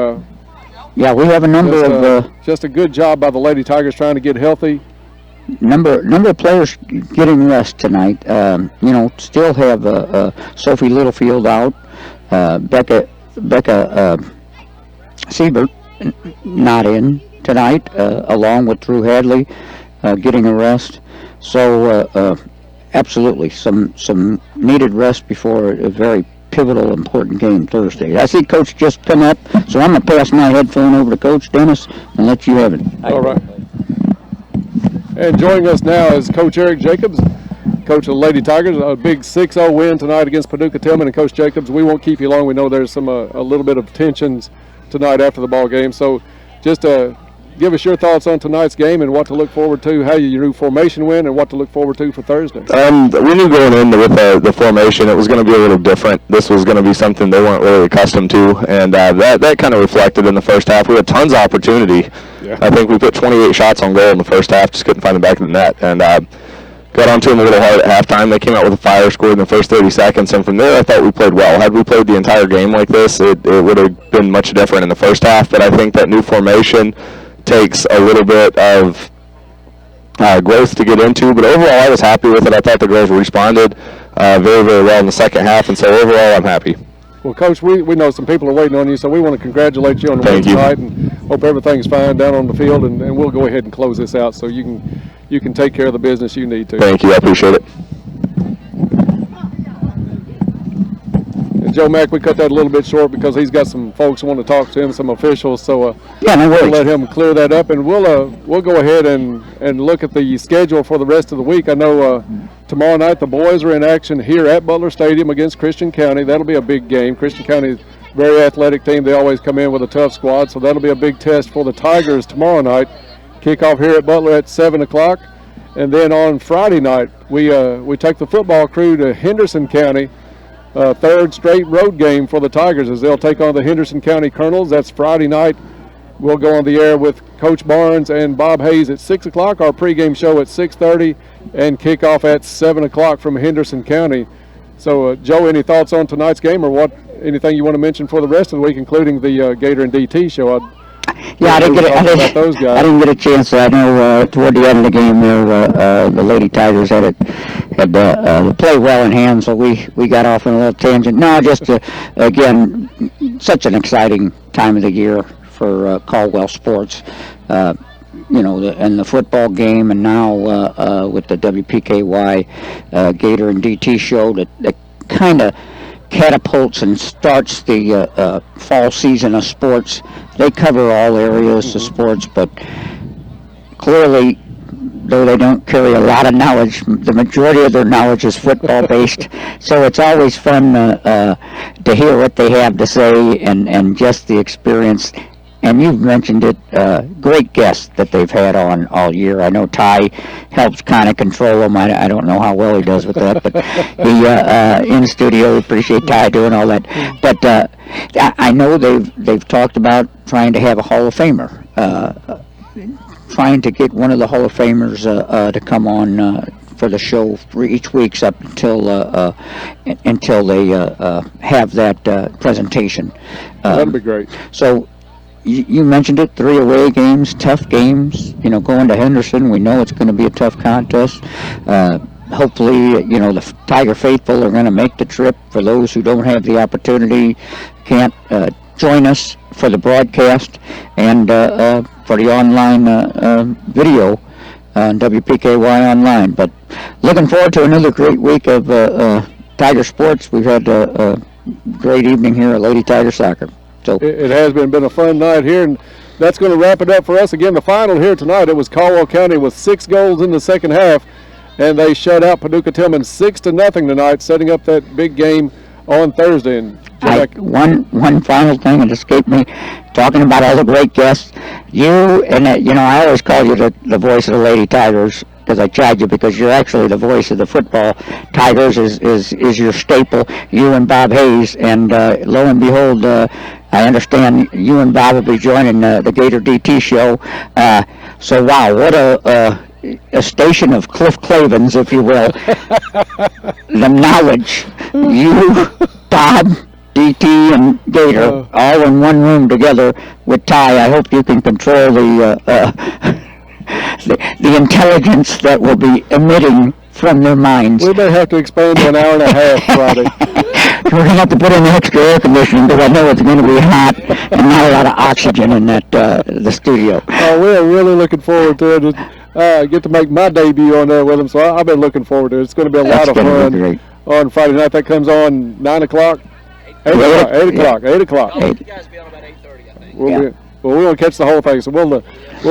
yeah, we have a number just a good job by the Lady Tigers trying to get healthy number of players getting rest tonight. Still have Sophie Littlefield out, Becca Siebert not in tonight, along with Drew Hadley getting a rest. So absolutely some needed rest before a very pivotal, important game Thursday. I see Coach just come up, so I'm going to pass my headphone over to Coach Dennis and let you have it. All right. And joining us now is Coach Eric Jacobs, coach of the Lady Tigers. A big 6-0 win tonight against Paducah Tilgman. And Coach Jacobs, we won't keep you long. We know there's a little bit of tensions tonight after the ball game. So just give us your thoughts on tonight's game and what to look forward to, how your new formation went, and what to look forward to for Thursday. We knew going in with the formation it was going to be a little different. This was going to be something they weren't really accustomed to, and that kind of reflected in the first half. We had tons of opportunity. Yeah. I think we put 28 shots on goal in the first half, just couldn't find the back of the net, and got onto them a little hard at halftime. They came out with a fire, scored in the first 30 seconds, and from there I thought we played well. Had we played the entire game like this, it would have been much different in the first half, but I think that new formation takes a little bit of growth to get into, but overall I was happy with it. I thought the girls responded very, very well in the second half, and so overall I'm happy. Well, Coach, we know some people are waiting on you, so we want to congratulate you on the win tonight and hope everything's fine down on the field, and we'll go ahead and close this out so you can take care of the business you need to. Thank you. I appreciate it. And Joe Mack, we cut that a little bit short because he's got some folks who want to talk to him, some officials, so no we'll let him clear that up, and we'll go ahead and look at the schedule for the rest of the week. I know tomorrow night the boys are in action here at Butler Stadium against Christian County. That'll be a big game. Christian County is a very athletic team. They always come in with a tough squad, so that'll be a big test for the Tigers tomorrow night. Kickoff here at Butler at 7 o'clock. And then on Friday night, we take the football crew to Henderson County, third straight road game for the Tigers as they'll take on the Henderson County Colonels. That's Friday night. We'll go on the air with Coach Barnes and Bob Hayes at 6 o'clock, our pregame show at 6:30, and kickoff at 7 o'clock from Henderson County. So, Joe, any thoughts on tonight's game or anything you want to mention for the rest of the week, including the Gator and DT show? I didn't get a chance. I know toward the end of the game there, the Lady Tigers had the play well in hand, so we got off on a little tangent. No, just again, such an exciting time of the year for Caldwell sports. And the football game, and now with the WPKY Gator and DT show that kind of catapults and starts the fall season of sports. They cover all areas of sports, but clearly, though they don't carry a lot of knowledge, the majority of their knowledge is football-based. So it's always fun to hear what they have to say and just the experience. And you've mentioned it, great guests that they've had on all year. I know Ty helps kind of control them. I don't know how well he does with that, but he in the studio, appreciate Ty doing all that. But I know they've talked about trying to have a Hall of Famer, trying to get one of the Hall of Famers to come on for the show for each week's up until they have that presentation. That'd be great. So. You mentioned it, 3 away games, tough games. Going to Henderson, we know it's going to be a tough contest. Hopefully, the Tiger faithful are going to make the trip. For those who don't have the opportunity, can't join us for the broadcast and for the online video on WPKY Online. But looking forward to another great week of Tiger sports. We've had a great evening here at Lady Tiger Soccer. So it has been a fun night here, and that's going to wrap it up for us. Again, the final here tonight, it was Caldwell County with 6 goals in the second half, and they shut out Paducah Tilgman 6-0 tonight, setting up that big game on Thursday. And one final thing that escaped me, talking about all the great guests. You and I always call you the voice of the Lady Tigers, because I tried you, because you're actually the voice of the football. Tigers is your staple. You and Bob Hayes, and lo and behold, I understand you and Bob will be joining the Gator DT show. So wow, what a station of Cliff Clavens, if you will. The knowledge, you, Bob, DT, and Gator, all in one room together with Ty. I hope you can control the the intelligence that will be emitting from their minds. We may have to expand to an hour and a half Friday. We're going to have to put in extra air conditioning because I know it's going to be hot and not a lot of oxygen in that the studio. Oh, we're really looking forward to it. Get to make my debut on there with them, so I've been looking forward to it. It's going to be a lot of fun on Friday night. That comes on 9 o'clock? 8 o'clock. 8 o'clock. You guys will be on about 8:30, I think. We're going to catch the whole thing, so we'll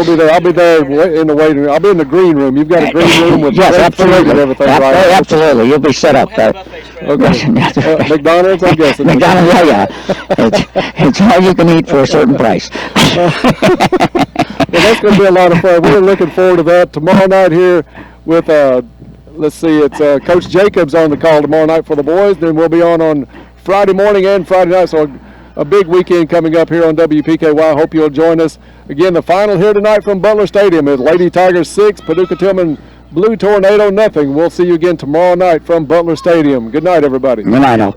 be there. I'll be there in the waiting room. I'll be in the green room. You've got a green room with yes, absolutely. And everything, right? Absolutely. You'll be set up there. Okay. McDonald's, I'm guessing. McDonald's, yeah. It's all you can eat for a certain price. Well, that's going to be a lot of fun. We're looking forward to that. Tomorrow night here with, let's see, it's Coach Jacobs on the call tomorrow night for the boys. Then we'll be on Friday morning and Friday night. So a big weekend coming up here on WPKY. I hope you'll join us. Again, the final here tonight from Butler Stadium is Lady Tigers 6, Paducah Tilgman Blue Tornado nothing. We'll see you again tomorrow night from Butler Stadium. Good night, everybody. Good night, all.